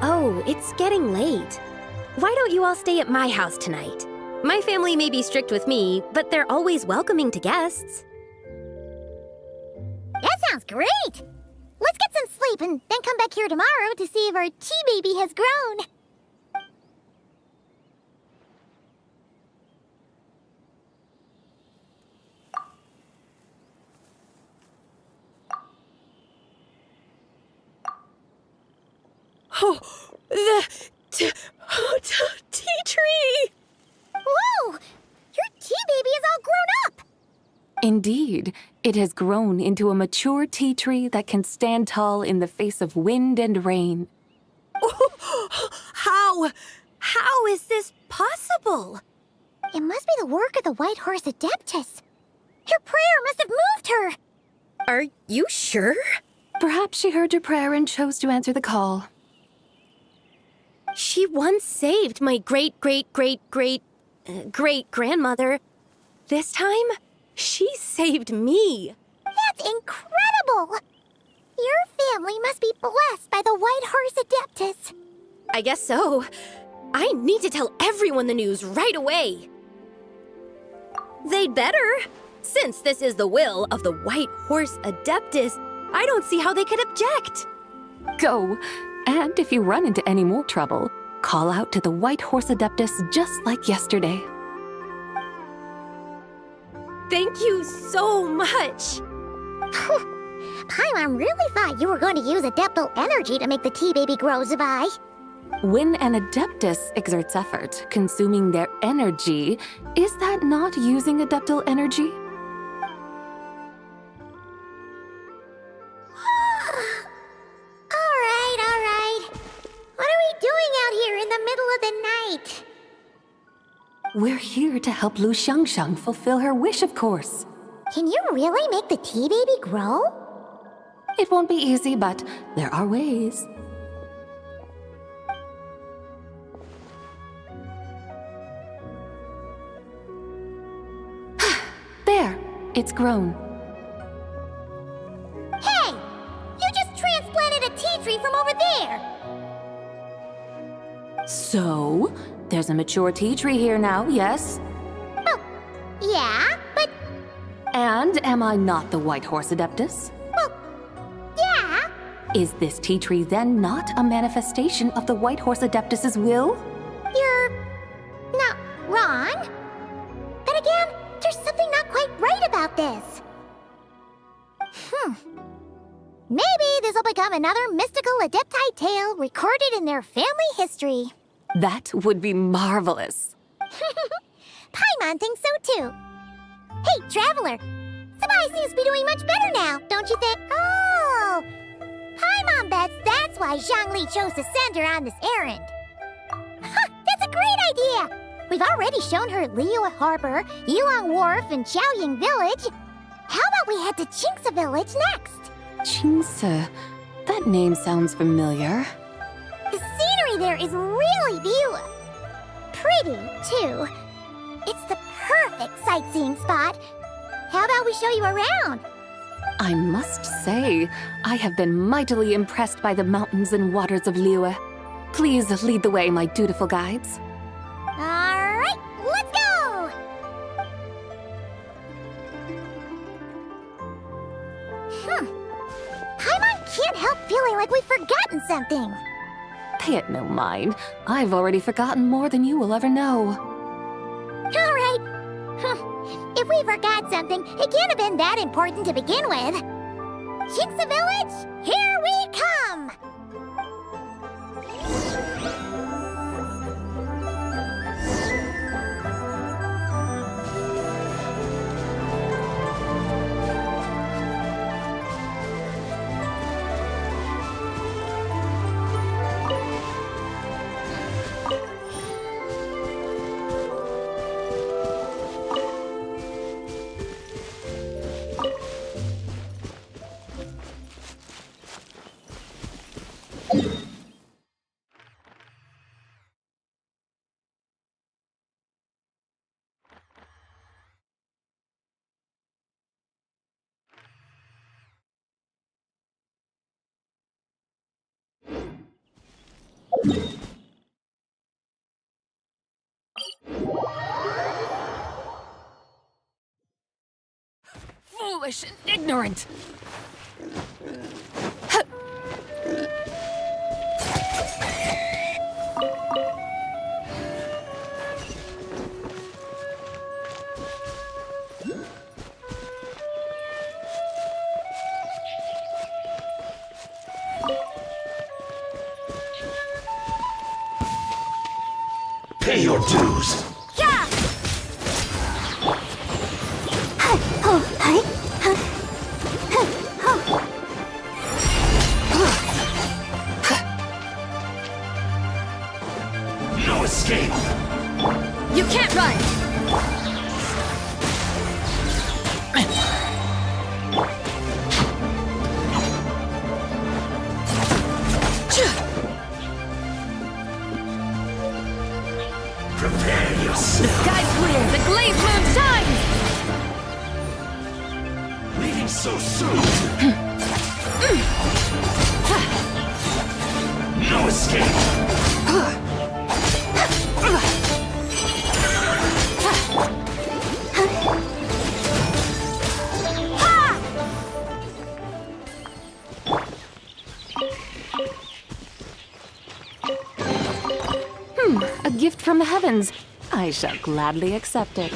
Oh, it's getting late. Why don't you all stay at my house tonight? My family may be strict with me, but they're always welcoming to guests. That sounds great! Let's get some sleep and then come back here tomorrow to see if our tea baby has grown. Oh, the tea tree! Whoa! Your tea baby is all grown up! Indeed, it has grown into a mature tea tree that can stand tall in the face of wind and rain. How is this possible? It must be the work of the White Horse Adeptus. Her prayer must have moved her. Are you sure? Perhaps she heard your prayer and chose to answer the call. She once saved my great-great-great-great-grandmother. This time, she saved me. That's incredible! Your family must be blessed by the White Horse Adeptus. I guess so. I need to tell everyone the news right away. They'd better. Since this is the will of the White Horse Adeptus, I don't see how they could object. Go. And if you run into any more trouble, call out to the White Horse Adeptus just like yesterday. Thank you so much! Paimon really thought you were going to use Adeptal energy to make the tea baby grow, Zubai. When an Adeptus exerts effort, consuming their energy, is that not using Adeptal energy? Alright. What are we doing out here in the middle of the night? We're here to help Lu Xiangxiang fulfill her wish, of course. Can you really make the tea baby grow? It won't be easy, but there are ways. There, it's grown. Hey! You just transplanted a tea tree from over there! So, there's a mature tea tree here now, yes? Well, yeah, but... And am I not the White Horse Adeptus? Well, yeah. Is this tea tree then not a manifestation of the White Horse Adeptus's will? You're not wrong. But again, there's something not quite right about this. Maybe this'll become another mystical Adepti tale recorded in their family history. That would be marvelous. Paimon thinks so too. Hey, Traveler! Sabai seems to be doing much better now, don't you think? Oh! Paimon bets that's why Zhongli chose to send her on this errand. Huh, that's a great idea! We've already shown her Liyue Harbor, Yulong Wharf, and Xiaoying Village. How about we head to Qingce Village next? Qingce. That name sounds familiar. The scenery there is really beautiful. Pretty, too. It's the perfect sightseeing spot. How about we show you around? I must say, I have been mightily impressed by the mountains and waters of Liyue. Please lead the way, my dutiful guides. Alright, let's go! Paimon can't help feeling like we've forgotten something. Pay it no mind. I've already forgotten more than you will ever know. Alright. If we forgot something, it can't have been that important to begin with. Qingce Village, here we come! Foolish and ignorant! Pay your dues. No escape. You can't run! Prepare The yourself. sky's clear! The glazed moon shines! Leaving so soon. No escape. A gift from the heavens. I shall gladly accept it.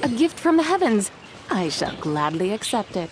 A gift from the heavens. I shall gladly accept it.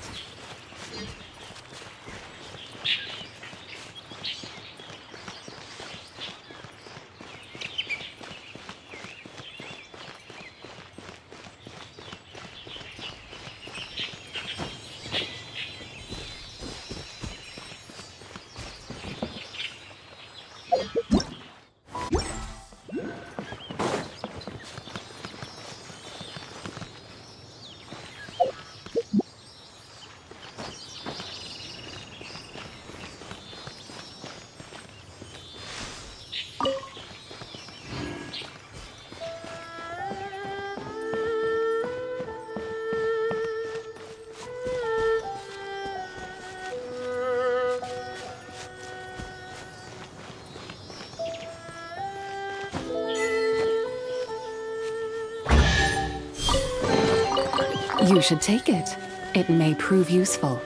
You should take it. It may prove useful.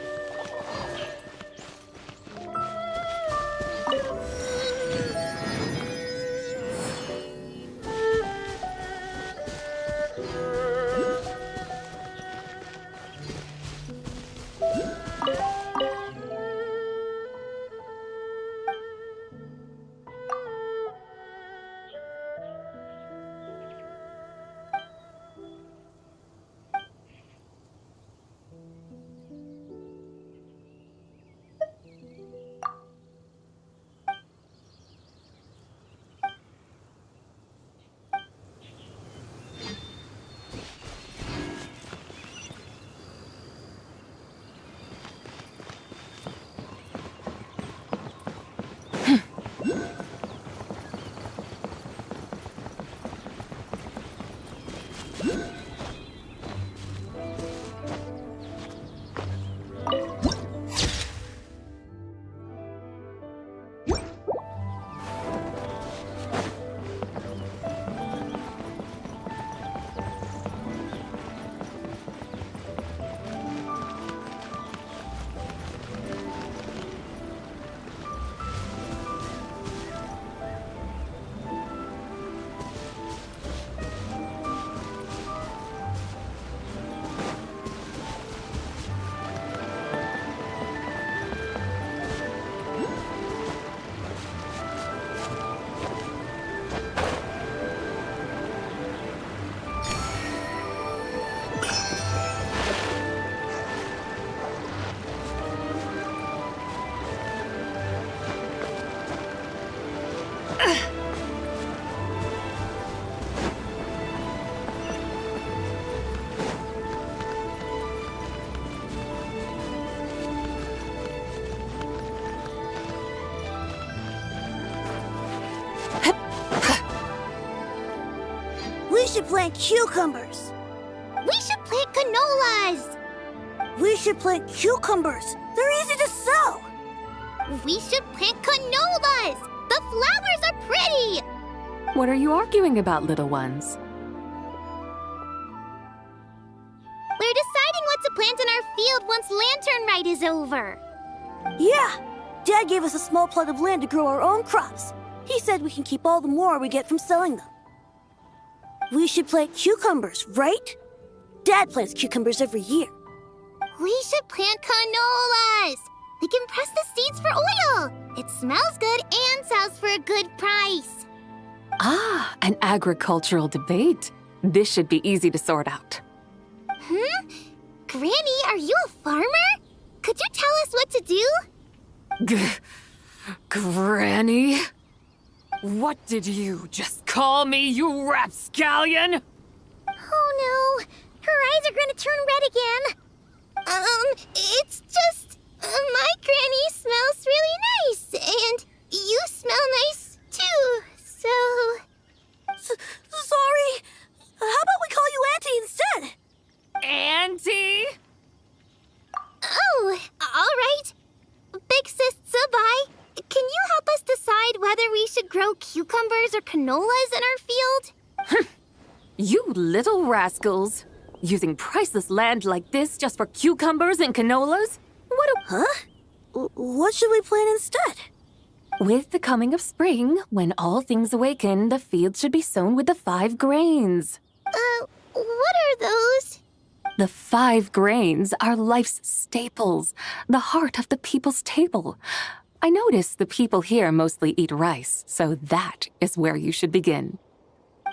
We should plant cucumbers. We should plant canolas. We should plant cucumbers. They're easy to sow. We should plant canolas. The flowers are pretty. What are you arguing about, little ones? We're deciding what to plant in our field once Lantern Rite is over. Yeah. Dad gave us a small plot of land to grow our own crops. He said we can keep all the more we get from selling them. We should plant cucumbers, right? Dad plants cucumbers every year. We should plant canolas. We can press the seeds for oil. It smells good and sells for a good price. Ah, an agricultural debate. This should be easy to sort out. Granny, are you a farmer? Could you tell us what to do? Granny? What did you just call me, you rapscallion? Oh no, her eyes are gonna turn red again. It's just, my granny smells really nice, and you smell nice too, so... Sorry. How about we call you Auntie instead? Auntie? Oh, alright. Big sis Sabai, can you help us decide whether we should grow cucumbers or canolas in our field? You little rascals. Using priceless land like this just for cucumbers and canolas? What a... Huh? What should we plant instead? With the coming of spring, when all things awaken, the fields should be sown with the 5 grains. What are those? The 5 grains are life's staples, the heart of the people's table. I notice the people here mostly eat rice, so that is where you should begin.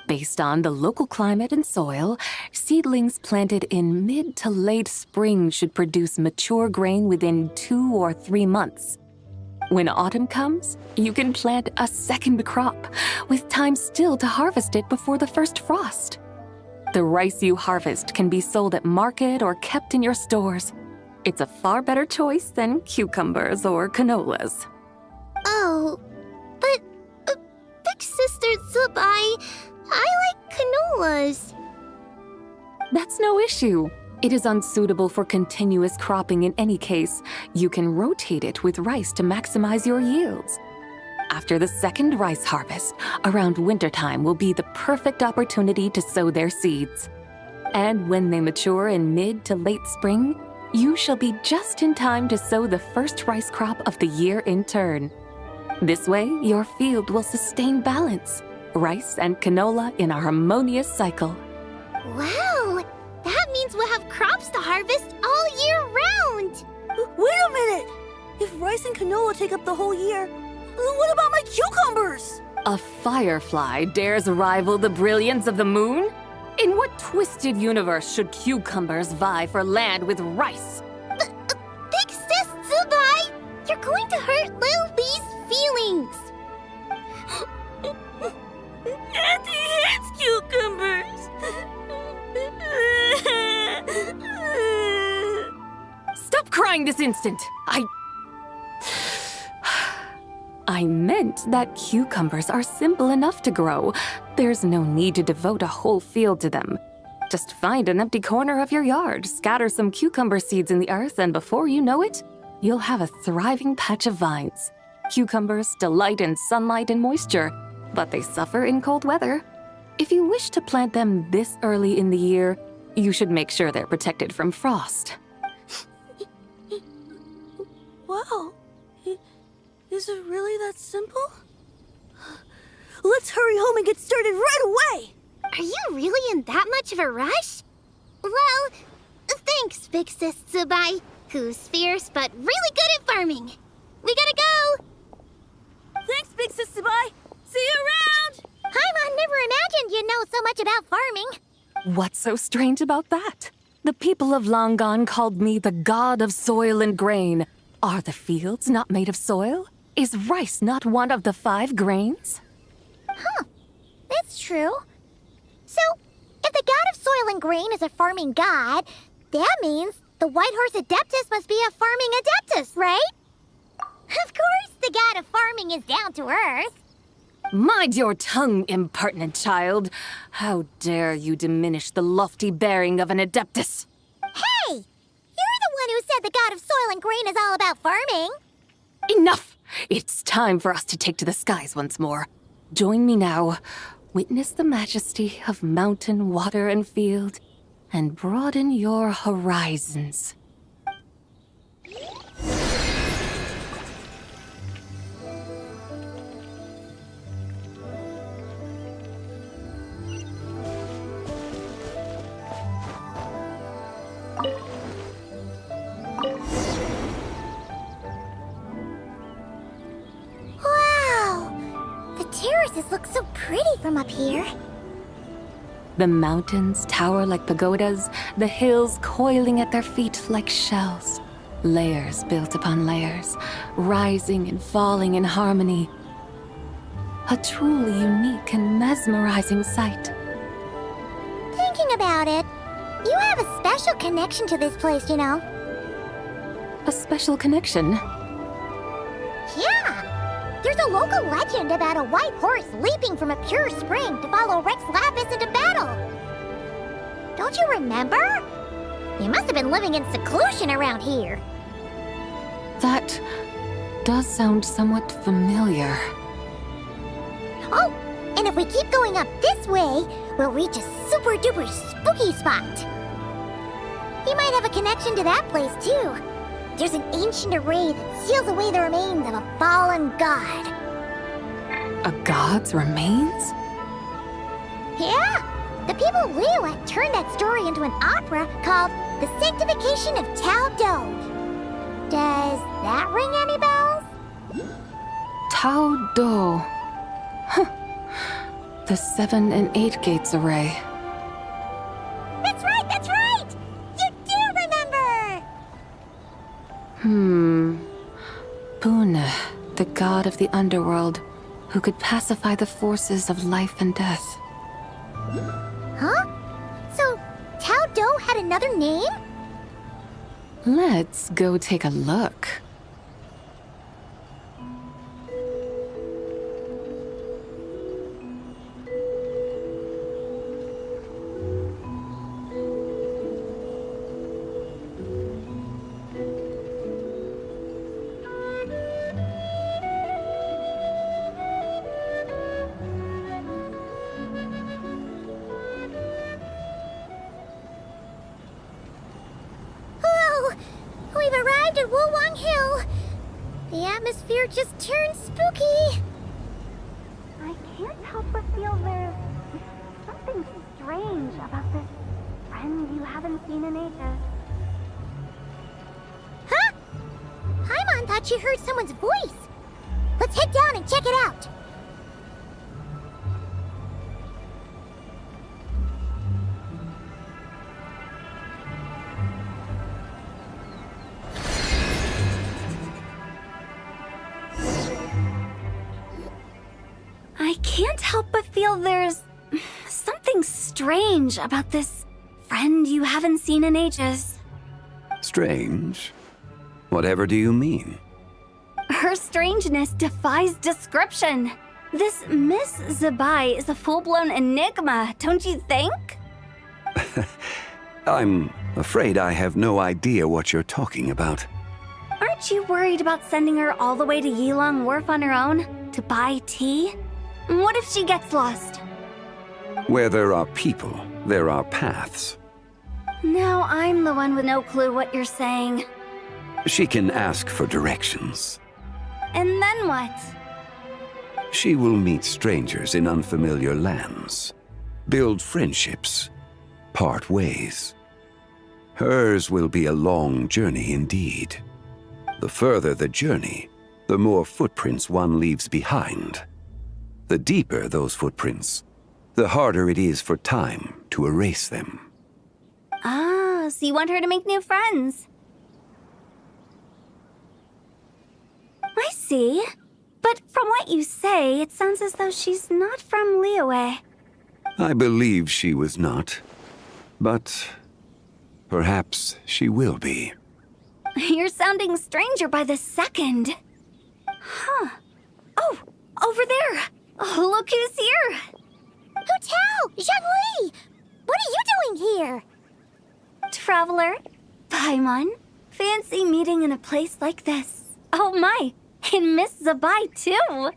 Based on the local climate and soil, seedlings planted in mid to late spring should produce mature grain within 2 or 3 months. When autumn comes, you can plant a second crop, with time still to harvest it before the first frost. The rice you harvest can be sold at market or kept in your stores. It's a far better choice than cucumbers or canolas. Oh, but Big Sister Sabai, I like canolas. That's no issue. It is unsuitable for continuous cropping in any case. You can rotate it with rice to maximize your yields. After the second rice harvest, around wintertime will be the perfect opportunity to sow their seeds. And when they mature in mid to late spring, you shall be just in time to sow the first rice crop of the year in turn. This way, your field will sustain balance, rice and canola in a harmonious cycle. Wow! That means we'll have crops to harvest all year round! Wait a minute! If rice and canola take up the whole year, what about my cucumbers? A firefly dares rival the brilliance of the moon? In what twisted universe should cucumbers vie for land with rice? Big Sis Tsubai! You're going to hurt Lil Bee's feelings! Auntie hates cucumbers! Stop crying this instant! I meant that cucumbers are simple enough to grow. There's no need to devote a whole field to them. Just find an empty corner of your yard, scatter some cucumber seeds in the earth, and before you know it, you'll have a thriving patch of vines. Cucumbers delight in sunlight and moisture, but they suffer in cold weather. If you wish to plant them this early in the year, you should make sure they're protected from frost. Wow. Is it really that simple? Let's hurry home and get started right away! Are you really in that much of a rush? Well, thanks, Big Sis Tsubai, who's fierce but really good at farming. We gotta go! Thanks, Big Sis Tsubai! See you around! Paimon never imagined you'd know so much about farming. What's so strange about that? The people of Longon called me the god of soil and grain. Are the fields not made of soil? Is rice not one of the 5 grains? Huh. That's true. So, if the god of soil and grain is a farming god, that means the White Horse Adeptus must be a farming adeptus, right? Of course the god of farming is down to earth. Mind your tongue, impertinent child. How dare you diminish the lofty bearing of an adeptus? Hey! You're the one who said the god of soil and grain is all about farming. Enough! It's time for us to take to the skies once more. Join me now. Witness the majesty of mountain, water, and field, and broaden your horizons. Wow! The terraces look so pretty from up here. The mountains tower like pagodas, the hills coiling at their feet like shells. Layers built upon layers, rising and falling in harmony. A truly unique and mesmerizing sight. Thinking about it, you have a special connection to this place, you know. A special connection? Yeah! There's a local legend about a white horse leaping from a pure spring to follow Rex Lapis into battle. Don't you remember? You must have been living in seclusion around here. That does sound somewhat familiar. Oh, and if we keep going up this way, we'll reach a super duper spooky spot. You might have a connection to that place too. There's an ancient array that seals away the remains of a fallen god. A god's remains? Yeah! The people of Liyue turned that story into an opera called The Sanctification of Tao Do. Does that ring any bells? Tao Do. Huh. The 7 and 8 gates array. That's right, that's right! You do remember! Puna, the god of the underworld, who could pacify the forces of life and death. Huh? So, Tao Do had another name? Let's go take a look. We've arrived at Wulwang Hill. The atmosphere just turned spooky. I can't help but feel there's something strange about this friend you haven't seen in ages. Huh? Paimon thought she heard someone's voice. Let's head down and check it out. I can't help but feel there's something strange about this friend you haven't seen in ages. Strange? Whatever do you mean? Her strangeness defies description. This Miss Zabai is a full-blown enigma, don't you think? I'm afraid I have no idea what you're talking about. Aren't you worried about sending her all the way to Yilong Wharf on her own to buy tea? What if she gets lost? Where there are people, there are paths. Now I'm the one with no clue what you're saying. She can ask for directions. And then what? She will meet strangers in unfamiliar lands, build friendships, part ways. Hers will be a long journey indeed. The further the journey, the more footprints one leaves behind. The deeper those footprints, the harder it is for time to erase them. Ah, so you want her to make new friends. I see. But from what you say, it sounds as though she's not from Liyue. I believe she was not, but perhaps she will be. You're sounding stranger by the second. Huh. Oh, over there. Oh, look who's here. Hu Zhongli! What are you doing here? Traveler, Paimon, fancy meeting in a place like this. Oh my, and Miss Zabai too.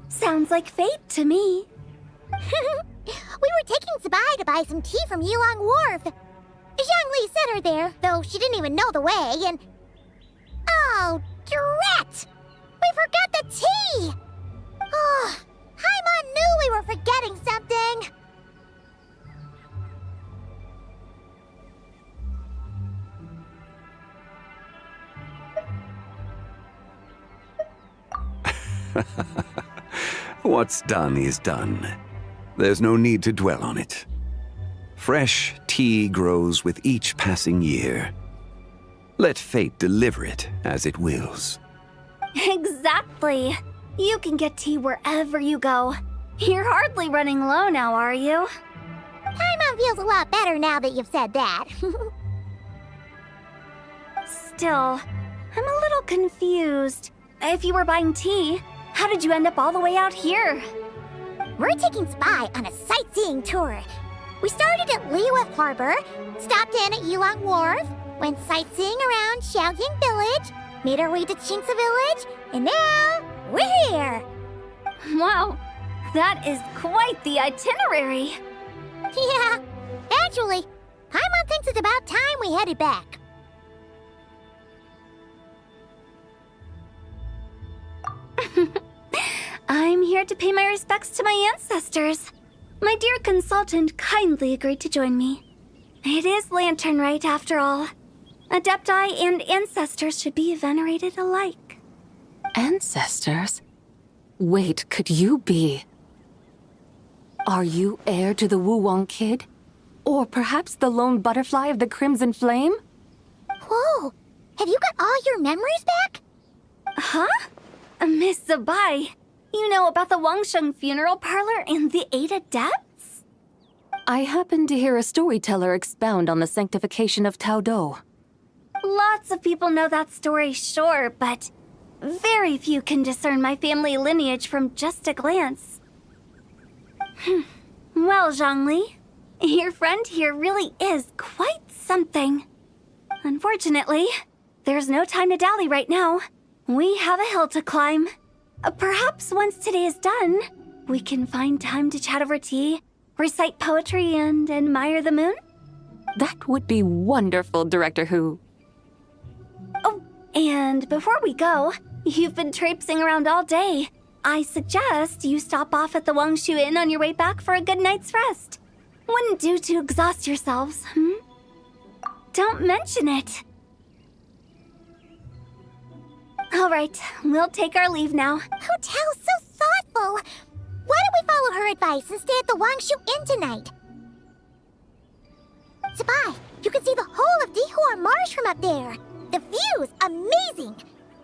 Sounds like fate to me. We were taking Zabai to buy some tea from Yilong Wharf. Zhongli sent her there, though she didn't even know the way, and... Oh, drat! We forgot the tea! Oh, Paimon knew we were forgetting something! What's done is done. There's no need to dwell on it. Fresh tea grows with each passing year. Let fate deliver it as it wills. Exactly. You can get tea wherever you go. You're hardly running low now, are you? Paimon feels a lot better now that you've said that. Still, I'm a little confused. If you were buying tea, how did you end up all the way out here? We're taking Spy on a sightseeing tour. We started at Liyue Harbor, stopped in at Yulong Wharf, went sightseeing around Xiaoying Village, made our way to Qingce Village, and now we're here. Wow, that is quite the itinerary. Yeah, actually, Paimon thinks it's about time we headed back. I'm here to pay my respects to my ancestors. My dear consultant kindly agreed to join me. It is Lantern Rite, after all. Adepti and ancestors should be venerated alike. Ancestors? Wait, could you be? Are you heir to the Wuwang kid? Or perhaps the lone butterfly of the Crimson Flame? Whoa, have you got all your memories back? Huh? Miss Zabai, you know about the Wangsheng funeral parlor and the 8 adepts? I happened to hear a storyteller expound on the sanctification of Tao Do. Lots of people know that story, sure, but very few can discern my family lineage from just a glance. Well, Zhongli, your friend here really is quite something. Unfortunately, there's no time to dally right now. We have a hill to climb. Perhaps once today is done, we can find time to chat over tea, recite poetry, and admire the moon? That would be wonderful, Director Hu. Oh, and before we go, you've been traipsing around all day. I suggest you stop off at the Wangshu Inn on your way back for a good night's rest. Wouldn't do to exhaust yourselves, Don't mention it. All right, we'll take our leave now. Hotel's so thoughtful. Why don't we follow her advice and stay at the Wangshu Inn tonight? Zabai, you can see the whole of Dihua Marsh from up there. The view's amazing.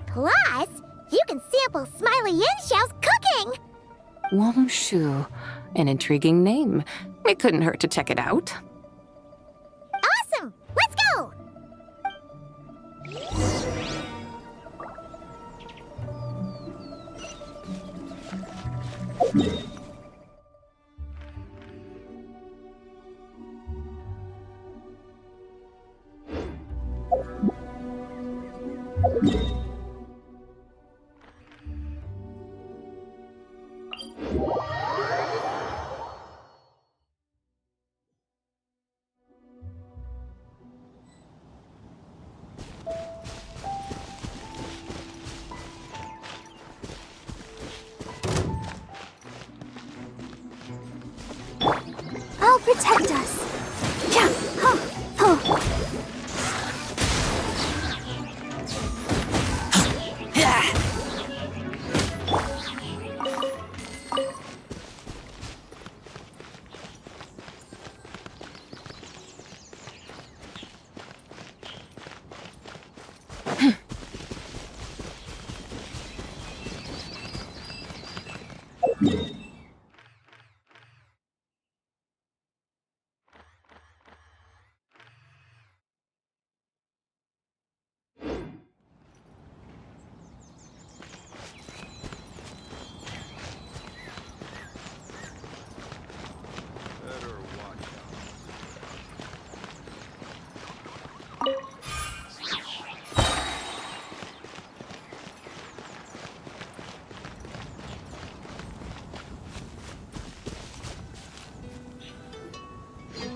Plus, you can sample Smiley Yin-Xiao's cooking. Wangshu, an intriguing name. It couldn't hurt to check it out. Awesome! Let's go! I'll protect us. Yeah.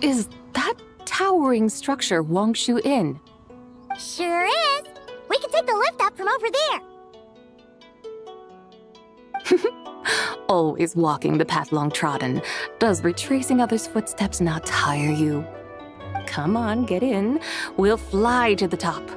Is that towering structure Wangshu Inn? Sure is. We can take the lift up from over there. Always walking the path long trodden. Does retracing others' footsteps not tire you? Come on, get in. We'll fly to the top.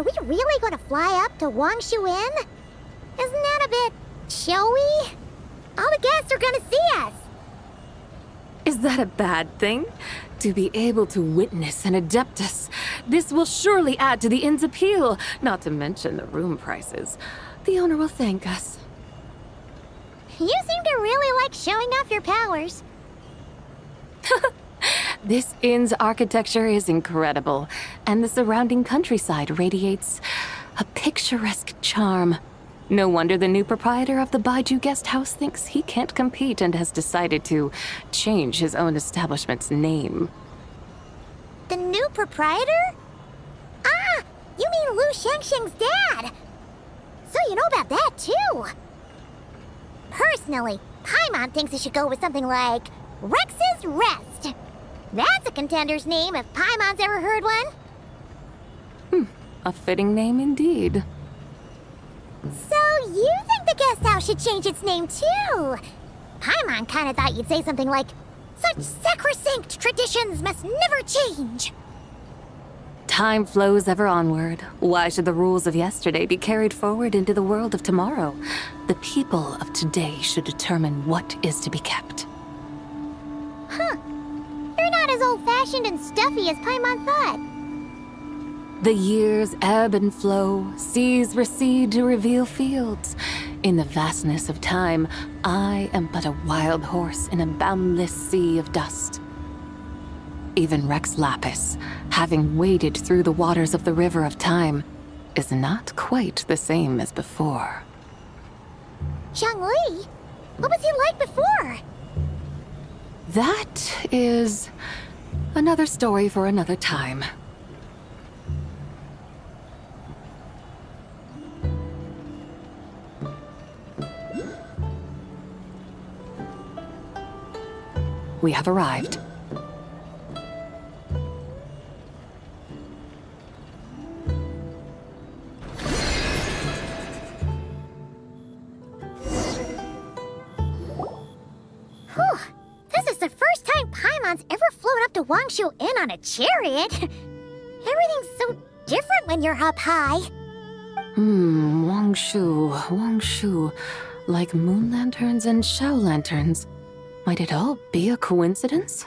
we really gonna fly up to Wangshu Inn? Isn't that a bit showy? All the guests are gonna see us. Is that a bad thing? To be able to witness an Adeptus. This will surely add to the inn's appeal, not to mention the room prices. The owner will thank us. You seem to really like showing off your powers. This inn's architecture is incredible, and the surrounding countryside radiates a picturesque charm. No wonder the new proprietor of the Baiju guest house thinks he can't compete and has decided to change his own establishment's name. The new proprietor? Ah, you mean Lu Shengsheng's dad. So you know about that too. Personally, Paimon thinks it should go with something like Rex's Rest. That's a contender's name if Paimon's ever heard one. A fitting name indeed. So you think the guest house should change its name too? Paimon kinda thought you'd say something like, such sacrosanct traditions must never change. Time flows ever onward. Why should the rules of yesterday be carried forward into the world of tomorrow? The people of today should determine what is to be kept. Huh. You're not as old-fashioned and stuffy as Paimon thought. The years ebb and flow, seas recede to reveal fields. In the vastness of time, I am but a wild horse in a boundless sea of dust. Even Rex Lapis, having waded through the waters of the river of time, is not quite the same as before. Zhongli? What was he like before? That is another story for another time. We have arrived. Whew. This is the first time Paimon's ever flown up to Wangshu Inn on a chariot. Everything's so different when you're up high. Wangshu. Like moon lanterns and Shao lanterns. Might it all be a coincidence?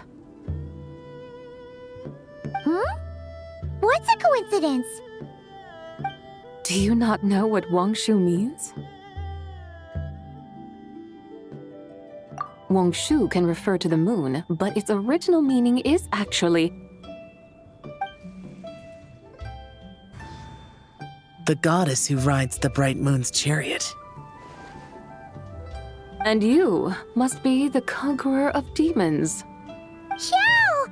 What's a coincidence? Do you not know what Wangshu means? Wangshu can refer to the moon, but its original meaning is actually the goddess who rides the bright moon's chariot. And you must be the conqueror of demons. Xiao!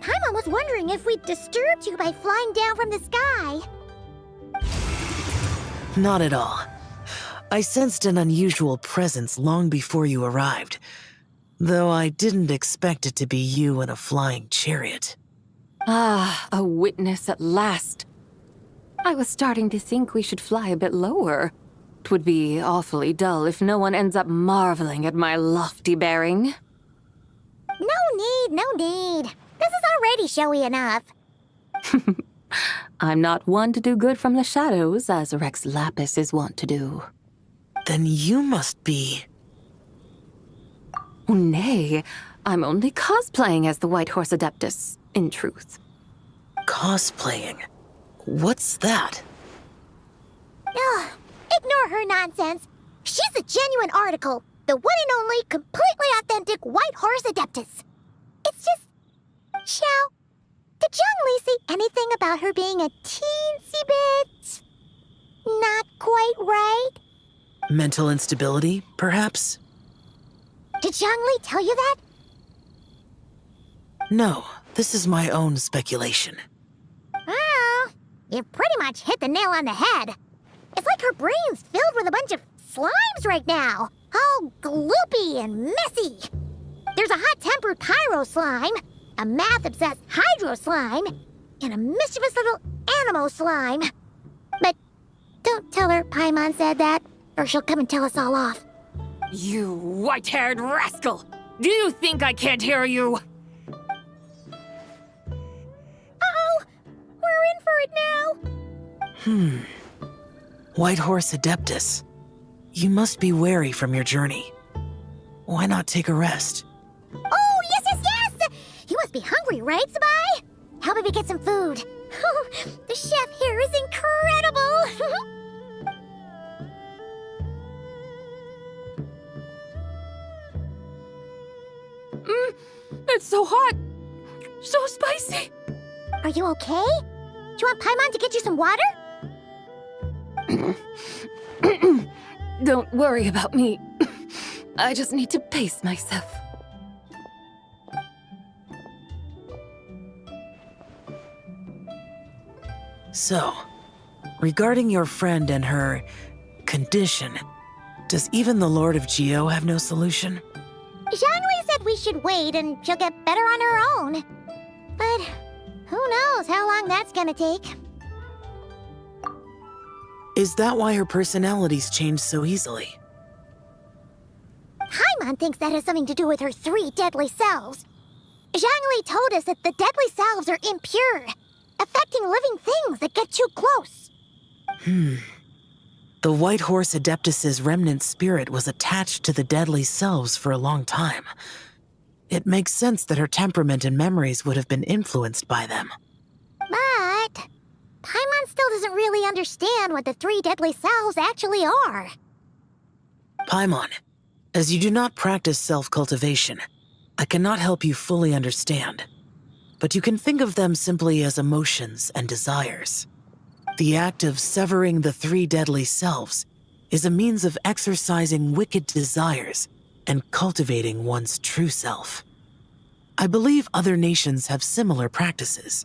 Paimon was wondering if we'd disturbed you by flying down from the sky. Not at all. I sensed an unusual presence long before you arrived, though I didn't expect it to be you in a flying chariot. Ah, a witness at last. I was starting to think we should fly a bit lower. 'Twould be awfully dull if no one ends up marveling at my lofty bearing. No need. This is already showy enough. I'm not one to do good from the shadows, as Rex Lapis is wont to do. Then you must be... Oh, nay, I'm only cosplaying as the White Horse Adeptus, in truth. Cosplaying? What's that? Ugh, ignore her nonsense. She's a genuine article. The one and only, completely authentic White Horse Adeptus. It's just... Xiao, did Zhongli say anything about her being a teensy bit... not quite right? Mental instability, perhaps? Did Zhongli tell you that? No, this is my own speculation. Well, you pretty much hit the nail on the head. It's like her brain's filled with a bunch of slimes right now. All gloopy and messy. There's a hot-tempered pyro slime, a math-obsessed hydro slime, and a mischievous little animal slime. But don't tell her Paimon said that, or she'll come and tell us all off. You white-haired rascal! Do you think I can't hear you? Uh-oh! We're in for it now! White Horse Adeptus. You must be weary from your journey. Why not take a rest? Oh, yes, yes, yes! You must be hungry, right, Sabai? How about we get some food? The chef here is incredible! It's so hot! So spicy! Are you okay? Do you want Paimon to get you some water? Don't worry about me. I just need to pace myself. So, regarding your friend and her condition, does even the Lord of Geo have no solution? Zhangli said we should wait and she'll get better on her own. But who knows how long that's gonna take. Is that why her personalities change so easily? Paimon thinks that has something to do with her 3 deadly selves. Zhangli told us that the deadly selves are impure, affecting living things that get too close. The White Horse Adeptus's remnant spirit was attached to the deadly selves for a long time. It makes sense that her temperament and memories would have been influenced by them. But Paimon still doesn't really understand what the 3 deadly selves actually are. Paimon, as you do not practice self-cultivation, I cannot help you fully understand. But you can think of them simply as emotions and desires. The act of severing the 3 deadly selves is a means of exercising wicked desires and cultivating one's true self. I believe other nations have similar practices.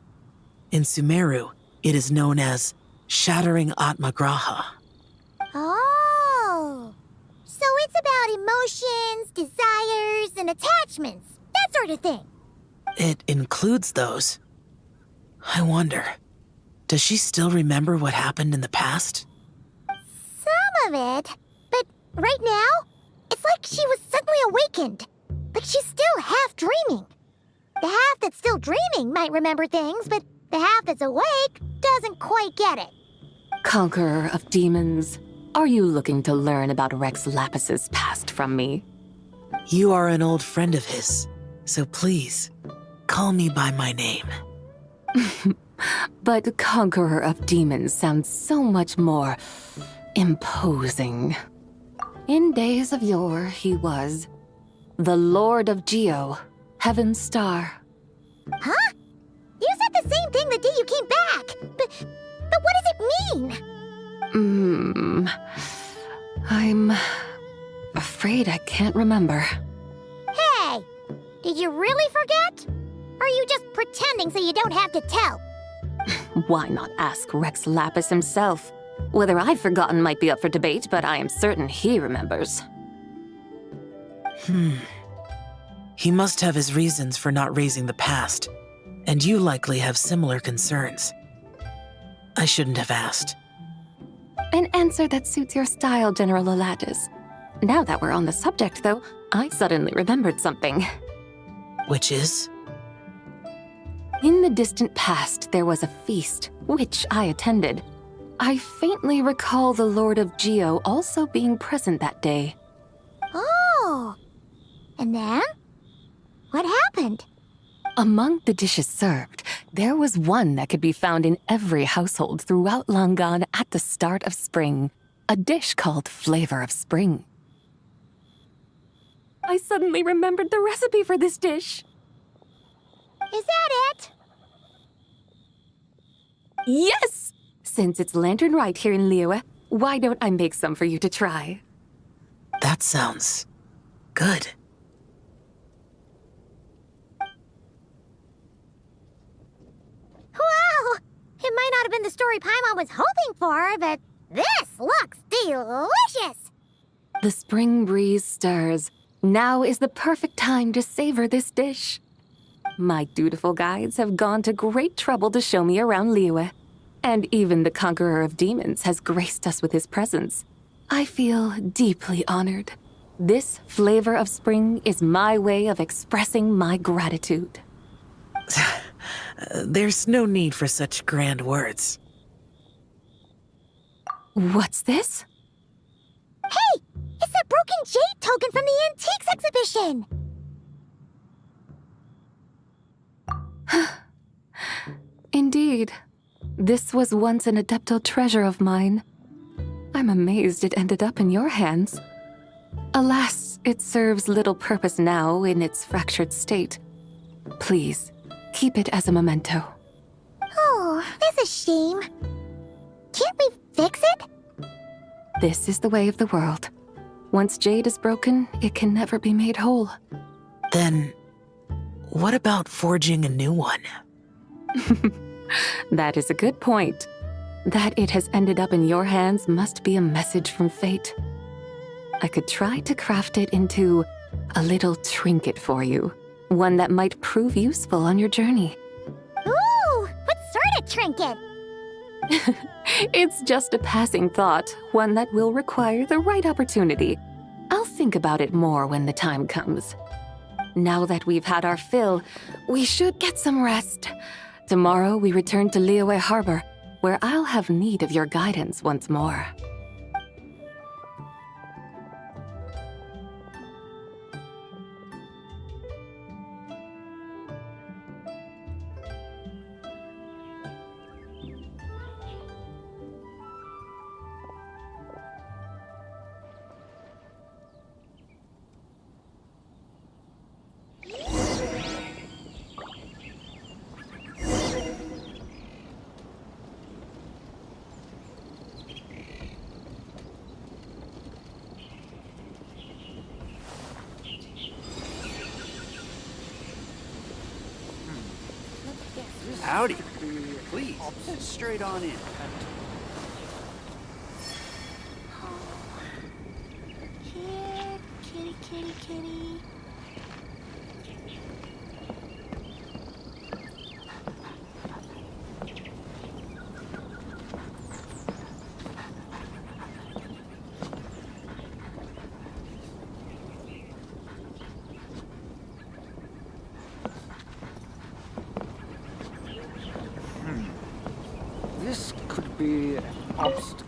In Sumeru, it is known as shattering Atmagraha. Oh, so it's about emotions, desires, and attachments, that sort of thing. It includes those. I wonder, does she still remember what happened in the past? Some of it, but right now, it's like she was suddenly awakened. Like she's still half dreaming. The half that's still dreaming might remember things, but the half that's awake doesn't quite get it. Conqueror of demons, are you looking to learn about Rex Lapis's past from me? You are an old friend of his, so please, call me by my name. But Conqueror of Demons sounds so much more imposing. In days of yore, he was the Lord of Geo, Heaven's Star. Huh? You said the same thing the day you came back, but what does it mean? I'm afraid I can't remember. Hey, did you really forget? Or are you just pretending so you don't have to tell? Why not ask Rex Lapis himself? Whether I've forgotten might be up for debate, but I am certain he remembers. He must have his reasons for not raising the past, and you likely have similar concerns. I shouldn't have asked. An answer that suits your style, General Elatis. Now that we're on the subject, though, I suddenly remembered something. Which is? In the distant past, there was a feast, which I attended. I faintly recall the Lord of Geo also being present that day. Oh, and then? What happened? Among the dishes served, there was one that could be found in every household throughout Langan at the start of spring. A dish called Flavor of Spring. I suddenly remembered the recipe for this dish. Is that it? Yes! Since it's Lantern Rite here in Liyue, why don't I make some for you to try? That sounds good. Wow! It might not have been the story Paimon was hoping for, but this looks delicious! The spring breeze stirs. Now is the perfect time to savor this dish. My dutiful guides have gone to great trouble to show me around Liyue. And even the Conqueror of Demons has graced us with his presence. I feel deeply honored. This Flavor of Spring is my way of expressing my gratitude. There's no need for such grand words. What's this? Hey! It's that broken jade token from the antiques exhibition! Indeed. This was once an Adeptal treasure of mine. I'm amazed it ended up in your hands. Alas, it serves little purpose now in its fractured state. Please, keep it as a memento. Oh, that's a shame. Can't we fix it? This is the way of the world. Once jade is broken, it can never be made whole. Then, what about forging a new one? That is a good point. That it has ended up in your hands must be a message from fate. I could try to craft it into a little trinket for you. One that might prove useful on your journey. Ooh, what sort of trinket? It's just a passing thought, one that will require the right opportunity. I'll think about it more when the time comes. Now that we've had our fill, we should get some rest. Tomorrow we return to Liyue Harbor, where I'll have need of your guidance once more. Howdy. Please, straight on in. Here, kitty, kitty, kitty. This could be an obstacle.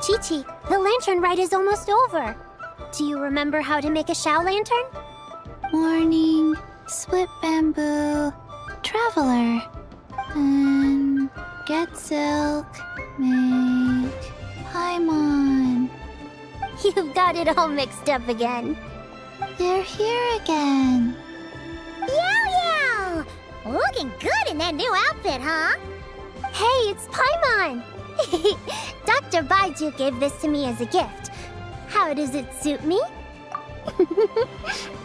Chi-Chi, the lantern ride is almost over. Do you remember how to make a Xiao lantern? Morning, split bamboo, traveler, and get silk, make Paimon. You've got it all mixed up again. They're here again. Yow yow! Look looking good in that new outfit, huh? Hey, it's Paimon! Dr. Baiju gave this to me as a gift. How does it suit me?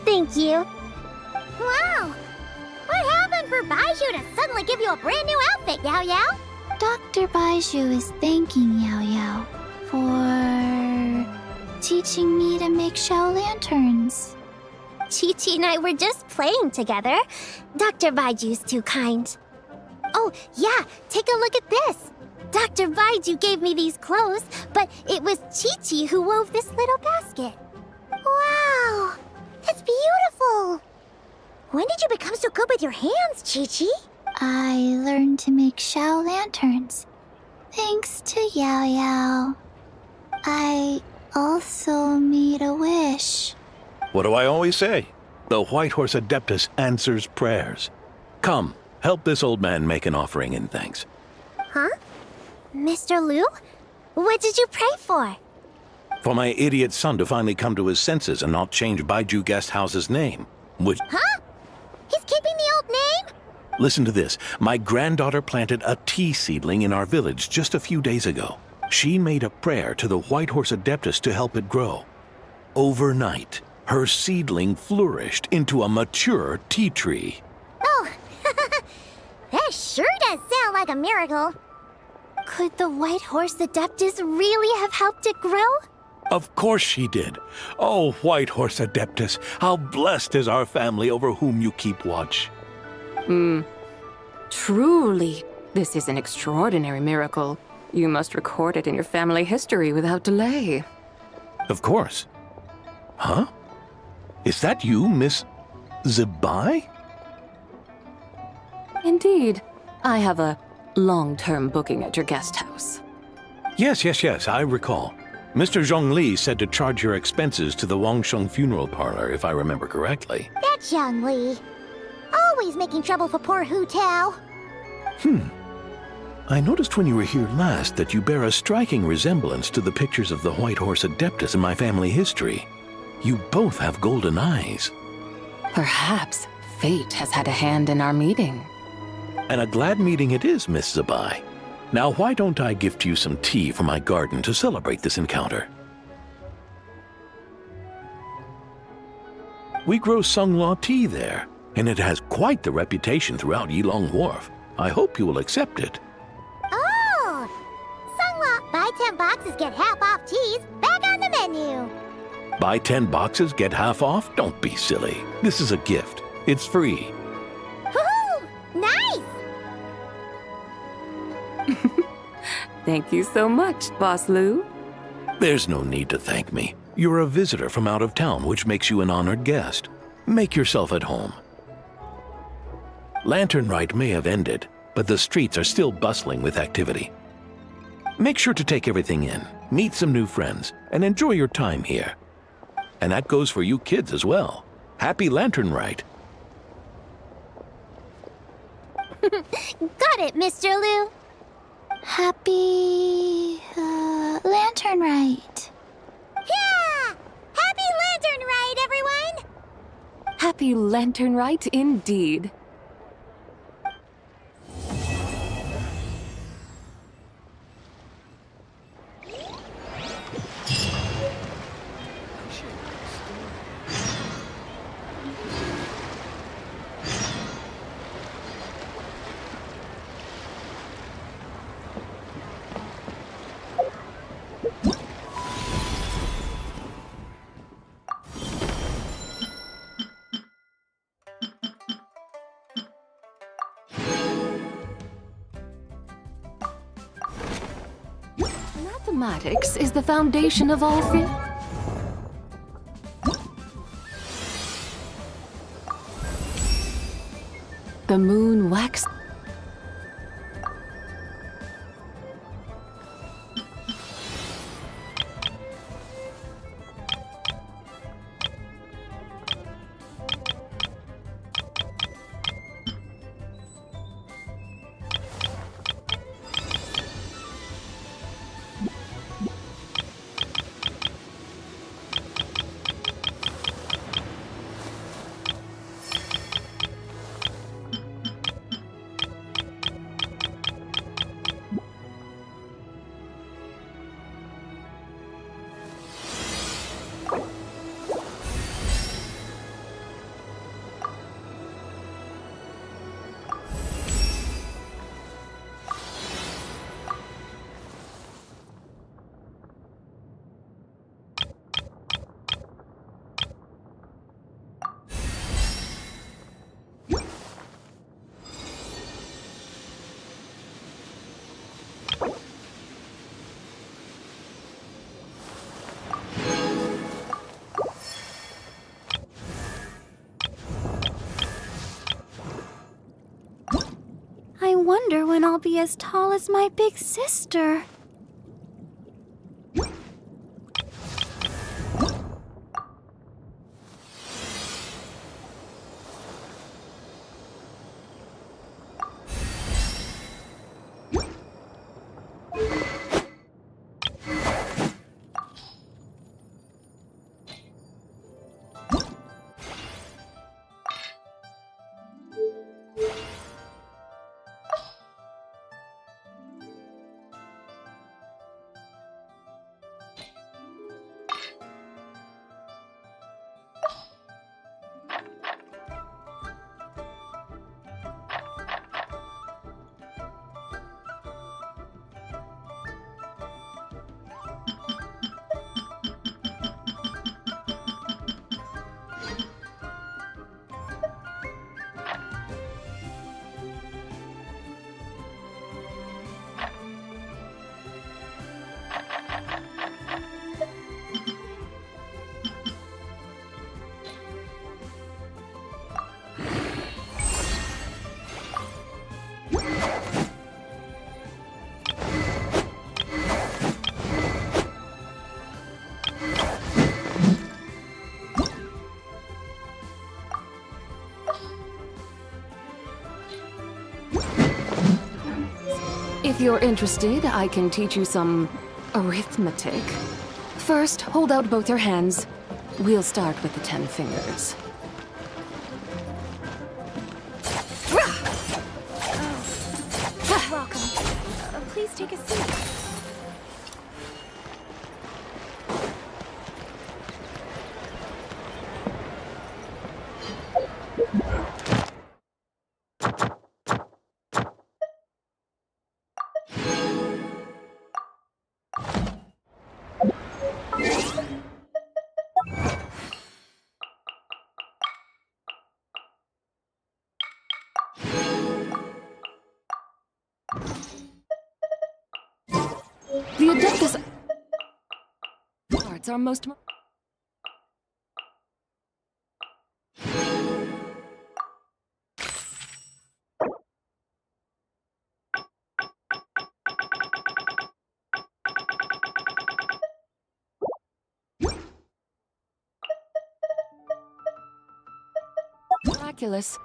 Thank you. Wow! What happened for Baiju to suddenly give you a brand new outfit, Yao Yao? Dr. Baiju is thanking Yao Yao for teaching me to make shell lanterns. Chi-Chi and I were just playing together. Dr. Baiju's too kind. Oh, yeah, take a look at this. Dr. Baiju gave me these clothes, but it was Chi-Chi who wove this little basket. Wow, that's beautiful. When did you become so good with your hands, Chi-Chi? I learned to make shell lanterns, thanks to Yao Yao. I also made a wish. What do I always say? The White Horse Adeptus answers prayers. Come, help this old man make an offering in thanks. Huh? Mr. Liu? What did you pray for? For my idiot son to finally come to his senses and not change Baiju Guest House's name. Which... Huh? He's keeping the old name? Listen to this. My granddaughter planted a tea seedling in our village just a few days ago. She made a prayer to the White Horse Adeptus to help it grow. Overnight, her seedling flourished into a mature tea tree. Oh, that sure does sound like a miracle. Could the White Horse Adeptus really have helped it grow? Of course she did. Oh, White Horse Adeptus, how blessed is our family over whom you keep watch. Truly, this is an extraordinary miracle. You must record it in your family history without delay. Of course. Huh? Is that you, Miss Zebai? Indeed. I have a long-term booking at your guest house. Yes, I recall. Mr. Zhongli said to charge your expenses to the Wangsheng funeral parlor, if I remember correctly. That's Young Li. Always making trouble for poor Hu Tao. I noticed when you were here last that you bear a striking resemblance to the pictures of the White Horse Adeptus in my family history. You both have golden eyes. Perhaps fate has had a hand in our meeting. And a glad meeting it is, Miss Zebai. Now, why don't I gift you some tea from my garden to celebrate this encounter? We grow Sunglaw tea there, and it has quite the reputation throughout Yilong Wharf. I hope you will accept it. Oh! Sunglaw, buy 10 boxes, get half off teas, back on the menu. Buy 10 boxes, get half off? Don't be silly. This is a gift. It's free. Woohoo! Nice! Thank you so much, Boss Liu. There's no need to thank me. You're a visitor from out of town, which makes you an honored guest. Make yourself at home. Lantern Rite may have ended, but the streets are still bustling with activity. Make sure to take everything in, meet some new friends, and enjoy your time here. And that goes for you kids as well. Happy Lantern Rite. Got it, Mr. Liu. Happy Lantern Rite. Yeah! Happy Lantern Rite, everyone! Happy Lantern Rite indeed. Mathematics is the foundation of all fields. The moon waxed. wonder when I'll be as tall as my big sister. If you're interested, I can teach you some arithmetic. First, hold out both your hands. We'll start with the 10 fingers. Welcome. Please take a seat. The Adeptus arts are most... miraculous.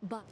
But...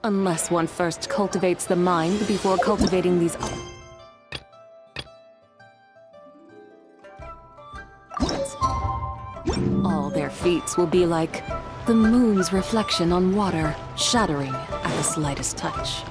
unless one first cultivates the mind before cultivating these arts. All their feats will be like the moon's reflection on water, shattering at the slightest touch.